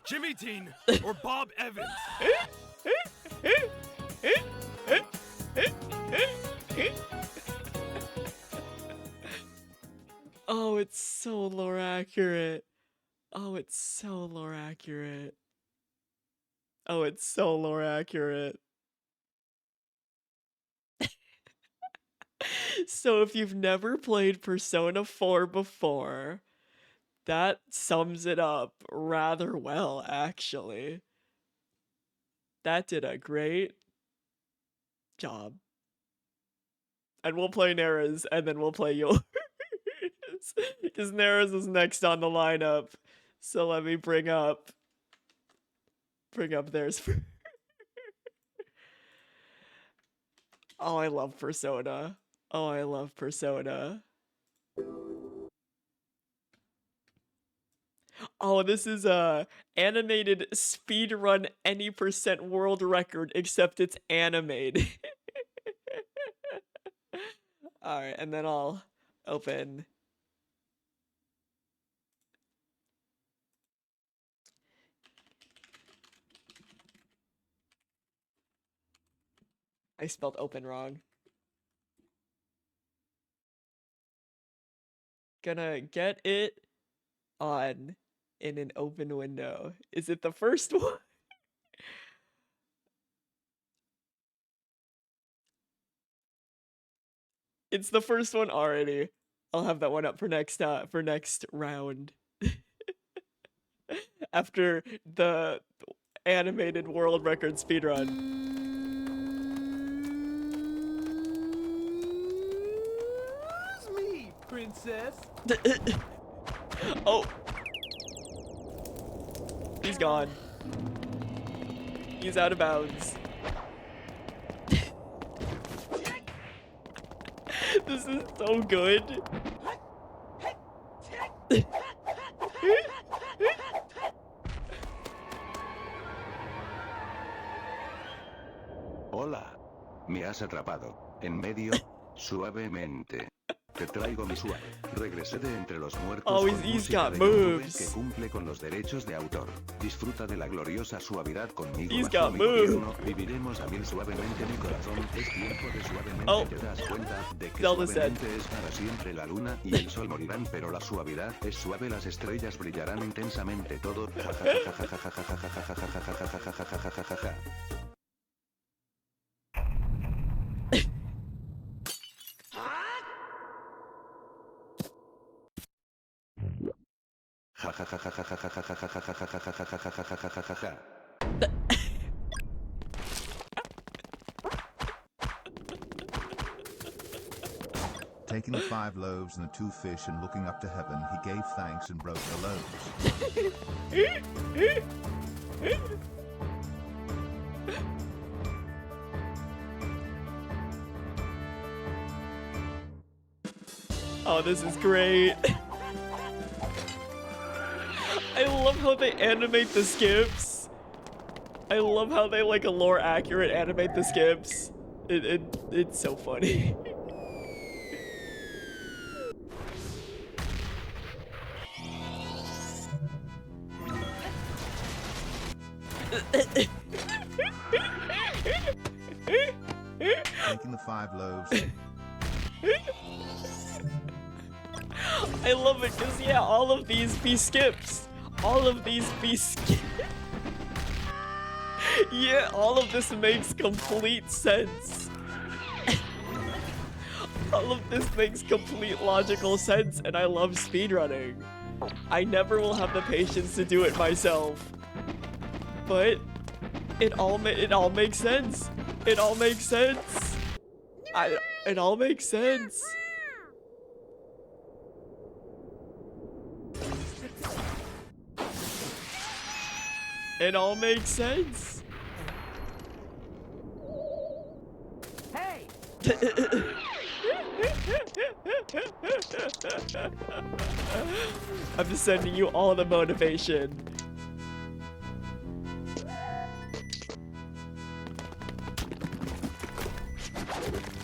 Speaker 16: Jimmy Dean or Bob Evans?
Speaker 1: Oh, it's so lore accurate. Oh, it's so lore accurate. Oh, it's so lore accurate. So if you've never played Persona 4 before, that sums it up rather well, actually. That did a great job. And we'll play Nara's, and then we'll play yours. Because Nara's is next on the lineup. So let me bring up theirs. Oh, I love Persona. Oh, I love Persona. Oh, this is a animated speedrun any % world record, except it's animated. Alright, and then I'll open. I spelled open wrong. gonna get it on in an open window. Is it the first one? It's the first one already. I'll have that one up for next round. After the animated world record speedrun.
Speaker 12: Me, princess.
Speaker 1: Oh. He's gone. He's out of bounds. This is so good.
Speaker 17: Hola. Me has atrapado. En medio. Suavemente. Te traigo mi suave. Regresé de entre los muertos
Speaker 1: Oh,
Speaker 17: con
Speaker 1: he's
Speaker 17: música
Speaker 1: got
Speaker 17: de YouTube
Speaker 1: moves.
Speaker 17: que cumple con los derechos de autor. Disfruta de la gloriosa suavidad conmigo.
Speaker 1: He's
Speaker 17: bajo
Speaker 1: got
Speaker 17: mi
Speaker 1: moves.
Speaker 17: gobierno. Viviremos a mil suavemente mi corazón. Es tiempo de suavemente.
Speaker 1: Oh.
Speaker 17: Te das cuenta de que
Speaker 1: Zelda said.
Speaker 17: suavemente es para siempre la luna y el sol morirán, pero la suavidad es suave. Las estrellas brillarán intensamente. Todo.
Speaker 18: Taking the 5 loaves and the 2 fish and looking up to heaven, he gave thanks and broke the loaves.
Speaker 1: Oh, this is great. I love how they animate the skips. I love how they like a lore accurate animate the skips. It's so funny.
Speaker 18: Taking the 5 loaves.
Speaker 1: I love it because, yeah, all of these be skips. All of these be skips. Yeah, all of this makes complete sense. All of this makes complete logical sense, and I love speedrunning. I never will have the patience to do it myself. But it all makes sense. It all makes sense. It all makes sense. It all makes sense.
Speaker 12: Hey!
Speaker 1: I'm just sending you all the motivation.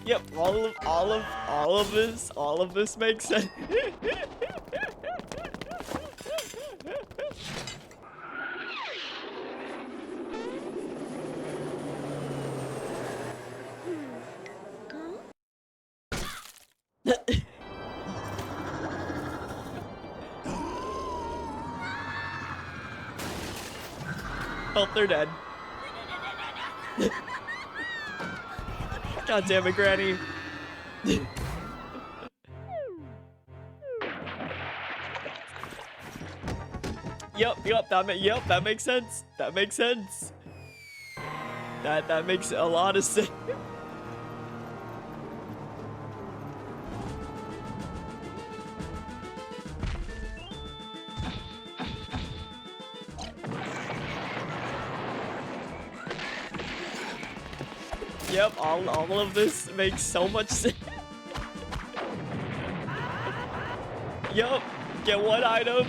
Speaker 1: Yep, all of this makes sense. Oh, they're dead. God damn it, Granny. Yep, that makes sense. That makes sense. That makes a lot of sense. Yep, all of this makes so much sense. Yup, get one item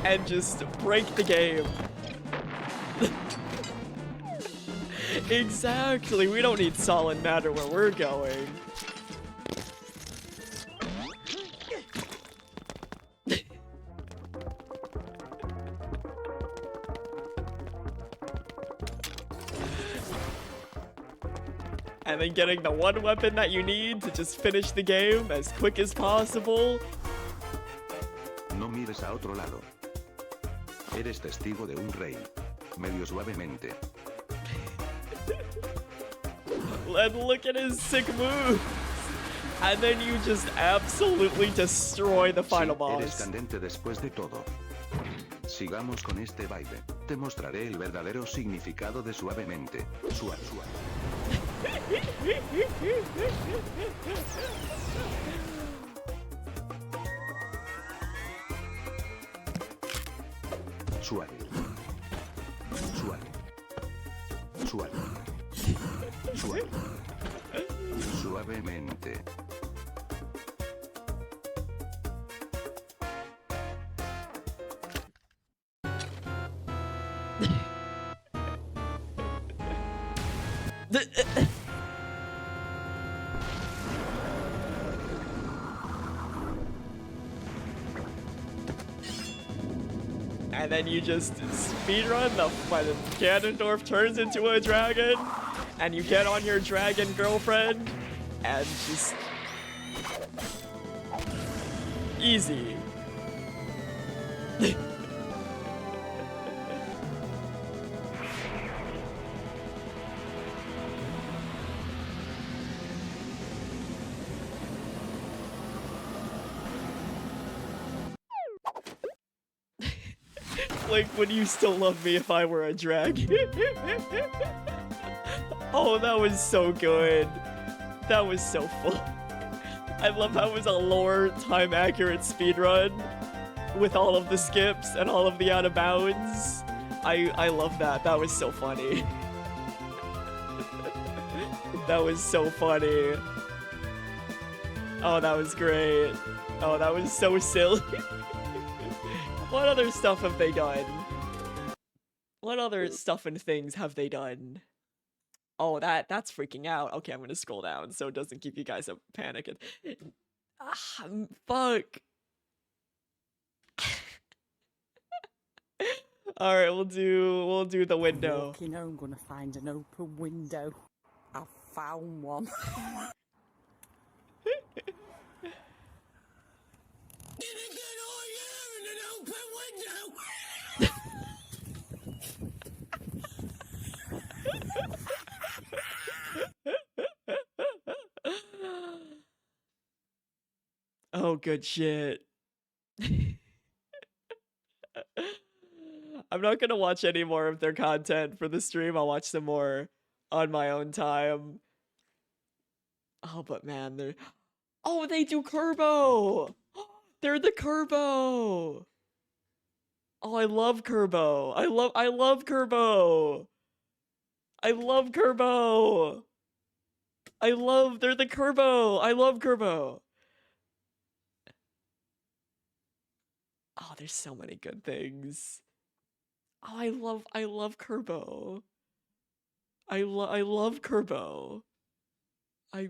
Speaker 1: and just break the game. Exactly, we don't need solid matter where we're going. And then getting the one weapon that you need to just finish the game as quick as possible.
Speaker 17: mires a otro lado. Eres testigo de un rey. Medio suavemente.
Speaker 1: And look at his sick moves. And then you just absolutely destroy the final
Speaker 17: Eres
Speaker 1: boss.
Speaker 17: candente después de todo. Sigamos con este baile. Te mostraré el verdadero significado de suavemente. Suave, suave. Suave. Suave. Suave. Suave. Suavemente.
Speaker 1: And then you just speedrun when Ganondorf turns into a dragon, and you get on your dragon girlfriend, and just... easy. Like, would you still love me if I were a dragon? Oh, that was so good. That was so fun. I love how it was a lore time accurate speedrun with all of the skips and all of the out of bounds. I love that. That was so funny. That was so funny. Oh, that was great. Oh, that was so silly. What other stuff have they done? What other stuff and things have they done? Oh, that's freaking out. Okay, I'm gonna scroll down so it doesn't keep you guys up panicking. Fuck. All right, we'll do the window.
Speaker 14: Walking home, gonna find an open window. I found one.
Speaker 1: Oh, good shit. I'm not gonna watch any more of their content for the stream. I'll watch some more on my own time. Oh, but man, they're... Oh, they do Kerbo! They're the Kerbo! Oh, I love Kerbo. I love Kerbo. I love Kerbo. They're the Kerbo. I love Kerbo. Oh, there's so many good things. Oh, I love Kerbo. I love Kerbo. I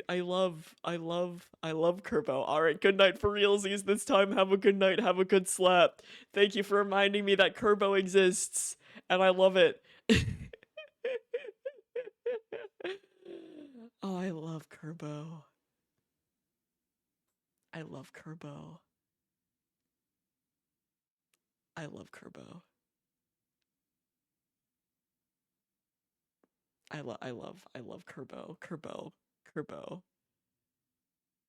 Speaker 1: love Kerbo. All right, good night for realsies this time. Have a good night. Have a good slap. Thank you for reminding me that Kerbo exists, and I love it. Oh, I love Kerbo. I love Kerbo. I love Kerbo. I love Kerbo. Kerbo.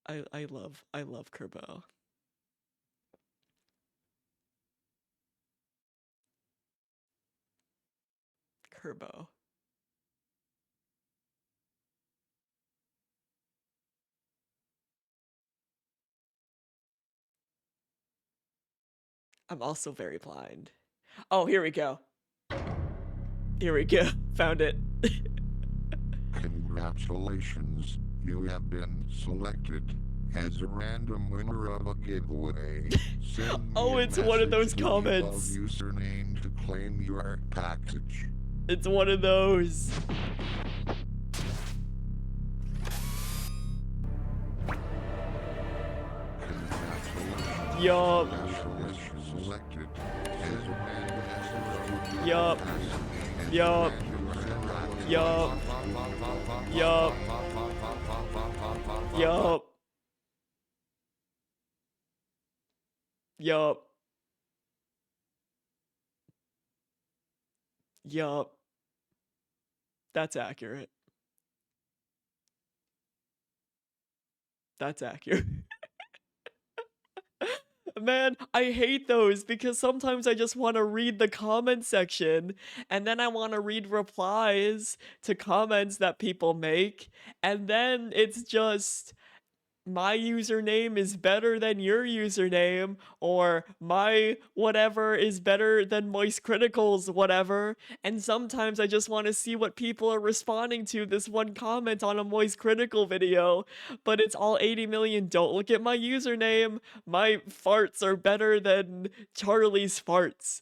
Speaker 1: I love Kerbo. Kerbo. I'm also very blind. Oh, here we go. Here we go. Found it.
Speaker 19: Congratulations, you have been selected as a random winner of a giveaway.
Speaker 1: Oh, it's one of those comments.
Speaker 19: Username to claim your package.
Speaker 1: It's one of those. Yup. Yup. Yup. Yup. Yup. Yup. Yup. Yup. That's accurate. That's accurate. Man, I hate those because sometimes I just want to read the comment section and then I want to read replies to comments that people make, and then it's just my username is better than your username, or my whatever is better than Moist Critical's whatever, and sometimes I just want to see what people are responding to this one comment on a Moist Critical video, but it's all 80 million, don't look at my username, my farts are better than Charlie's farts.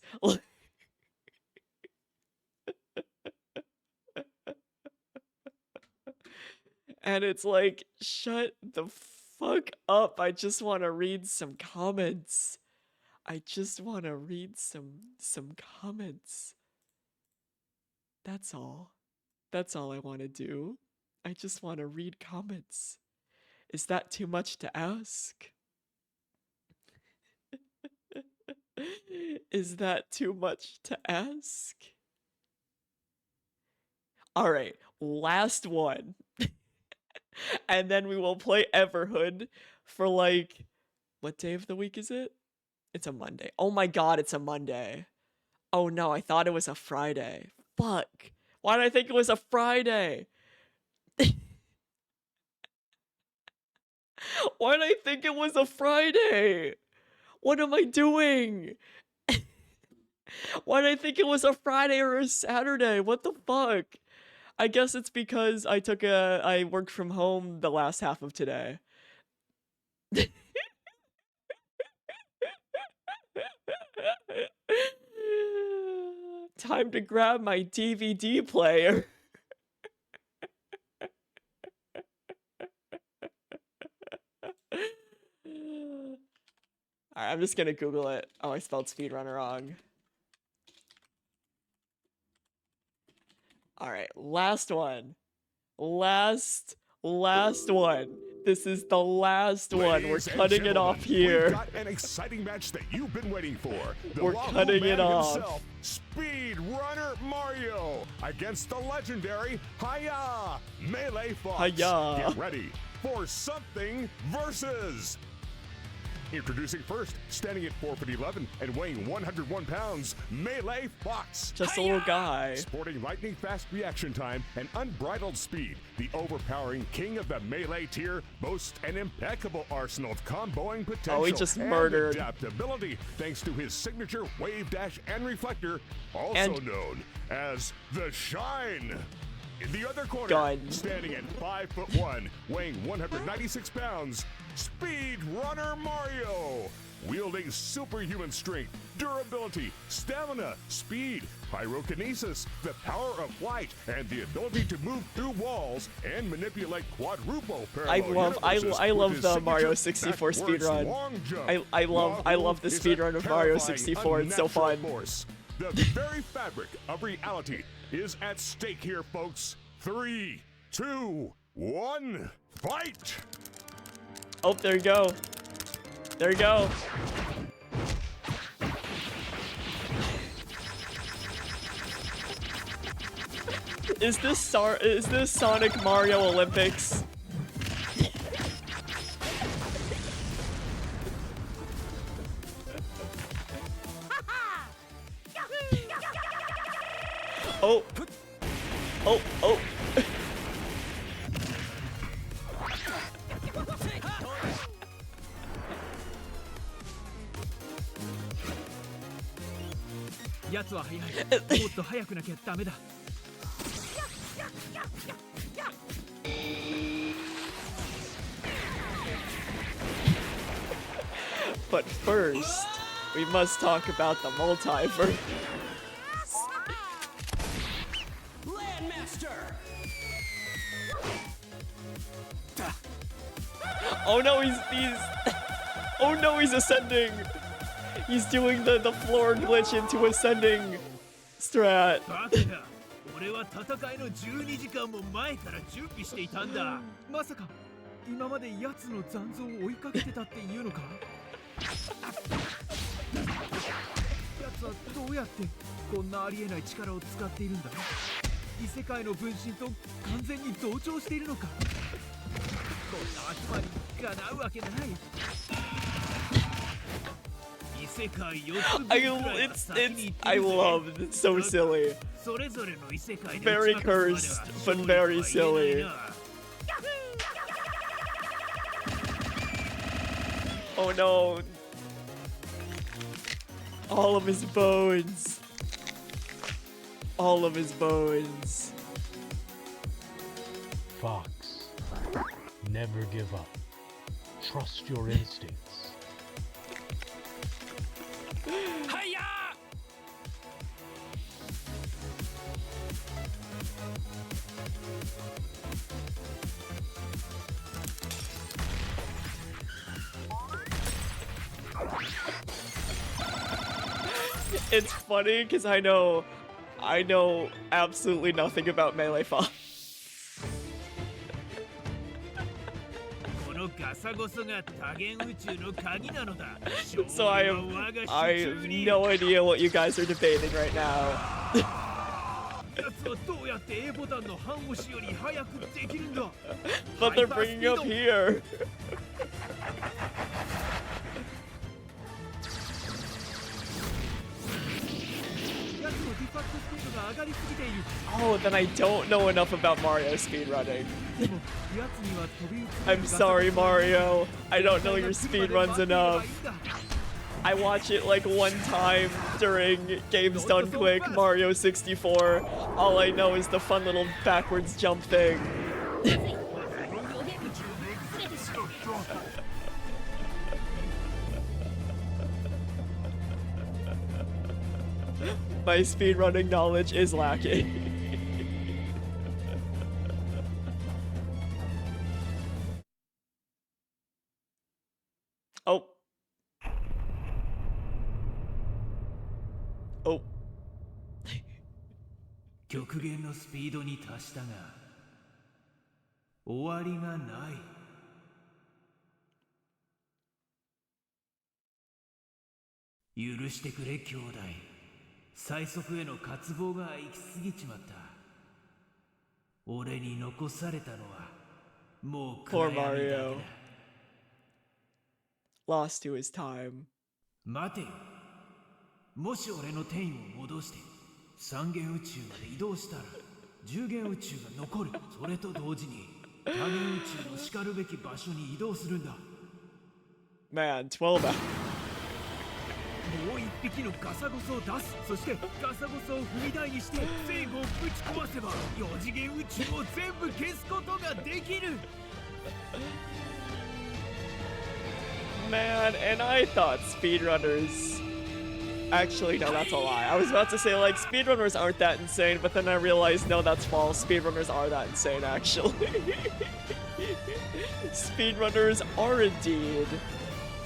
Speaker 1: And it's like, shut the fuck up. I just want to read some comments. I just want to read some comments. That's all. That's all I want to do. I just want to read comments. Is that too much to ask? Is that too much to ask? All right, last one. And then we will play Everhood for like, what day of the week is it? It's a Monday. Oh my god, it's a Monday. Oh no, I thought it was a Friday. Fuck. Why did I think it was a Friday? Why did I think it was a Friday? What am I doing? Why did I think it was a Friday or a Saturday? What the fuck? I guess it's because I worked from home the last half of today. Time to grab my DVD player. Alright, I'm just gonna Google it. Oh, I spelled speedrunner wrong. Alright, last one. Last one. This is the last one. We're cutting it off here.
Speaker 2: We've got an exciting match that you've been waiting for.
Speaker 1: We're cutting it off.
Speaker 2: Himself, Speed Runner Mario against the legendary Hiya Melee Fox.
Speaker 1: Hiya.
Speaker 2: Get ready for something versus. Introducing first, standing at 4'11" and weighing 101 pounds, Melee Fox.
Speaker 1: Just a little guy.
Speaker 2: Sporting lightning fast reaction time and unbridled speed, the overpowering king of the Melee tier boasts an impeccable arsenal of comboing potential.
Speaker 1: Oh, he just
Speaker 2: and
Speaker 1: murdered.
Speaker 2: Adaptability thanks to his signature wave dash and reflector, also known as the Shine. In the other corner, standing at 5'1", weighing 196 pounds, Speed Runner Mario, wielding superhuman strength, durability, stamina, speed, pyrokinesis, the power of flight, and the ability to move through walls and manipulate quadruple parallel
Speaker 1: I love the Mario 64 speedrun. I love the speedrun of Mario 64. It's so fun.
Speaker 2: The very fabric of reality is at stake here, folks. 3, 2, 1, fight!
Speaker 1: Oh, there you go. There you go. Is this Sonic Mario Olympics? Oh. Oh, oh. But first, we must talk about the multiverse. Oh no, he's oh no, he's ascending. He's doing the floor glitch into ascending strat.
Speaker 9: 俺は戦いの12時間も前から準備していたんだ。まさか今まで奴の残像を追いかけてたっていうのか？やっ
Speaker 20: つはどうやってこんなありえない力を使っているんだ？異世界の分身と完全に同調しているのか？こんな集まり叶うわけない。異世界4つ分くらいが先に行って
Speaker 1: I
Speaker 20: るぜ。
Speaker 1: love it. It's so silly.
Speaker 20: それぞれの異世界で
Speaker 1: Very
Speaker 20: 打ち負かす
Speaker 1: cursed,
Speaker 20: までは
Speaker 1: but
Speaker 20: 勝利
Speaker 1: very
Speaker 20: とは言えない
Speaker 1: silly.
Speaker 20: な。
Speaker 1: Oh no. All of his bones. All of his bones.
Speaker 21: Fox, never give up. Trust your instincts.
Speaker 20: Hiya!
Speaker 1: It's funny because I know absolutely nothing about Melee Fox.
Speaker 20: このガサゴソが多元宇宙の鍵なのだ。
Speaker 1: So I have no idea what you guys are debating right now.
Speaker 20: 奴はどうやって A ボタンの半押しより早くできるんだ。
Speaker 1: But they're bringing up here. Oh, then I don't know enough about Mario speedrunning. I'm sorry, Mario. I don't know your speedruns enough. I watch it like one time during Games Done Quick, Mario 64. All I know is the fun little backwards jump thing. My speedrunning knowledge is lacking. Oh. Oh.
Speaker 20: 極限のスピードに達したが終わりがない。許してくれ兄弟。最速への渇望が行き過ぎちまった。俺に残されたのはもう
Speaker 1: Poor
Speaker 20: 暗闇だけだ。
Speaker 1: Mario. Lost to his time.
Speaker 20: 待てよ。もし俺の転移を戻して三元宇宙まで移動したら十元宇宙が残る。それと同時に多元宇宙の叱るべき場所に移動するんだ。
Speaker 1: Man, 12 hours.
Speaker 20: もう一匹のガサゴソを出す。そしてガサゴソを踏み台にして制御をぶち壊せば4次元宇宙を全部消すことができる。
Speaker 1: Man, and I thought speedrunners... Actually, no, that's a lie. I was about to say, like, speedrunners aren't that insane, but then I realized, no, that's false. Speedrunners are that insane, actually. Speedrunners are indeed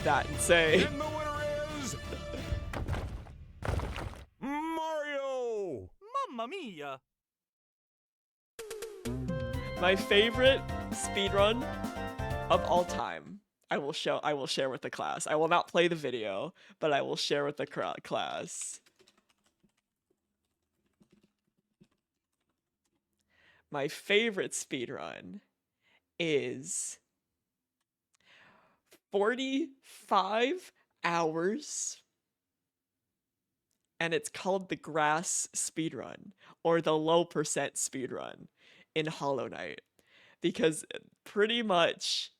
Speaker 1: that insane.
Speaker 2: And the winner is... Mario!
Speaker 12: Mamma mia!
Speaker 1: My favorite speedrun of all time. I will share with the class. I will not play the video, but I will share with the class. My favorite speedrun is 45 hours, and it's called the grass speedrun, or the low percent speedrun in Hollow Knight, because pretty much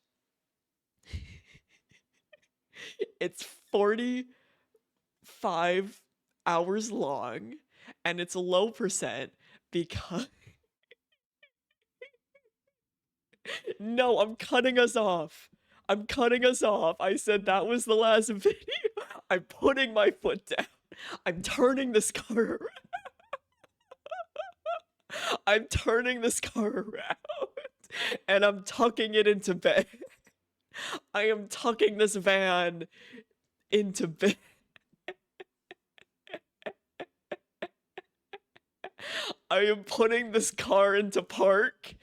Speaker 1: it's 45 hours long, and it's low percent because... No, I'm cutting us off. I'm cutting us off. I said that was the last video. I'm putting my foot down. I'm turning this car around. I'm turning this car around. And I'm tucking it into bed. I am tucking this van into bed. I am putting this car into park,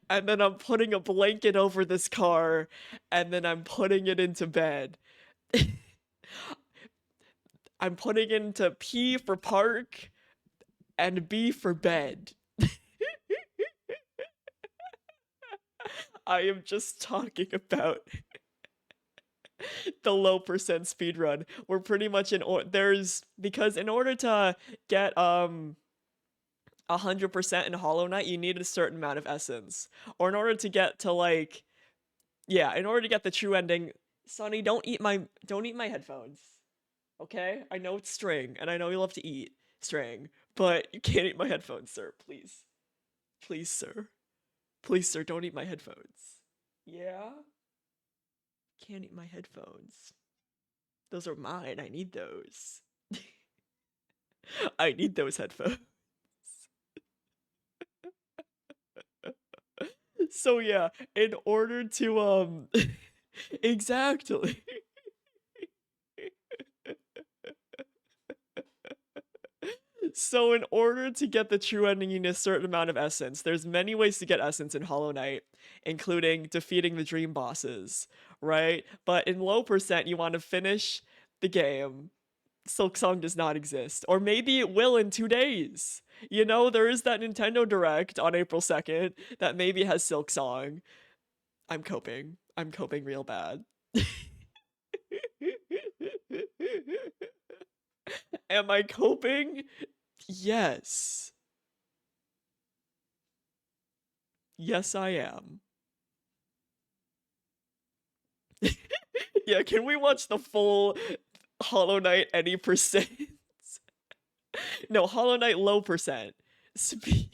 Speaker 1: and then I'm putting a blanket over this car, and then I'm putting it into bed. I'm putting into P for park and B for bed. I am just talking about the low percent speedrun. We're pretty much because in order to get 100% in Hollow Knight, you need a certain amount of essence. Or in order to get to like, yeah, in order to get the true ending, Sonny, don't eat my headphones. Okay? I know it's string, and I know you love to eat string, but you can't eat my headphones, sir. Please. Please, sir. Please, sir, don't eat my headphones. Yeah? Can't eat my headphones. Those are mine. I need those. I need those headphones. So yeah, in order to exactly. So in order to get the true ending, you need a certain amount of essence. There's many ways to get essence in Hollow Knight, including defeating the dream bosses, right? But in low percent, you want to finish the game. Silk Song does not exist. Or maybe it will in 2 days. You know, there is that Nintendo Direct on April 2nd that maybe has Silk Song. I'm coping. I'm coping real bad. Am I coping? Yes. Yes, I am. Yeah, can we watch the full Hollow Knight any percent? No, Hollow Knight low percent. Speed.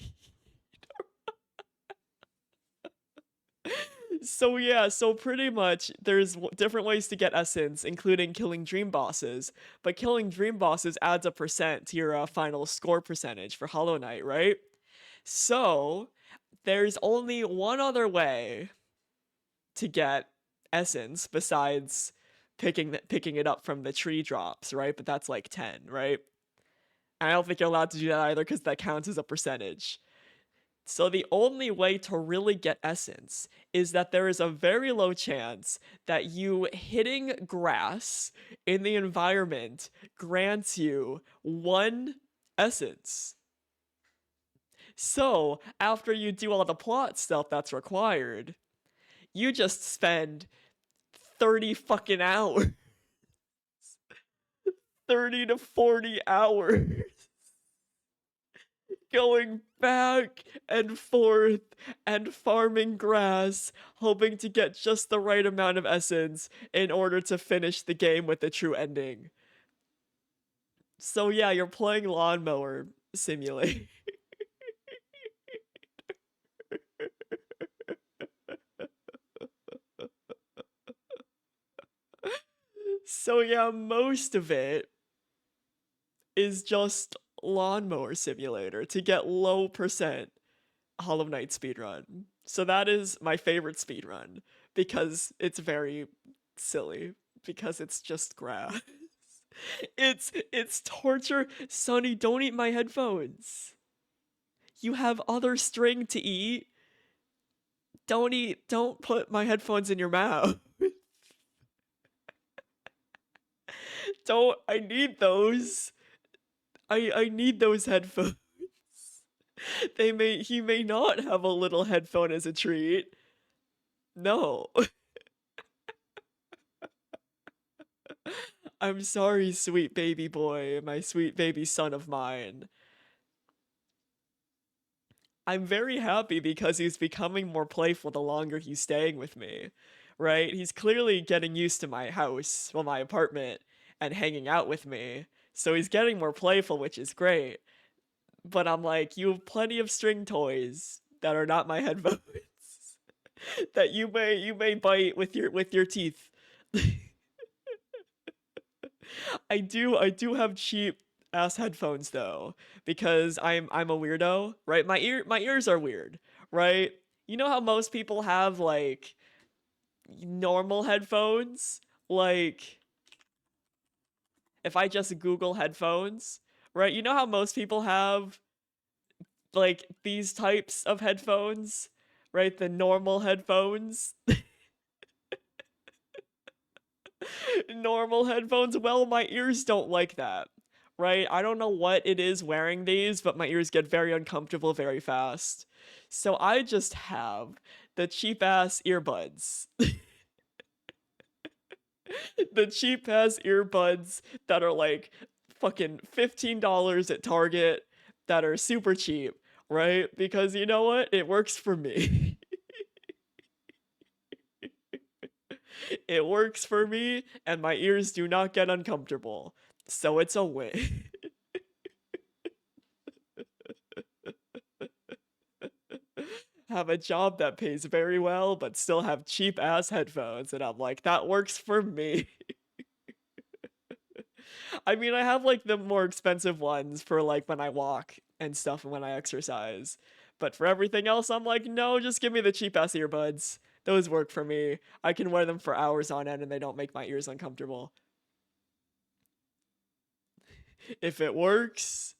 Speaker 1: So yeah, so pretty much there's different ways to get essence, including killing dream bosses. But killing dream bosses adds a percent to your final score percentage for Hollow Knight, right? So there's only one other way to get essence besides picking it up from the tree drops, right? But that's like 10, right? And I don't think you're allowed to do that either because that counts as a percentage. So the only way to really get essence is that there is a very low chance that you hitting grass in the environment grants you 1 essence. So after you do all the plot stuff that's required, you just spend 30 fucking hours. 30 to 40 hours. Going back and forth and farming grass, hoping to get just the right amount of essence in order to finish the game with the true ending. So yeah, you're playing Lawnmower Simulator. So yeah, most of it is just Lawnmower Simulator to get low percent Hollow Knight speedrun. So that is my favorite speedrun because it's very silly because it's just grass. It's torture. Sonny, don't eat my headphones. You have other string to eat. Don't put my headphones in your mouth. I need those. I need those headphones. He may not have a little headphone as a treat. No. I'm sorry, sweet baby boy, my sweet baby son of mine. I'm very happy because he's becoming more playful the longer he's staying with me, right? He's clearly getting used to my house, well, my apartment, and hanging out with me. So he's getting more playful, which is great. But I'm like, you have plenty of string toys that are not my headphones that you may bite with your teeth. I do have cheap ass headphones though, because I'm a weirdo, right? My ears are weird, right? You know how most people have like normal headphones? Like if I just Google headphones, right? You know how most people have like these types of headphones, right? The normal headphones. normal headphones. Well, my ears don't like that, right? I don't know what it is wearing these, but my ears get very uncomfortable very fast. So I just have the cheap ass earbuds. The cheap ass earbuds that are like fucking $15 at Target that are super cheap, right? Because you know what? It works for me. It works for me, and my ears do not get uncomfortable. So it's a win. Have a job that pays very well, but still have cheap ass headphones. And I'm like, that works for me. I mean, I have like the more expensive ones for like when I walk and stuff and when I exercise. But for everything else, I'm like, no, just give me the cheap ass earbuds. Those work for me. I can wear them for hours on end and they don't make my ears uncomfortable. If it works,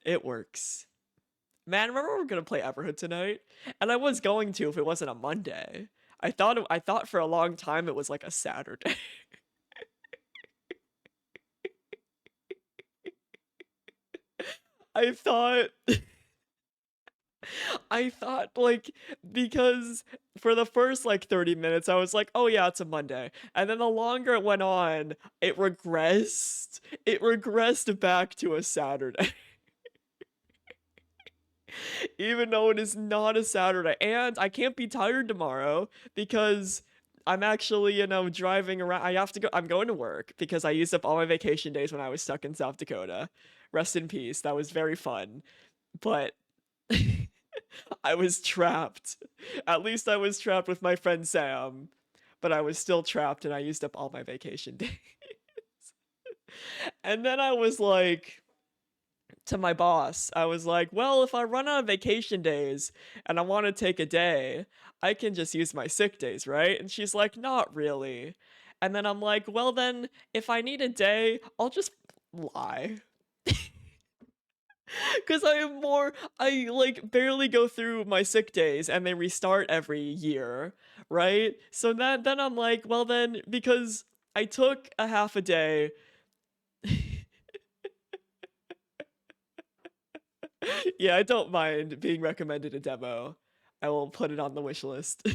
Speaker 1: it works. Man, remember we were gonna play Everhood tonight? And I was going to if it wasn't a Monday. I thought for a long time it was like a Saturday. I thought like because for the first like 30 minutes I was like, "Oh yeah, it's a Monday." And then the longer it went on, it regressed. It regressed back to a Saturday. Even though it is not a Saturday. And I can't be tired tomorrow because I'm actually, driving around. I'm going to work because I used up all my vacation days when I was stuck in South Dakota. Rest in peace. That was very fun. But I was trapped. At least I was trapped with my friend Sam. But I was still trapped and I used up all my vacation days. And then I was like, to my boss, I was like, well, if I run out of vacation days and I want to take a day, I can just use my sick days, right? And she's like, not really. And then I'm like, well, then if I need a day, I'll just lie. Because I like barely go through my sick days and they restart every year, right? So then I'm like, well, then because I took a half a day. Yeah, I don't mind being recommended a demo. I will put it on the wish list.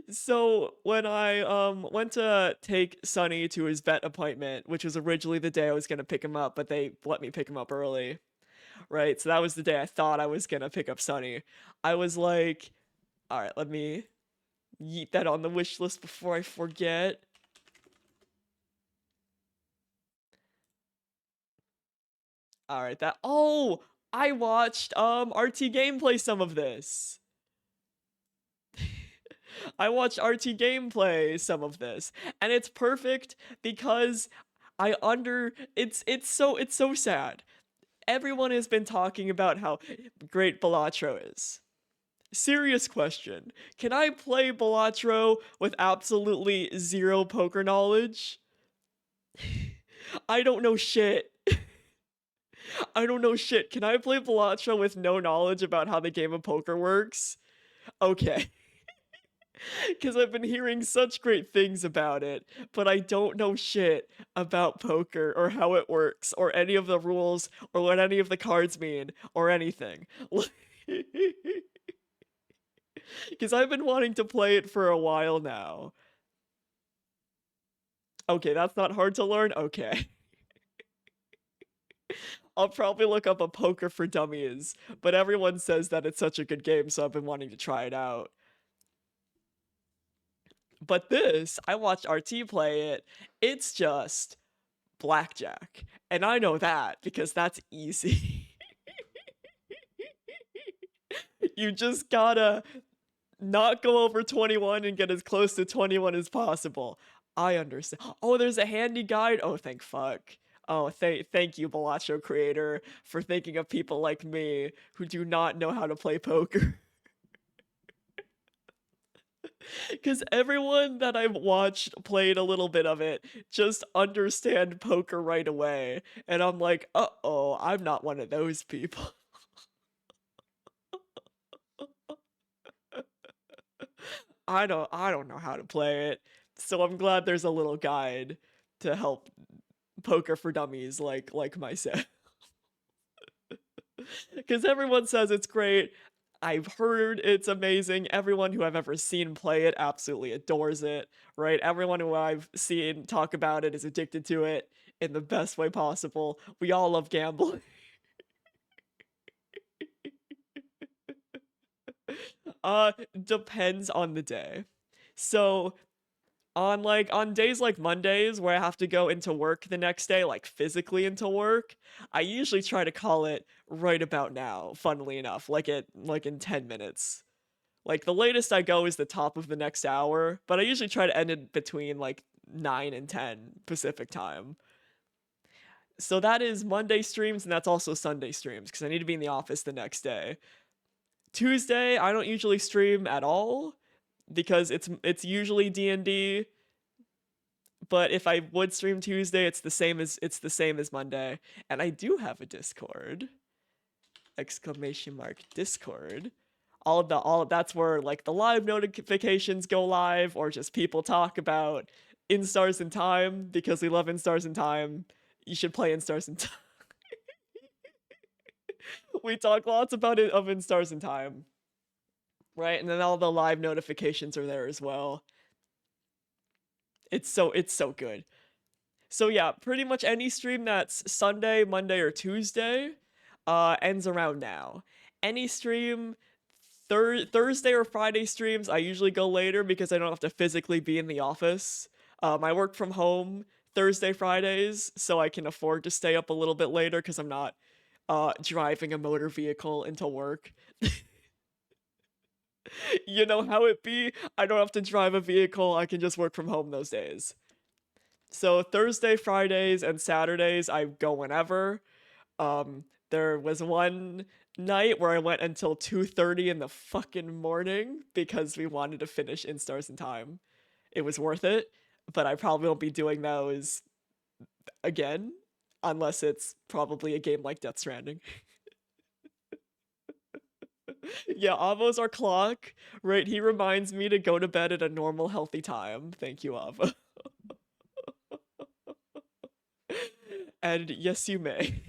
Speaker 1: So when I went to take Sonny to his vet appointment, which was originally the day I was gonna pick him up, but they let me pick him up early, right? So that was the day I thought I was gonna pick up Sonny. I was like, all right, let me yeet that on the wish list before I forget. All right, I watched RT gameplay some of this. I watched RT gameplay some of this, and it's perfect because it's so sad. Everyone has been talking about how great Balatro is. Serious question. Can I play Balatro with absolutely zero poker knowledge? I don't know shit. I don't know shit. Can I play Balatro with no knowledge about how the game of poker works? Okay. Because I've been hearing such great things about it, but I don't know shit about poker or how it works or any of the rules or what any of the cards mean or anything. Because I've been wanting to play it for a while now. Okay, that's not hard to learn? Okay. I'll probably look up a Poker for Dummies, but everyone says that it's such a good game, so I've been wanting to try it out. But this, I watched RT play it, it's just blackjack. And I know that, because that's easy. You just gotta not go over 21 and get as close to 21 as possible. I understand. Oh, there's a handy guide? Oh, thank fuck. Oh, thank you, Balatro creator, for thinking of people like me who do not know how to play poker. Because everyone that I've watched played a little bit of it just understand poker right away. And I'm like, uh-oh, I'm not one of those people. I don't know how to play it. So I'm glad there's a little guide to help poker for dummies like myself. Because everyone says it's great. I've heard it's amazing. Everyone who I've ever seen play it absolutely adores it, right? Everyone who I've seen talk about it is addicted to it in the best way possible. We all love gambling. Depends on the day. So on days like Mondays where I have to go into work the next day, like physically into work, I usually try to call it right about now, funnily enough, like in 10 minutes. Like the latest I go is the top of the next hour, but I usually try to end it between like 9 and 10 Pacific time. So that is Monday streams, and that's also Sunday streams because I need to be in the office the next day. Tuesday, I don't usually stream at all because it's usually D&D. But if I would stream Tuesday, it's the same as Monday. And I do have a Discord. ! Discord. That's where like the live notifications go live, or just people talk about Instars in Time because we love Instars in Time. You should play Instars in Time. We talk lots about it of Instars in Time. Right? And then all the live notifications are there as well. It's so good. So yeah, pretty much any stream that's Sunday, Monday, or Tuesday ends around now. Any stream Thursday or Friday streams, I usually go later because I don't have to physically be in the office. I work from home Thursday, Fridays, so I can afford to stay up a little bit later because I'm not driving a motor vehicle into work. You know how it be? I don't have to drive a vehicle, I can just work from home those days. So Thursday, Fridays, and Saturdays, I go whenever. There was one night where I went until 2:30 in the fucking morning because we wanted to finish Instars in Time. It was worth it, but I probably won't be doing those again, unless it's probably a game like Death Stranding. Yeah, Avo's our clock, right? He reminds me to go to bed at a normal, healthy time. Thank you, Avo. And yes, you may.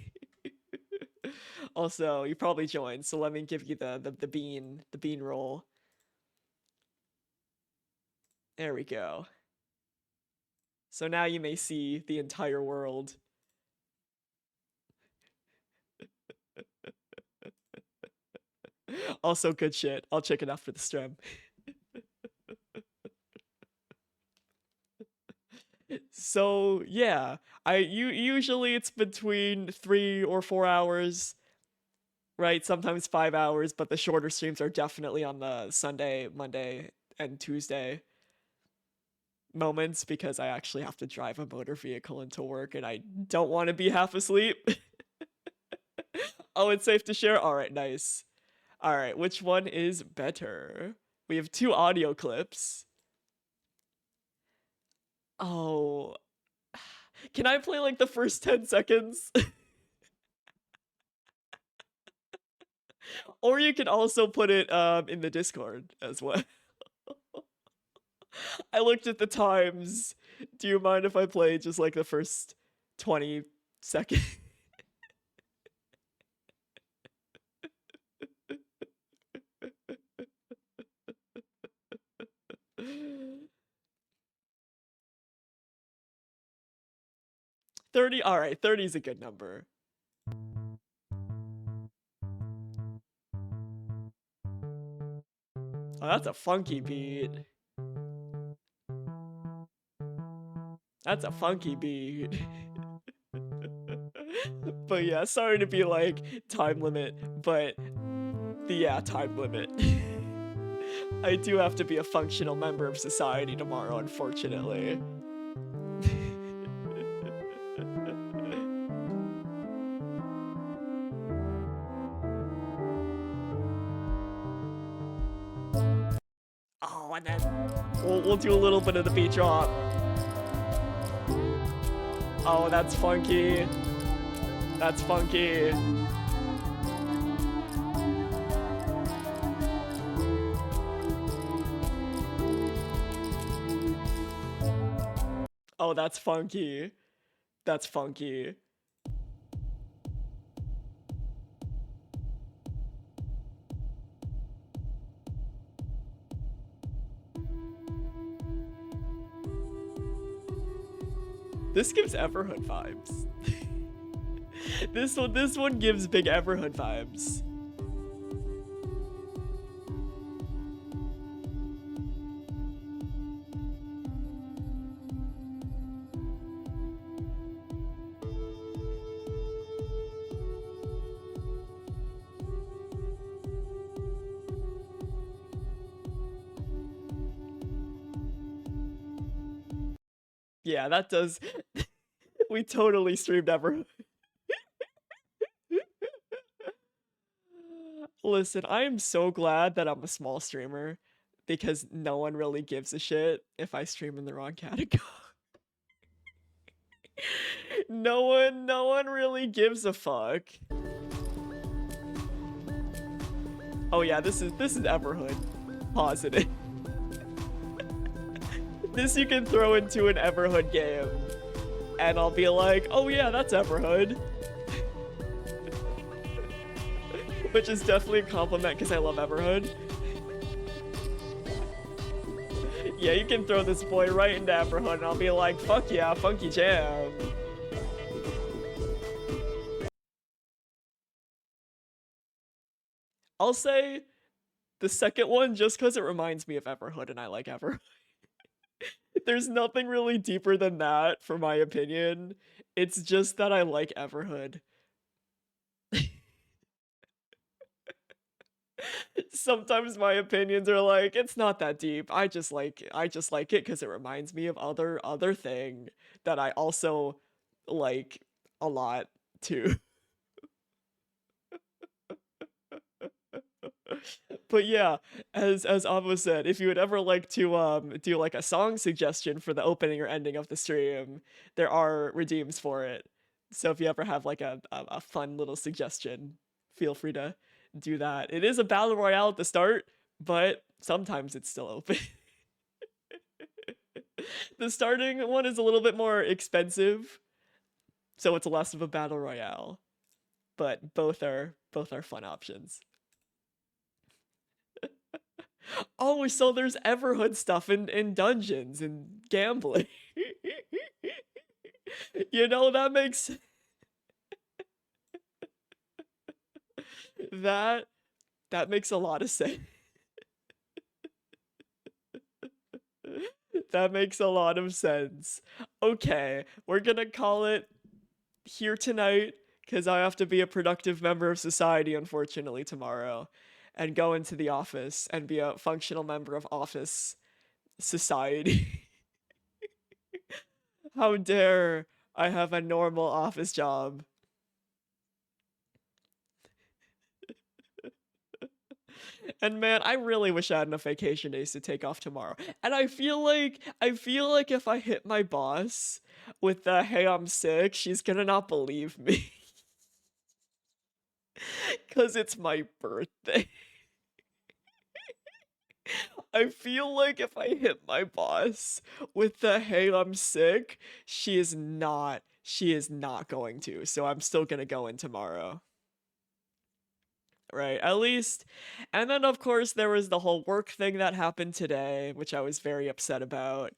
Speaker 1: Also, you probably joined, so let me give you the bean roll. There we go. So now you may see the entire world. Also good shit. I'll check it out for the stream. So yeah, usually it's between 3 or 4 hours, right? Sometimes 5 hours, but the shorter streams are definitely on the Sunday, Monday, and Tuesday moments because I actually have to drive a motor vehicle into work and I don't want to be half asleep. Oh, it's safe to share? Alright, nice. Alright, which one is better? We have 2 audio clips. Oh. Can I play like the first 10 seconds? Or you can also put it in the Discord as well. I looked at the times. Do you mind if I play just like the first 20 seconds? $30. All right, 30 is a good number. Oh, that's a funky beat. That's a funky beat. But yeah, sorry to be like time limit, but yeah, time limit. I do have to be a functional member of society tomorrow, unfortunately. Oh, and then we'll do a little bit of the beat drop. Oh, that's funky. That's funky. Oh, that's funky. That's funky. This gives Everhood vibes. This one gives big Everhood vibes. Yeah, that does. We totally streamed Everhood. Listen, I am so glad that I'm a small streamer because no one really gives a shit if I stream in the wrong category. No one really gives a fuck. Oh yeah, this is Everhood. Positive. This you can throw into an Everhood game. And I'll be like, oh yeah, that's Everhood. Which is definitely a compliment because I love Everhood. Yeah, you can throw this boy right into Everhood and I'll be like, fuck yeah, funky jam. I'll say the second one just because it reminds me of Everhood and I like Everhood. There's nothing really deeper than that, for my opinion. It's just that I like Everhood. Sometimes my opinions are like, it's not that deep. I just like it because it reminds me of other thing that I also like a lot too. But yeah, as Avo said, if you would ever like to do like a song suggestion for the opening or ending of the stream, there are redeems for it. So if you ever have like a fun little suggestion, feel free to do that. It is a battle royale at the start, but sometimes it's still open. The starting one is a little bit more expensive, so it's less of a battle royale. But both are fun options. Oh, so there's Everhood stuff in dungeons and gambling. You know, that makes that makes a lot of sense. That makes a lot of sense. Okay, we're gonna call it here tonight because I have to be a productive member of society, unfortunately, tomorrow, and go into the office and be a functional member of office society. How dare I have a normal office job? And man, I really wish I had enough vacation days to take off tomorrow. And I feel like if I hit my boss with the hey, I'm sick, she's gonna not believe me. Cause it's my birthday. I feel like if I hit my boss with the hey, I'm sick, she is not going to. So I'm still gonna go in tomorrow. Right, at least. And then of course there was the whole work thing that happened today, which I was very upset about,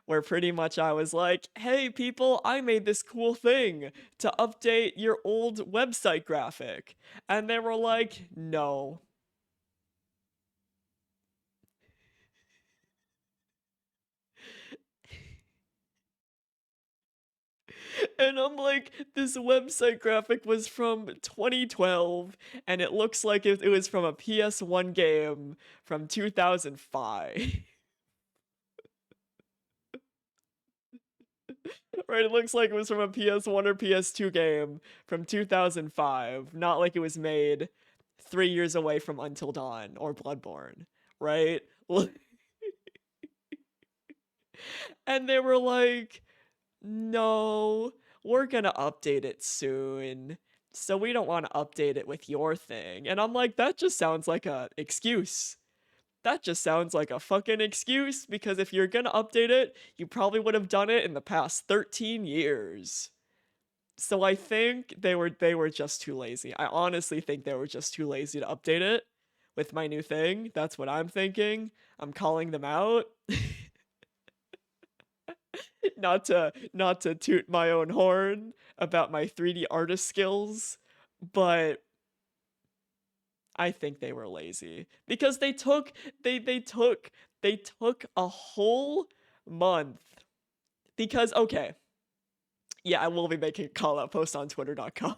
Speaker 1: where pretty much I was like, hey people, I made this cool thing to update your old website graphic. And they were like, no. And I'm like, this website graphic was from 2012, and it looks like it was from a PS1 game from 2005. Right, it looks like it was from a PS1 or PS2 game from 2005, not like it was made 3 years away from Until Dawn or Bloodborne, right? And they were like, no, we're gonna update it soon, so we don't want to update it with your thing. And I'm like, that just sounds like a excuse. that just sounds like a fucking excuse, because if you're gonna update it, you probably would have done it in the past 13 years. So I think they were just too lazy. I honestly think they were just too lazy to update it with my new thing. That's what I'm thinking. I'm calling them out. Not to toot my own horn about my 3D artist skills, but I think they were lazy because they took a whole month. Because okay, yeah, I will be making a call out post on twitter.com.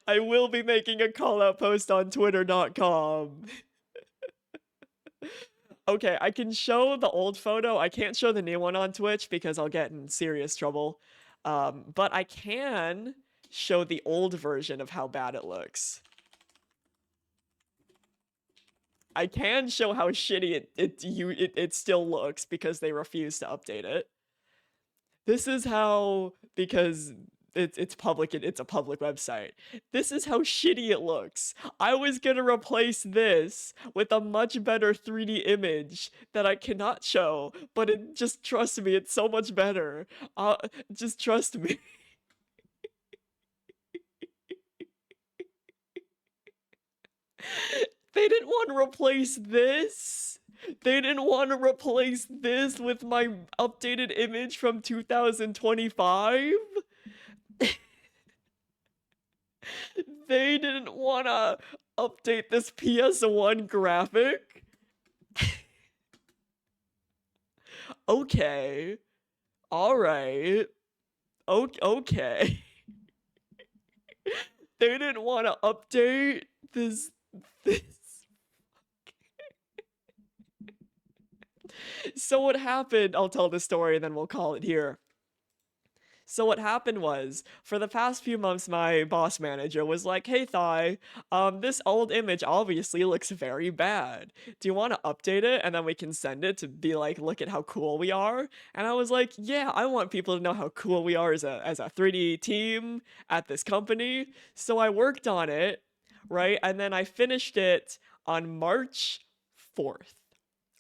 Speaker 1: I will be making a call out post on twitter.com. Okay, I can show the old photo. I can't show the new one on Twitch because I'll get in serious trouble. But I can show the old version of how bad it looks. I can show how shitty it still looks because they refuse to update it. This is how, because it's public, it's a public website. This is how shitty it looks. I was gonna replace this with a much better 3D image that I cannot show, but just trust me, it's so much better. Just trust me. They didn't want to replace this. They didn't want to replace this with my updated image from 2025. They didn't want to update this PS1 graphic. Okay. All right. Okay. They didn't want to update this. So what happened, I'll tell the story and then we'll call it here. So what happened was, for the past few months, my boss manager was like, hey, Thai, this old image obviously looks very bad. Do you want to update it? And then we can send it to be like, look at how cool we are. And I was like, yeah, I want people to know how cool we are as a 3D team at this company. So I worked on it, right? And then I finished it on March 4th.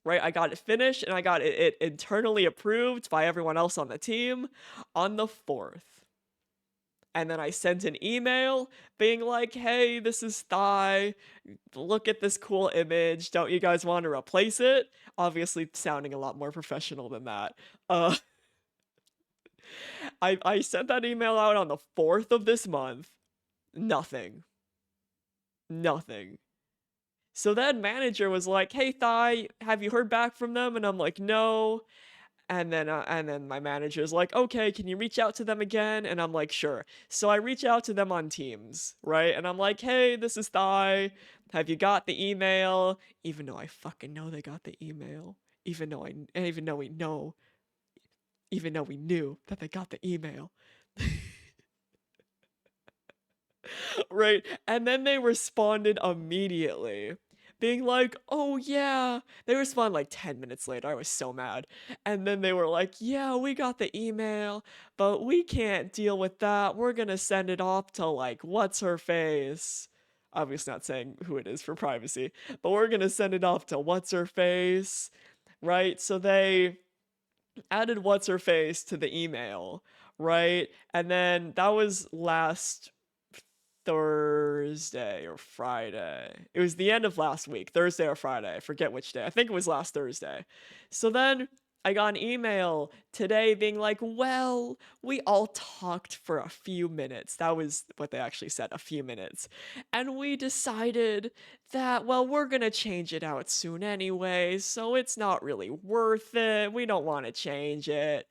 Speaker 1: Right, I got it finished and I got it internally approved by everyone else on the team on the 4th. And then I sent an email being like, hey, this is Thai. Look at this cool image. Don't you guys want to replace it? Obviously sounding a lot more professional than that. I sent that email out on the 4th of this month. Nothing. So then manager was like, hey, Thai, have you heard back from them? And I'm like, no. And then my manager's like, okay, can you reach out to them again? And I'm like, sure. So I reach out to them on Teams, right? And I'm like, hey, this is Thai. Have you got the email? Even though I fucking know they got the email. Even though we knew that they got the email. Right? And then they responded immediately, being like, oh yeah. They responded like 10 minutes later. I was so mad. And then they were like, yeah, we got the email, but we can't deal with that. We're gonna send it off to like, what's her face? Obviously not saying who it is for privacy, but we're gonna send it off to what's her face, right? So they added what's her face to the email, right? And then that was last Thursday or Friday. It was the end of last week, Thursday or Friday. I forget which day. I think it was last Thursday. So then I got an email today being like, well, we all talked for a few minutes. That was what they actually said, a few minutes. And we decided that, well, we're going to change it out soon anyway, so it's not really worth it. We don't want to change it.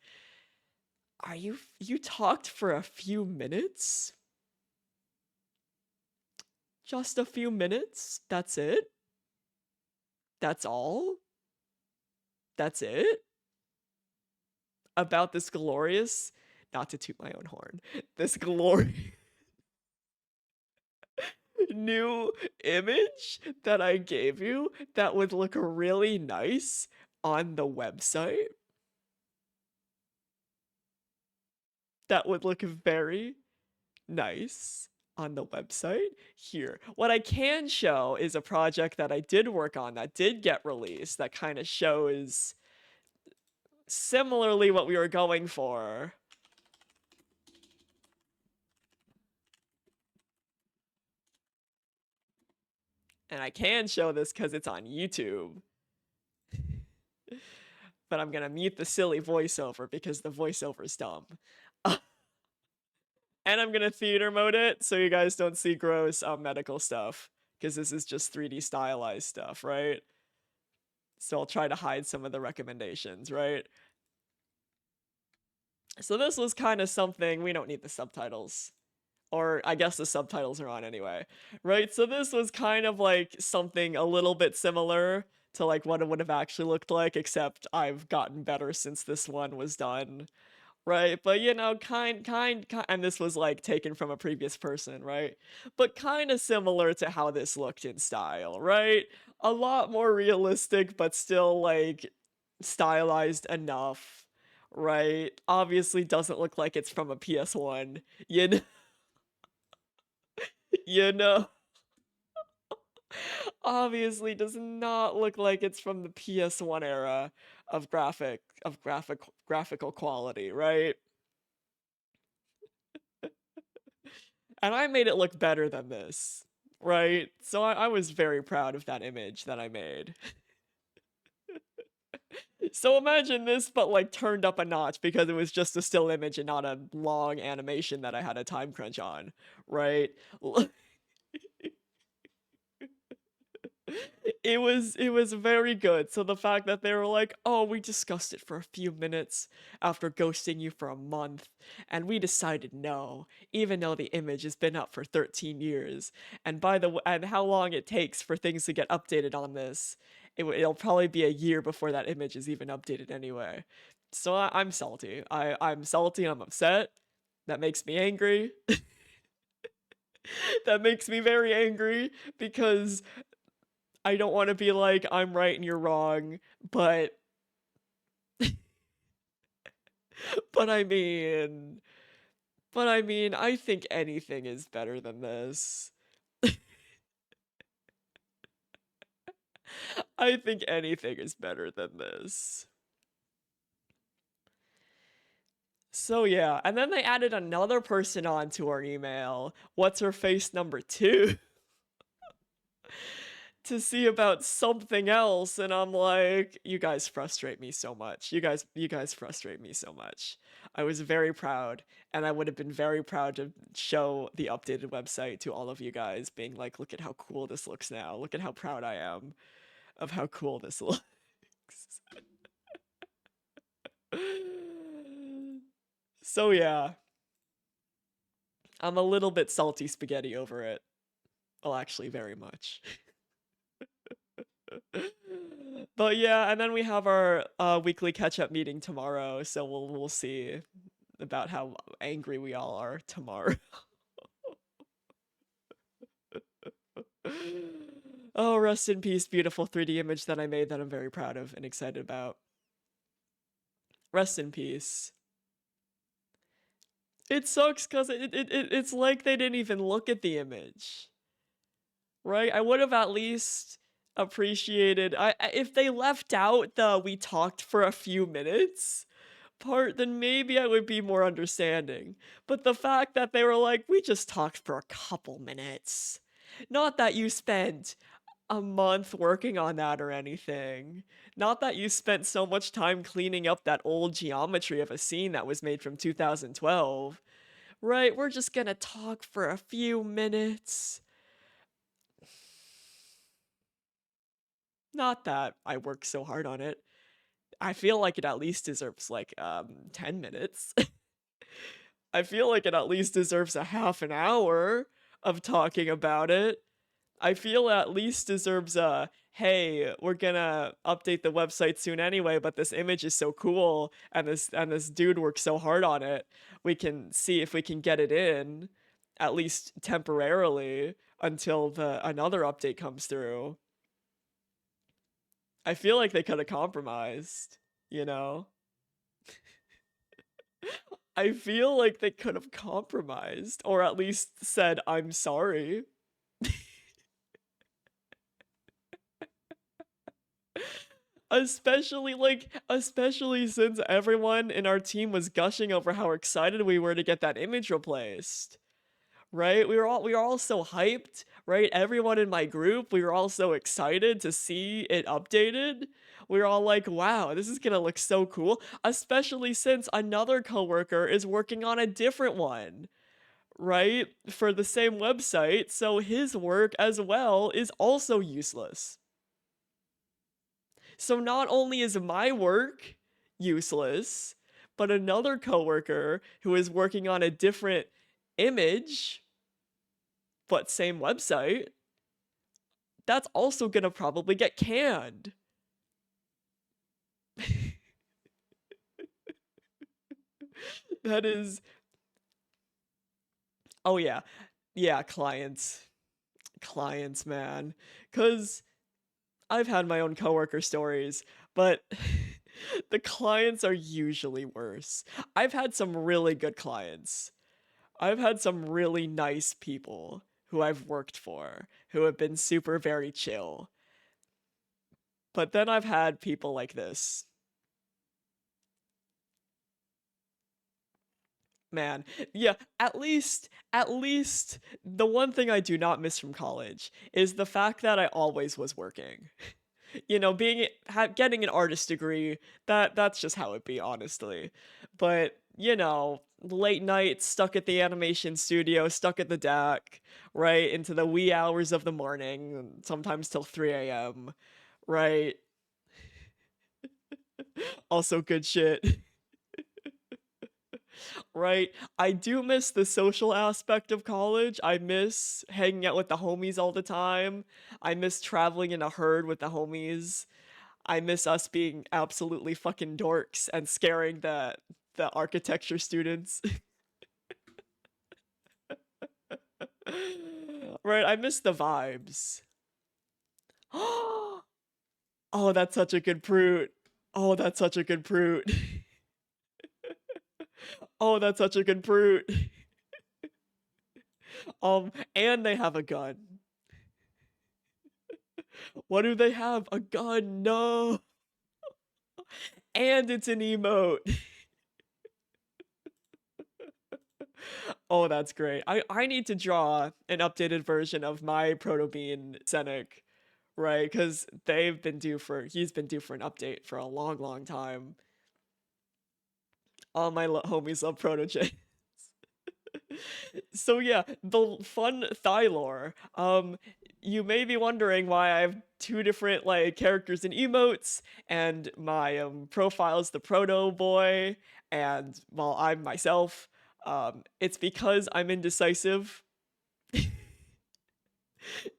Speaker 1: You talked for a few minutes? Just a few minutes? That's it? That's all? That's it? About this glorious, not to toot my own horn, this glorious new image that I gave you that would look really nice on the website? That would look very nice on the website here. What I can show is a project that I did work on that did get released that kind of shows similarly what we were going for. And I can show this because it's on YouTube. But I'm gonna mute the silly voiceover because the voiceover's dumb. And I'm gonna theater mode it so you guys don't see gross medical stuff, because this is just 3D stylized stuff, right? So I'll try to hide some of the recommendations, right? So this was kind of something, we don't need the subtitles. Or I guess the subtitles are on anyway, right? So this was kind of like something a little bit similar to like what it would have actually looked like, except I've gotten better since this one was done. Right, but you know, kind, and this was like taken from a previous person, right? But kind of similar to how this looked in style, right? A lot more realistic, but still like stylized enough, right? Obviously doesn't look like it's from a PS1, you know? You know? Obviously does not look like it's from the PS1 era of graphical quality, right? And I made it look better than this, right? So I was very proud of that image that I made. So imagine this, but like turned up a notch because it was just a still image and not a long animation that I had a time crunch on, right? It was very good. So the fact that they were like, "Oh, we discussed it for a few minutes after ghosting you for a month, and we decided no, even though the image has been up for 13 years. And by the way, and how long it takes for things to get updated on this, it'll probably be a year before that image is even updated anyway." So I'm salty. I'm salty. I'm upset. That makes me angry. That makes me very angry because I don't want to be like, I'm right and you're wrong, but but I mean, I think anything is better than this. I think anything is better than this. So yeah, and then they added another person onto our email. What's her face number 2? To see about something else, and I'm like, you guys frustrate me so much. You guys frustrate me so much. I was very proud, and I would have been very proud to show the updated website to all of you guys, being like, look at how cool this looks now. Look at how proud I am of how cool this looks. So yeah, I'm a little bit salty spaghetti over it. Well, actually, very much. But yeah, and then we have our weekly catch-up meeting tomorrow, so we'll see about how angry we all are tomorrow. Oh, rest in peace, beautiful 3D image that I made that I'm very proud of and excited about. Rest in peace. It sucks because it's like they didn't even look at the image. Right? I would have at least appreciated if they left out the "we talked for a few minutes" part, then maybe I would be more understanding. But the fact that they were like, "We just talked for a couple minutes." Not that you spent a month working on that or anything. Not that you spent so much time cleaning up that old geometry of a scene that was made from 2012. Right? We're just gonna talk for a few minutes. Not that I worked so hard on it. I feel like it at least deserves like 10 minutes. I feel like it at least deserves a half an hour of talking about it. I feel it at least deserves a, hey, we're gonna update the website soon anyway, but this image is so cool and this dude worked so hard on it. We can see if we can get it in, at least temporarily, until another update comes through. I feel like they could have compromised, you know? I feel like they could have compromised, or at least said, I'm sorry. Especially since everyone in our team was gushing over how excited we were to get that image replaced. Right? We were all so hyped, right? Everyone in my group, we were all so excited to see it updated. We were all like, wow, this is gonna look so cool, especially since another coworker is working on a different one, right? For the same website, so his work as well is also useless. So not only is my work useless, but another coworker who is working on a different image, but same website, that's also gonna probably get canned. That is... Oh yeah. Yeah, clients. Clients, man. 'Cause I've had my own coworker stories, but the clients are usually worse. I've had some really good clients. I've had some really nice people who I've worked for who have been super very chill. But then I've had people like this. Man, yeah, at least the one thing I do not miss from college is the fact that I always was working. You know, getting an artist degree, that's just how it be, honestly. But, you know, late nights, stuck at the animation studio, stuck at the deck, right, into the wee hours of the morning, sometimes till 3 a.m., right? Also good shit. Right? I do miss the social aspect of college. I miss hanging out with the homies all the time. I miss traveling in a herd with the homies. I miss us being absolutely fucking dorks and scaring the architecture students. Right, I miss the vibes. Oh, that's such a good pruit. Oh, that's such a good pruit. Oh, that's such a good pruit. And they have a gun. What do they have? A gun? No. And it's an emote. Oh, that's great. I need to draw an updated version of my Proto Bean Scenic, right? Because he's been due for an update for a long, long time. All my homies love Proto J. So yeah, the fun thigh lore. You may be wondering why I have two different like characters and emotes, and my profile's the Proto Boy, and well, I'm myself. It's because I'm indecisive.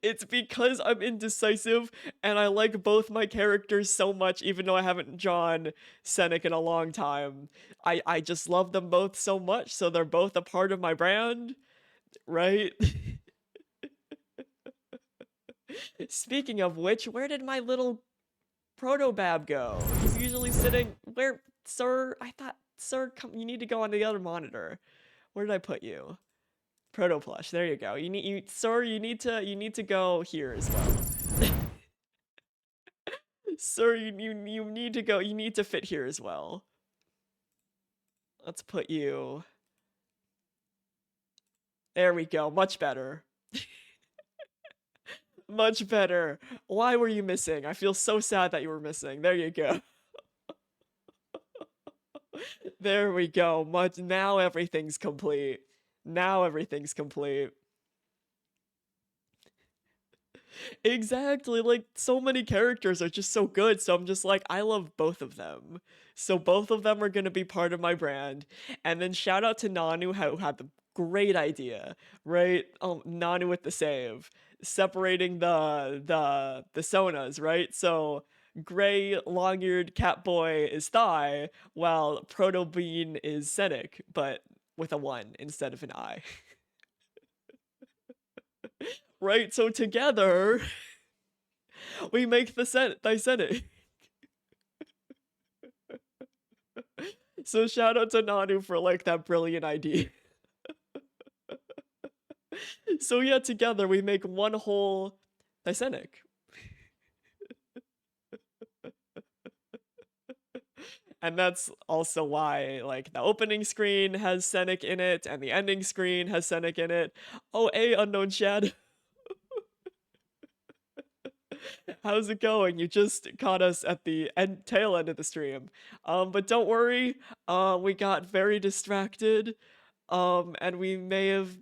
Speaker 1: It's because I'm indecisive, and I like both my characters so much, even though I haven't drawn Scenic in a long time. I just love them both so much, so they're both a part of my brand, right? Speaking of which, where did my little Protobab go? He's usually sitting... Where... Sir? I thought... Sir, come... You need to go on the other monitor. Where did I put you? Proto plush. There you go. Sir, you need to go here as well. Sir, you need to go. You need to fit here as well. Let's put you... There we go. Much better. Much better. Why were you missing? I feel so sad that you were missing. There you go. There we go. Now everything's complete. Now everything's complete. Exactly, like, so many characters are just so good, so I'm just like, I love both of them. So both of them are gonna be part of my brand. And then shout out to Nanu who had the great idea, right? Nanu with the save. Separating the Sonas, right? So gray long-eared Catboy is Thigh, while Proto Bean is Scenic, but with a 1 instead of an I. Right, so together we make the Scenic. So shout out to Nanu for like that brilliant idea. So yeah, together we make one whole Thysennic. And that's also why, like, the opening screen has Sennic in it, and the ending screen has Sennic in it. Oh, hey, Unknown Chad. How's it going? You just caught us at the tail end of the stream. But don't worry, we got very distracted, and we may have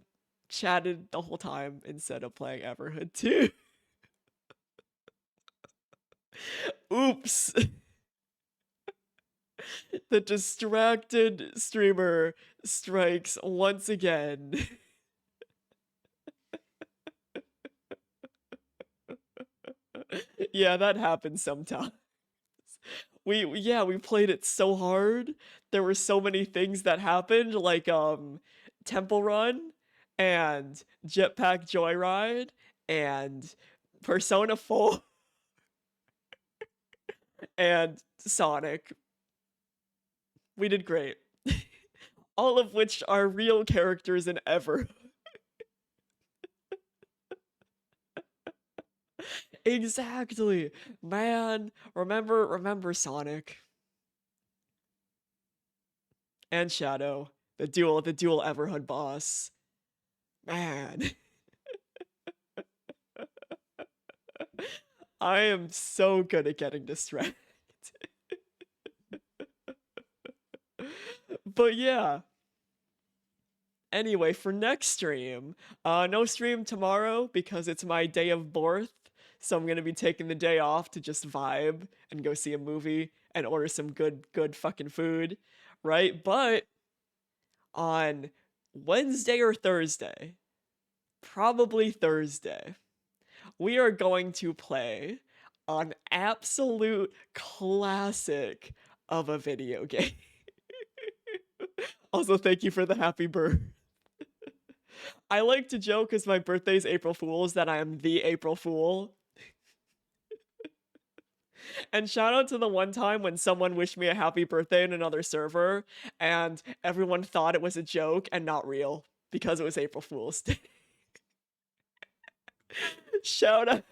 Speaker 1: chatted the whole time instead of playing Everhood too. Oops. The distracted streamer strikes once again. Yeah, that happens sometimes. We played it so hard. There were so many things that happened, like Temple Run and Jetpack Joyride and Persona 4 and Sonic. We did great. All of which are real characters in Ever. Exactly. Man, remember Sonic. And Shadow. The dual Everhood boss. Man. I am so good at getting distracted. But yeah. Anyway, for next stream, no stream tomorrow because it's my day of birth. So I'm gonna be taking the day off to just vibe and go see a movie and order some good fucking food, right? But on Wednesday or Thursday, probably Thursday, we are going to play an absolute classic of a video game. Also, thank you for the happy birth. I like to joke because my birthday's April Fool's that I am the April Fool. And shout out to the one time when someone wished me a happy birthday in another server and everyone thought it was a joke and not real because it was April Fool's Day. Shout out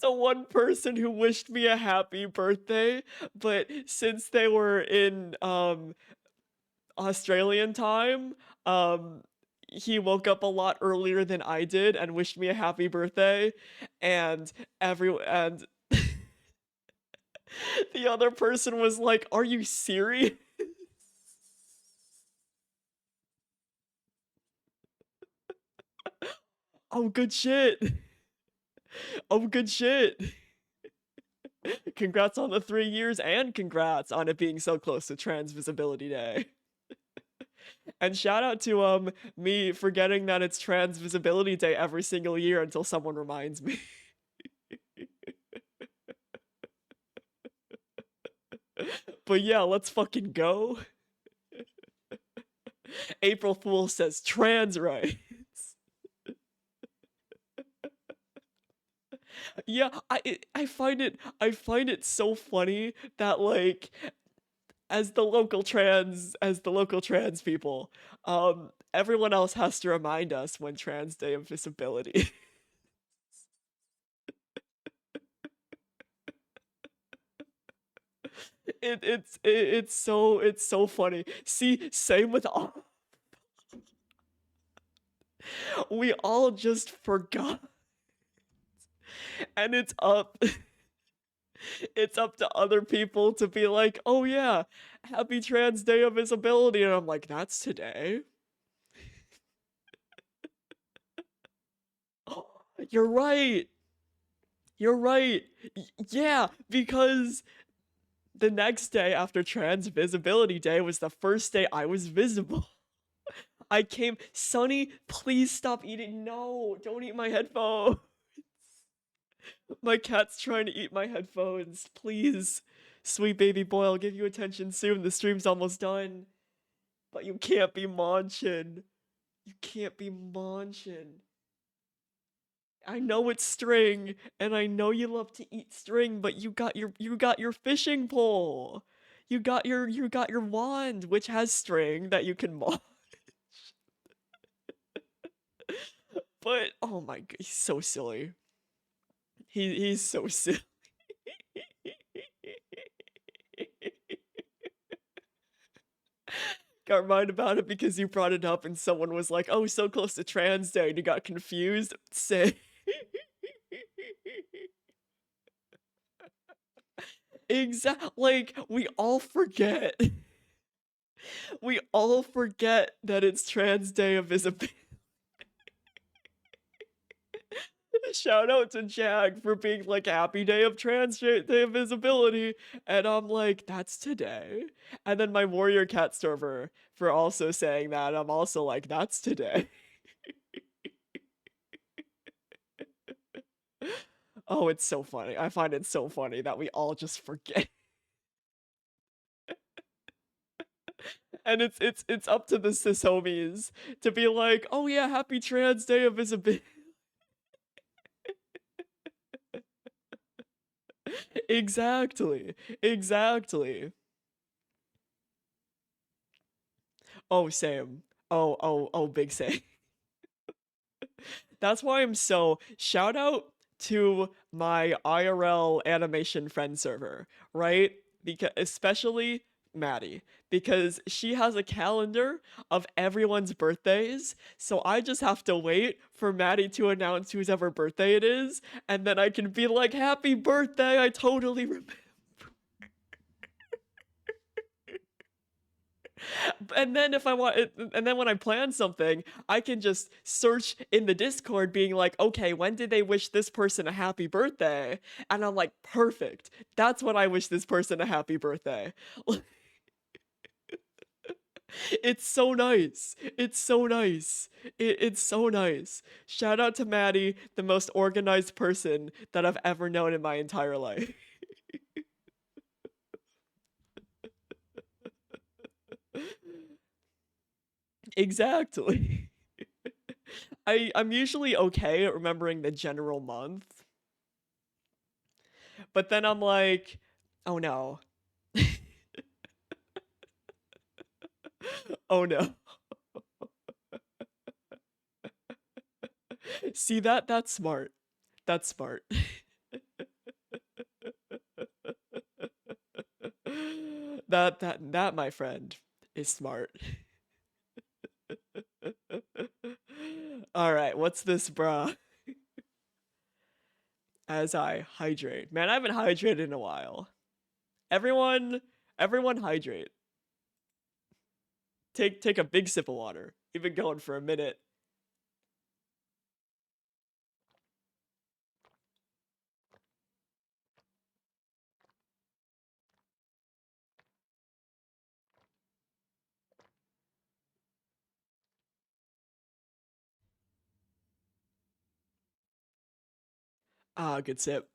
Speaker 1: to one person who wished me a happy birthday, but since they were in Australian time, he woke up a lot earlier than I did and wished me a happy birthday, and the other person was like, "Are you serious?" Oh, good shit. Oh, good shit. Congrats on the 3 years and congrats on it being so close to Trans Visibility Day. And shout out to me forgetting that it's Trans Visibility Day every single year until someone reminds me. But yeah, let's fucking go. April Fool says trans rights. Yeah, I find it so funny that, like, as the local trans people, everyone else has to remind us when Trans Day of Visibility. It's so funny. See, same with all. We all just forgot. And it's up to other people to be like, "Oh yeah, happy Trans Day of Visibility." And I'm like, "That's today?" You're right. You're right. Yeah, because the next day after Trans Visibility Day was the first day I was visible. I came, Sonny, please stop eating. No, don't eat my headphones. My cat's trying to eat my headphones. Please. Sweet baby boy, I'll give you attention soon. The stream's almost done. But you can't be munching. You can't be munching. I know it's string, and I know you love to eat string, but you got your fishing pole. You got your wand, which has string that you can mod. But oh my god, he's so silly. He's so silly. Got reminded about it because you brought it up and someone was like, "Oh, so close to Trans Day," and you got confused. Say. Exactly. Like, we all forget. We all forget that it's Trans Day of Visibility. Shout out to Jag for being like, "Happy Day of Trans Day of Visibility," and I'm like, "That's today." And then my Warrior Cat server for also saying that, I'm also like, "That's today." Oh, it's so funny. I find it so funny that we all just forget. And it's up to the cis homies to be like, "Oh yeah, happy Trans Day of Visibility." Exactly. Exactly. Oh, same. Oh, big same. That's why I'm so shout out to my IRL animation friend server, right? Because especially Maddie, because she has a calendar of everyone's birthdays, so I just have to wait for Maddie to announce whose ever birthday it is, and then I can be like, "Happy birthday, I totally remember." And then if I want it, and then when I plan something, I can just search in the Discord being like, "Okay, when did they wish this person a happy birthday?" And I'm like, "Perfect. That's when I wish this person a happy birthday." It's so nice. It's so nice. It's so nice. Shout out to Maddie, the most organized person that I've ever known in my entire life. Exactly. I'm usually okay at remembering the general month. But then I'm like, "Oh no." Oh no. See that's smart. That's smart. That my friend is smart. All right, what's this, bruh? As I hydrate. Man, I haven't hydrated in a while. Everyone hydrate. Take a big sip of water. You've been going for a minute. Ah, good sip.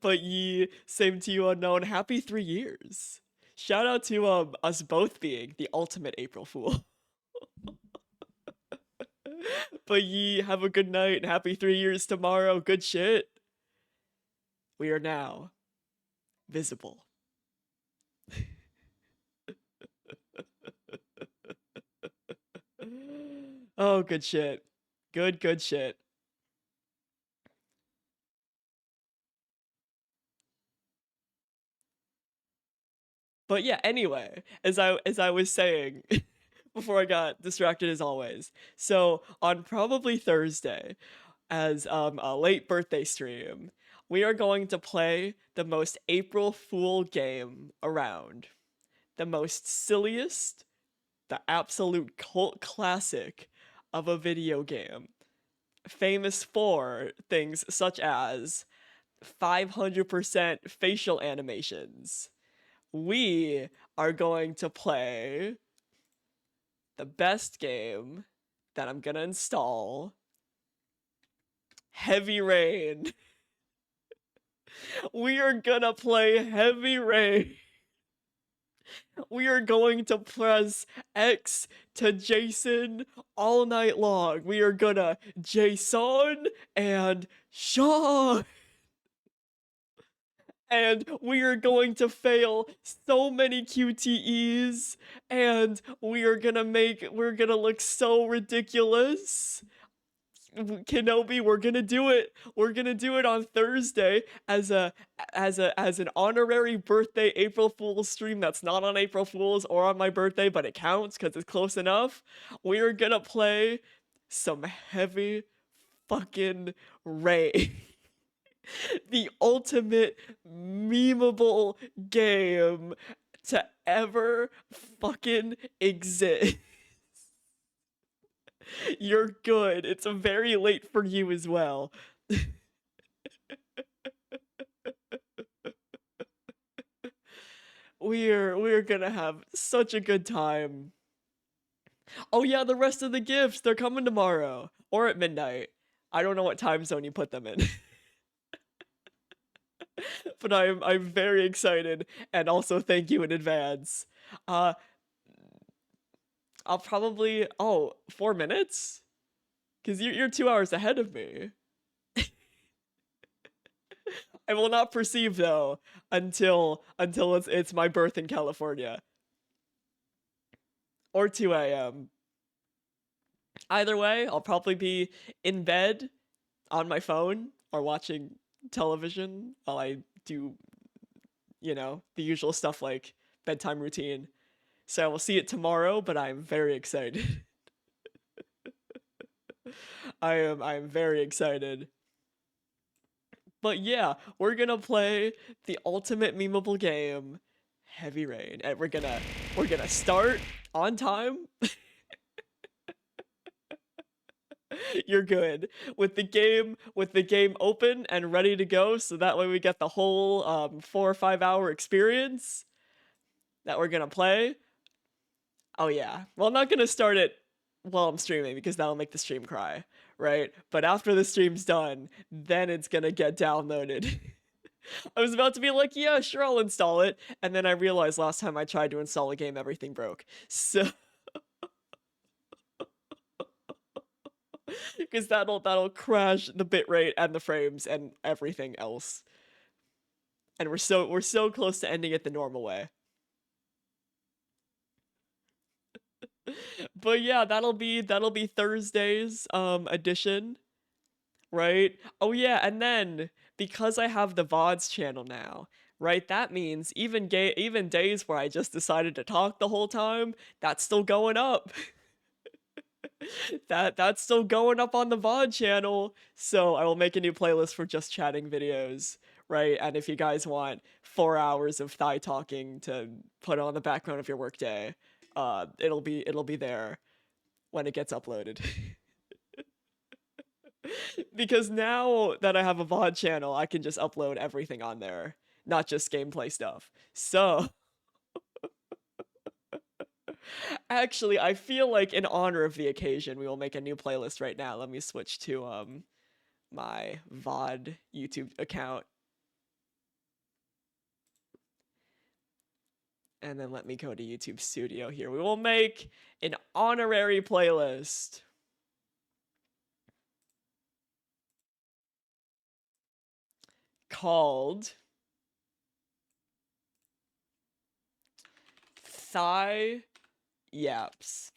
Speaker 1: But same to you, unknown. Happy 3 years. Shout out to us both being the ultimate April Fool. But have a good night. Happy 3 years tomorrow. Good shit. We are now visible. Oh, good shit. Good shit. But yeah, anyway, as I was saying before I got distracted as always. So on probably Thursday, as a late birthday stream, we are going to play the most April Fool game around. The most silliest, the absolute cult classic of a video game. Famous for things such as 500% facial animations. We are going to play the best game that I'm gonna install, Heavy Rain. We are gonna play Heavy Rain. We are going to press X to Jason all night long. We are gonna Jason and Sean. And we are going to fail so many QTEs, and we're gonna look so ridiculous. Kenobi, we're gonna do it. We're gonna do it on Thursday as an honorary birthday April Fool's stream that's not on April Fool's or on my birthday, but it counts because it's close enough. We are gonna play some heavy fucking Rain. The ultimate memeable game to ever fucking exist. You're good. It's very late for you as well. We're gonna have such a good time. Oh yeah, the rest of the gifts, they're coming tomorrow. Or at midnight. I don't know what time zone you put them in. But I'm very excited, and also thank you in advance. I'll probably 4 minutes? Cause you're 2 hours ahead of me. I will not perceive though until it's my birth in California. Or 2 a.m. Either way, I'll probably be in bed on my phone or watching television while I do, the usual stuff like bedtime routine. So I will see it tomorrow, but I'm very excited. I am very excited. But yeah, we're gonna play the ultimate memeable game, Heavy Rain, and we're gonna start on time. You're good with the game open and ready to go, so that way we get the whole 4 or 5 hour experience that we're gonna play. Oh yeah, well, I'm not gonna start it while I'm streaming because that'll make the stream cry, right? But after the stream's done, then it's gonna get downloaded. I was about to be like, yeah, sure, I'll install it, and then I realized last time I tried to install a game, everything broke. So because that'll crash the bitrate and the frames and everything else. And we're so close to ending it the normal way. But yeah, that'll be Thursday's edition, right? Oh yeah, and then because I have the VODs channel now, right? That means even days where I just decided to talk the whole time, that's still going up. That's still going up on the VOD channel. So I will make a new playlist for just chatting videos, right? And if you guys want 4 hours of thigh talking to put on the background of your workday, it'll be there when it gets uploaded. Because now that I have a VOD channel, I can just upload everything on there, not just gameplay stuff. So actually, I feel like in honor of the occasion, we will make a new playlist right now. Let me switch to my VOD YouTube account. And then let me go to YouTube Studio here. We will make an honorary playlist. Called Yaps.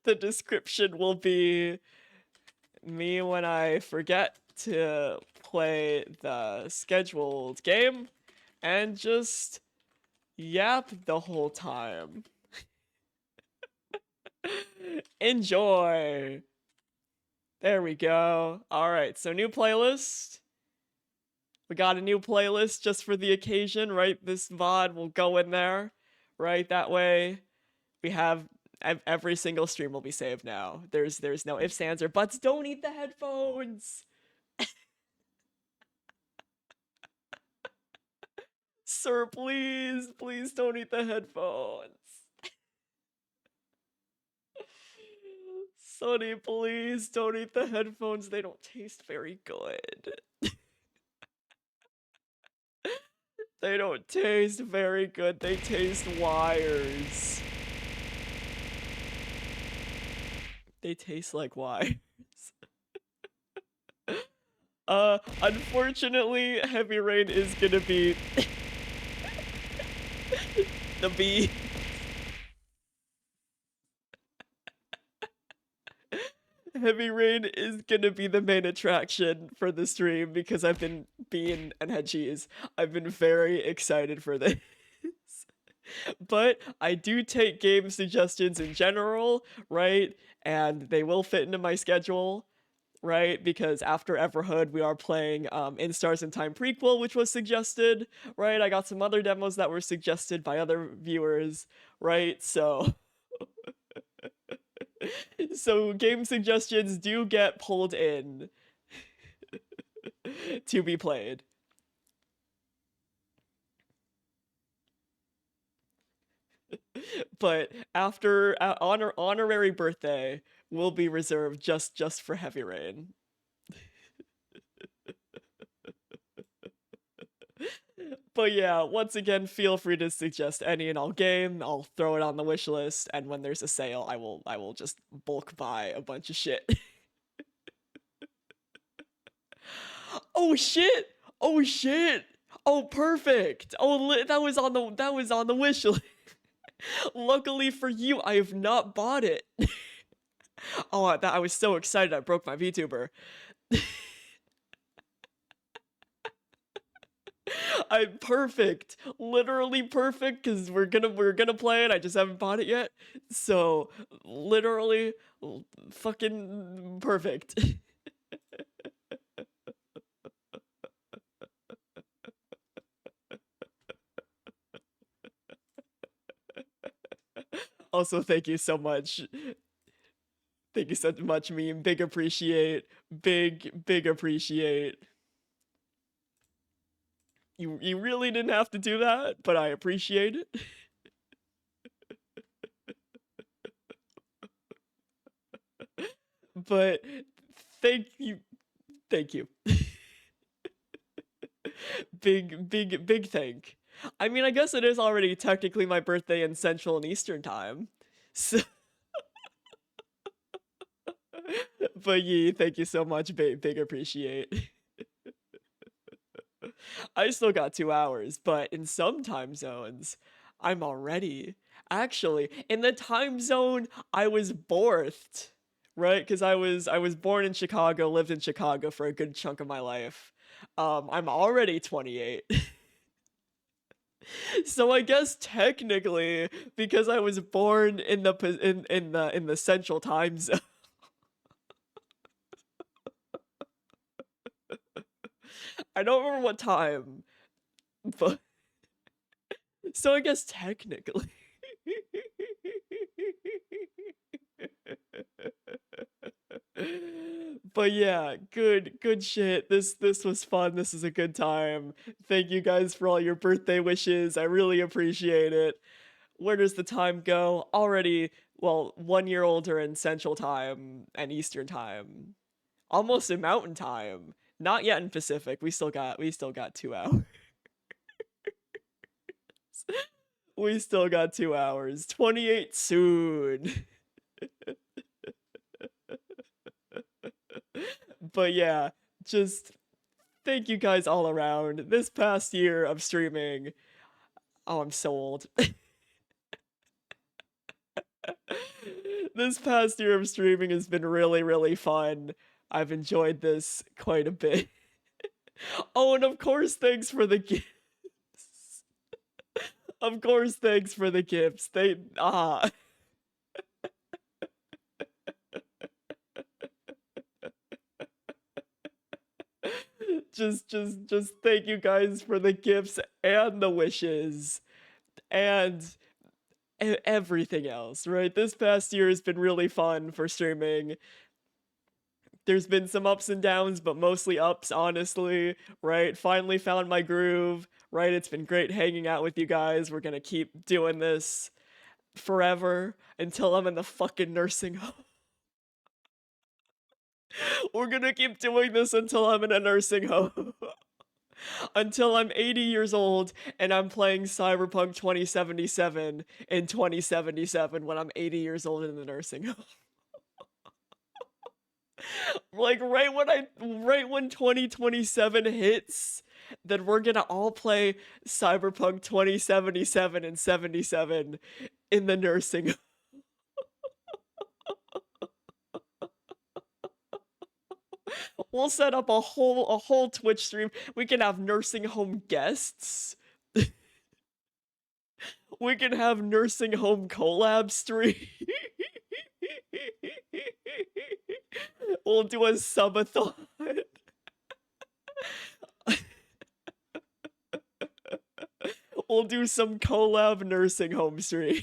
Speaker 1: The description will be me when I forget to play the scheduled game and just yap the whole time. Enjoy. There we go. All right, so new playlist. We got a new playlist just for the occasion, right? This VOD will go in there, right? That way we have every single stream will be saved now. There's no ifs, ands, or buts. Don't eat the headphones. Sir, please don't eat the headphones. Sonny, please don't eat the headphones. They don't taste very good. They don't taste very good. They taste wires. They taste like wires. Unfortunately, Heavy Rain is gonna be the B. Heavy Rain is gonna be the main attraction for the stream because I've been Bean and Head Cheese. I've been very excited for this. But I do take game suggestions in general, right? And they will fit into my schedule, right? Because after Everhood, we are playing In Stars in Time prequel, which was suggested, right? I got some other demos that were suggested by other viewers, right? So so game suggestions do get pulled in to be played. But after honorary birthday will be reserved just for Heavy Rain. But yeah, once again, feel free to suggest any and all game. I'll throw it on the wish list, and when there's a sale, I will just bulk buy a bunch of shit. Oh shit! Oh shit! Oh perfect! Oh, that was on the wish list. Luckily for you, I have not bought it. Oh, I was so excited I broke my VTuber. I'm perfect, literally perfect, because we're gonna play it. I just haven't bought it yet, so literally, fucking perfect. Also, thank you so much. Thank you so much, meme. Big appreciate. Big appreciate. You really didn't have to do that, but I appreciate it. But thank you. Big thank. I mean, I guess it is already technically my birthday in Central and Eastern time. So but yeah, thank you so much, big appreciate. I still got 2 hours, but in some time zones, I'm already actually in the time zone I was birthed, right? Because I was born in Chicago, lived in Chicago for a good chunk of my life. I'm already 28. So I guess technically, because I was born in the central time zone. I don't remember what time, but so I guess technically. But yeah, good shit. This was fun. This is a good time. Thank you guys for all your birthday wishes. I really appreciate it. Where does the time go? Already, well, 1 year older in Central Time and Eastern Time. Almost in Mountain Time. Not yet in Pacific. We still got 2 hours. We still got 2 hours. 28 soon. But yeah, just thank you guys all around. This past year of streaming. Oh, I'm so old. This past year of streaming has been really fun. I've enjoyed this quite a bit. Oh, and of course, thanks for the gifts. Of course, thanks for the gifts. Just thank you guys for the gifts and the wishes and everything else, right? This past year has been really fun for streaming. There's been some ups and downs, but mostly ups, honestly, right? Finally found my groove, right? It's been great hanging out with you guys. We're gonna keep doing this forever until I'm in the fucking nursing home. We're gonna keep doing this until I'm in a nursing home. Until I'm 80 years old and I'm playing Cyberpunk 2077 in 2077 when I'm 80 years old in the nursing home. Like right when 2027 hits, then we're gonna all play Cyberpunk 2077 and 77 in the nursing. We'll set up a whole Twitch stream. We can have nursing home guests. We can have nursing home collab stream. We'll do a subathon. We'll do some collab nursing home stream.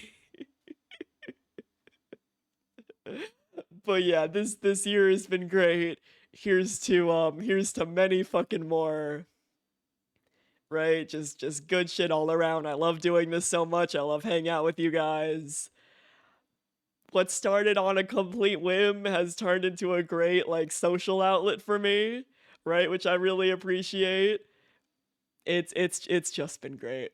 Speaker 1: But yeah, this year has been great. Here's to many fucking more. Right? Just good shit all around. I love doing this so much. I love hanging out with you guys. What started on a complete whim has turned into a great like social outlet for me, right? Which I really appreciate. It's just been great.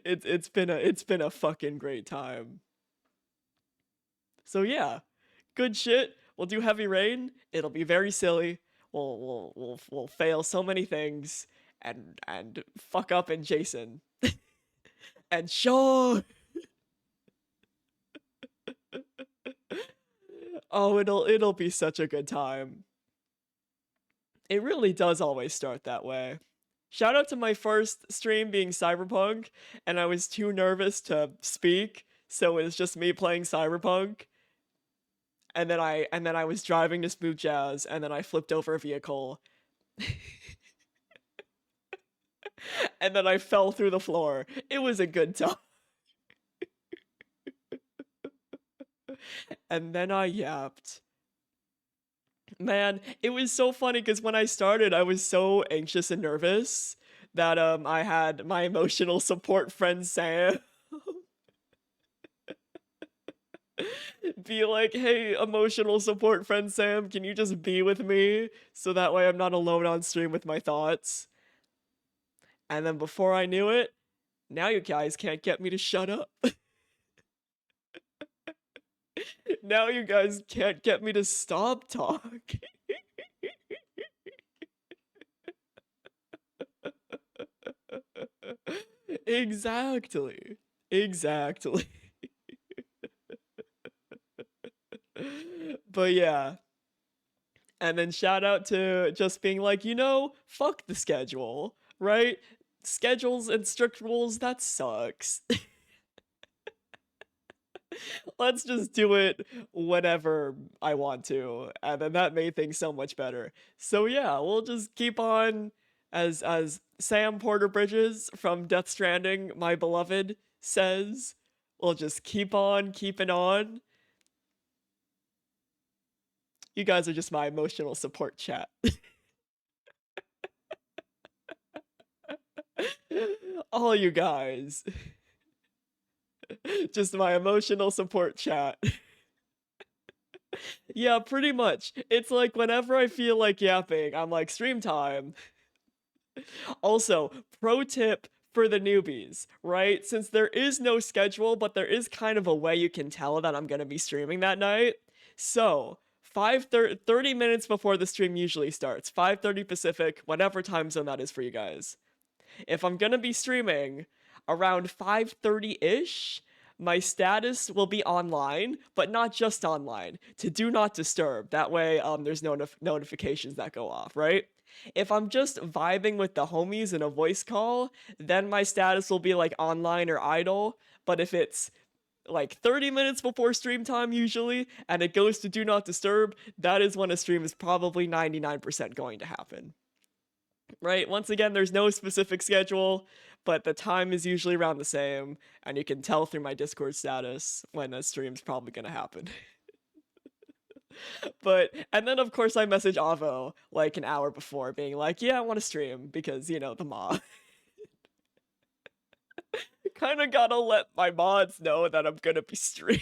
Speaker 1: It's been a fucking great time. So yeah, good shit. We'll do Heavy Rain. It'll be very silly. We'll fail so many things and fuck up in Jason. And Sean. Oh, it'll be such a good time. It really does always start that way. Shout out to my first stream being Cyberpunk, and I was too nervous to speak, so it was just me playing Cyberpunk. And then I was driving to Smooth Jazz, and then I flipped over a vehicle. And then I fell through the floor. It was a good time. And then I yapped. Man, it was so funny because when I started, I was so anxious and nervous that I had my emotional support friend Sam be like, hey, emotional support friend Sam, can you just be with me so that way I'm not alone on stream with my thoughts? And then before I knew it, now you guys can't get me to shut up. Now you guys can't get me to stop talking. Exactly. But yeah. And then shout out to just being like, fuck the schedule, right? Schedules and strict rules, that sucks. Let's just do it whenever I want to, and then that made things so much better. So yeah, we'll just keep on, as Sam Porter Bridges from Death Stranding, my beloved, says, we'll just keep on keeping on. You guys are just my emotional support chat. All you guys. Just my emotional support chat. Yeah, pretty much. It's like whenever I feel like yapping, I'm like, stream time. Also, pro tip for the newbies, right? Since there is no schedule, but there is kind of a way you can tell that I'm going to be streaming that night. So, 30 minutes before the stream usually starts, 5:30 Pacific, whatever time zone that is for you guys. If I'm going to be streaming around 5:30-ish, my status will be online, but not just online, to do not disturb. That way, there's no notifications that go off, right? If I'm just vibing with the homies in a voice call, then my status will be like online or idle. But if it's like 30 minutes before stream time usually, and it goes to do not disturb, that is when a stream is probably 99% going to happen. Right? Once again, there's no specific schedule, but the time is usually around the same, and you can tell through my Discord status when a stream's probably gonna happen. And then of course I message Avo like an hour before being like, yeah, I want to stream because, the mod. Kinda gotta let my mods know that I'm gonna be streaming.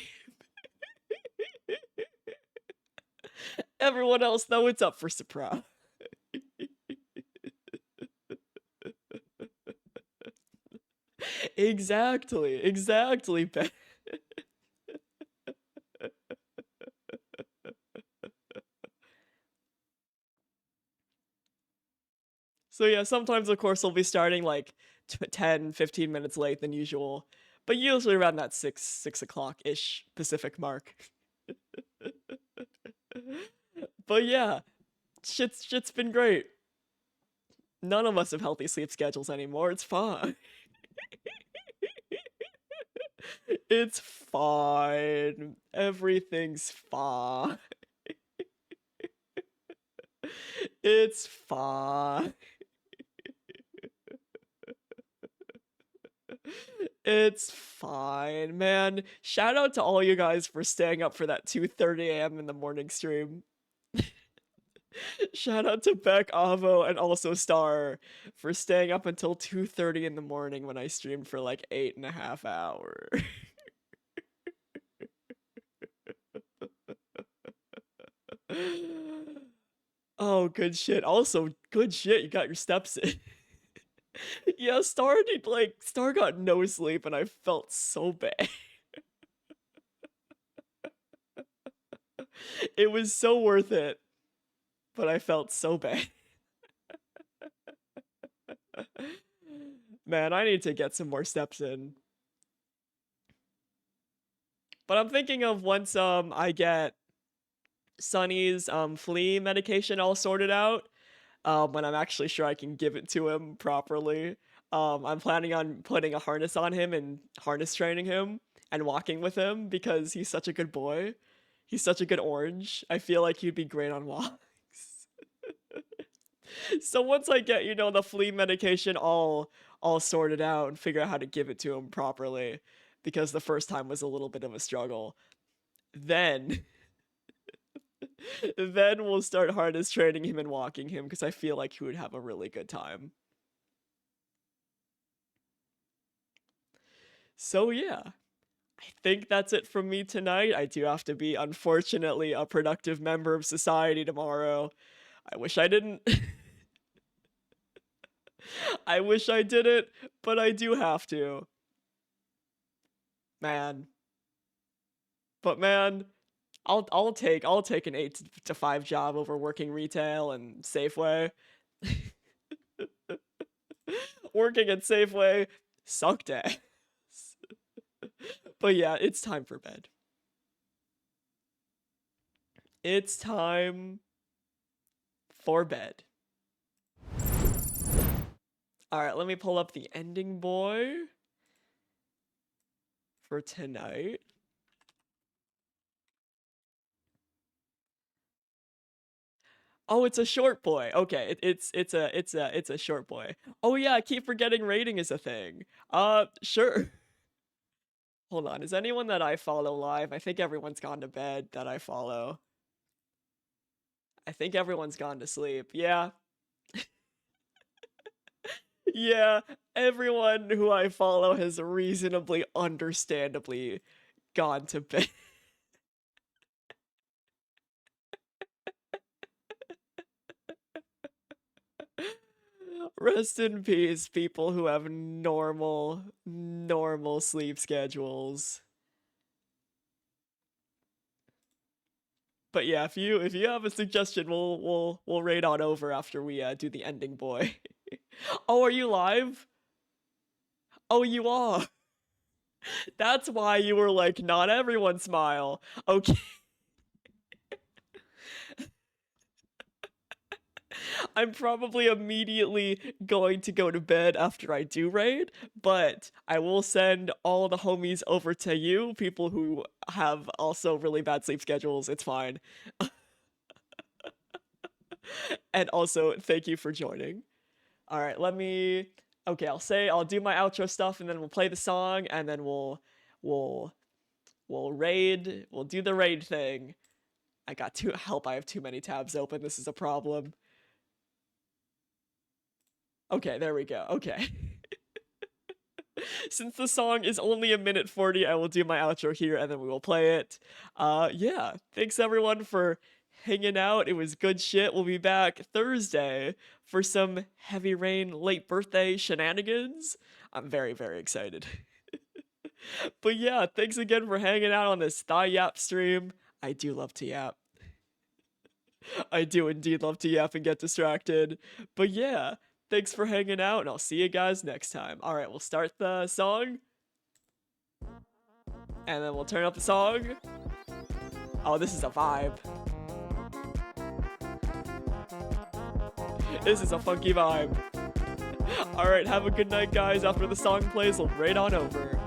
Speaker 1: Everyone else, though, it's up for surprise. Exactly, Ben. So yeah, sometimes of course we'll be starting like 10, 15 minutes late than usual, but usually around that 6 o'clock-ish Pacific mark. But yeah, shit's been great. None of us have healthy sleep schedules anymore. It's fine. It's fine. Everything's fine. It's fine. It's fine, man. Shout out to all you guys for staying up for that 2:30 a.m. in the morning stream. Shout out to Beck, Avo, and also Star for staying up until 2:30 in the morning when I streamed for like 8.5 hours. Oh, good shit. Also, good shit, you got your steps in. Yeah, Star got no sleep and I felt so bad. It was so worth it, but I felt so bad. Man, I need to get some more steps in. But I'm thinking of once I get Sunny's flea medication all sorted out, when I'm actually sure I can give it to him properly. I'm planning on putting a harness on him and harness training him and walking with him because he's such a good boy. He's such a good orange. I feel like he'd be great on walks. So once I get, you know, the flea medication all sorted out and figure out how to give it to him properly, because the first time was a little bit of a struggle, then we'll start harness training him and walking him because I feel like he would have a really good time. So yeah, I think that's it from me tonight. I do have to be, unfortunately, a productive member of society tomorrow. I wish I didn't. I wish I didn't, but I do have to. Man. But man, I'll take an 8 to 5 job over working retail and Safeway. Working at Safeway sucked ass. But yeah, it's time for bed. It's time for bed. Alright, let me pull up the ending boy for tonight. Oh, it's a short boy. Okay, it's a short boy. Oh yeah, I keep forgetting rating is a thing. Sure. Hold on, is anyone that I follow live? I think everyone's gone to bed that I follow. I think everyone's gone to sleep. Yeah. Yeah, everyone who I follow has reasonably, understandably gone to bed. Rest in peace, people who have normal sleep schedules. But yeah, if you have a suggestion, we'll raid on over after we do the ending boy. Oh, are you live? Oh, you are. That's why you were like, not everyone smile. Okay. I'm probably immediately going to go to bed after I do raid, but I will send all the homies over to you, people who have also really bad sleep schedules. It's fine. And also, thank you for joining. All right, okay, I'll do my outro stuff and then we'll play the song and then we'll raid, we'll do the raid thing. I have too many tabs open. This is a problem. Okay, there we go. Okay. Since the song is only 1:40, I will do my outro here and then we will play it. Yeah, thanks everyone for hanging out. It was good shit. We'll be back Thursday for some Heavy Rain late birthday shenanigans. I'm very, very excited. But yeah, thanks again for hanging out on this Thigh-Yap stream. I do love to yap. I do indeed love to yap and get distracted. But yeah, Thanks for hanging out, and I'll see you guys next time. All right, we'll start the song. And then we'll turn up the song. Oh, this is a vibe. This is a funky vibe. All right, have a good night, guys. After the song plays, we'll raid on over.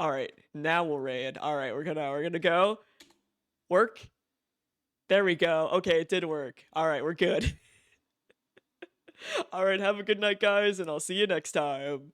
Speaker 1: All right, now we'll raid. All right, we're gonna go. Work. There we go. Okay, it did work. All right, we're good. All right, have a good night, guys, and I'll see you next time.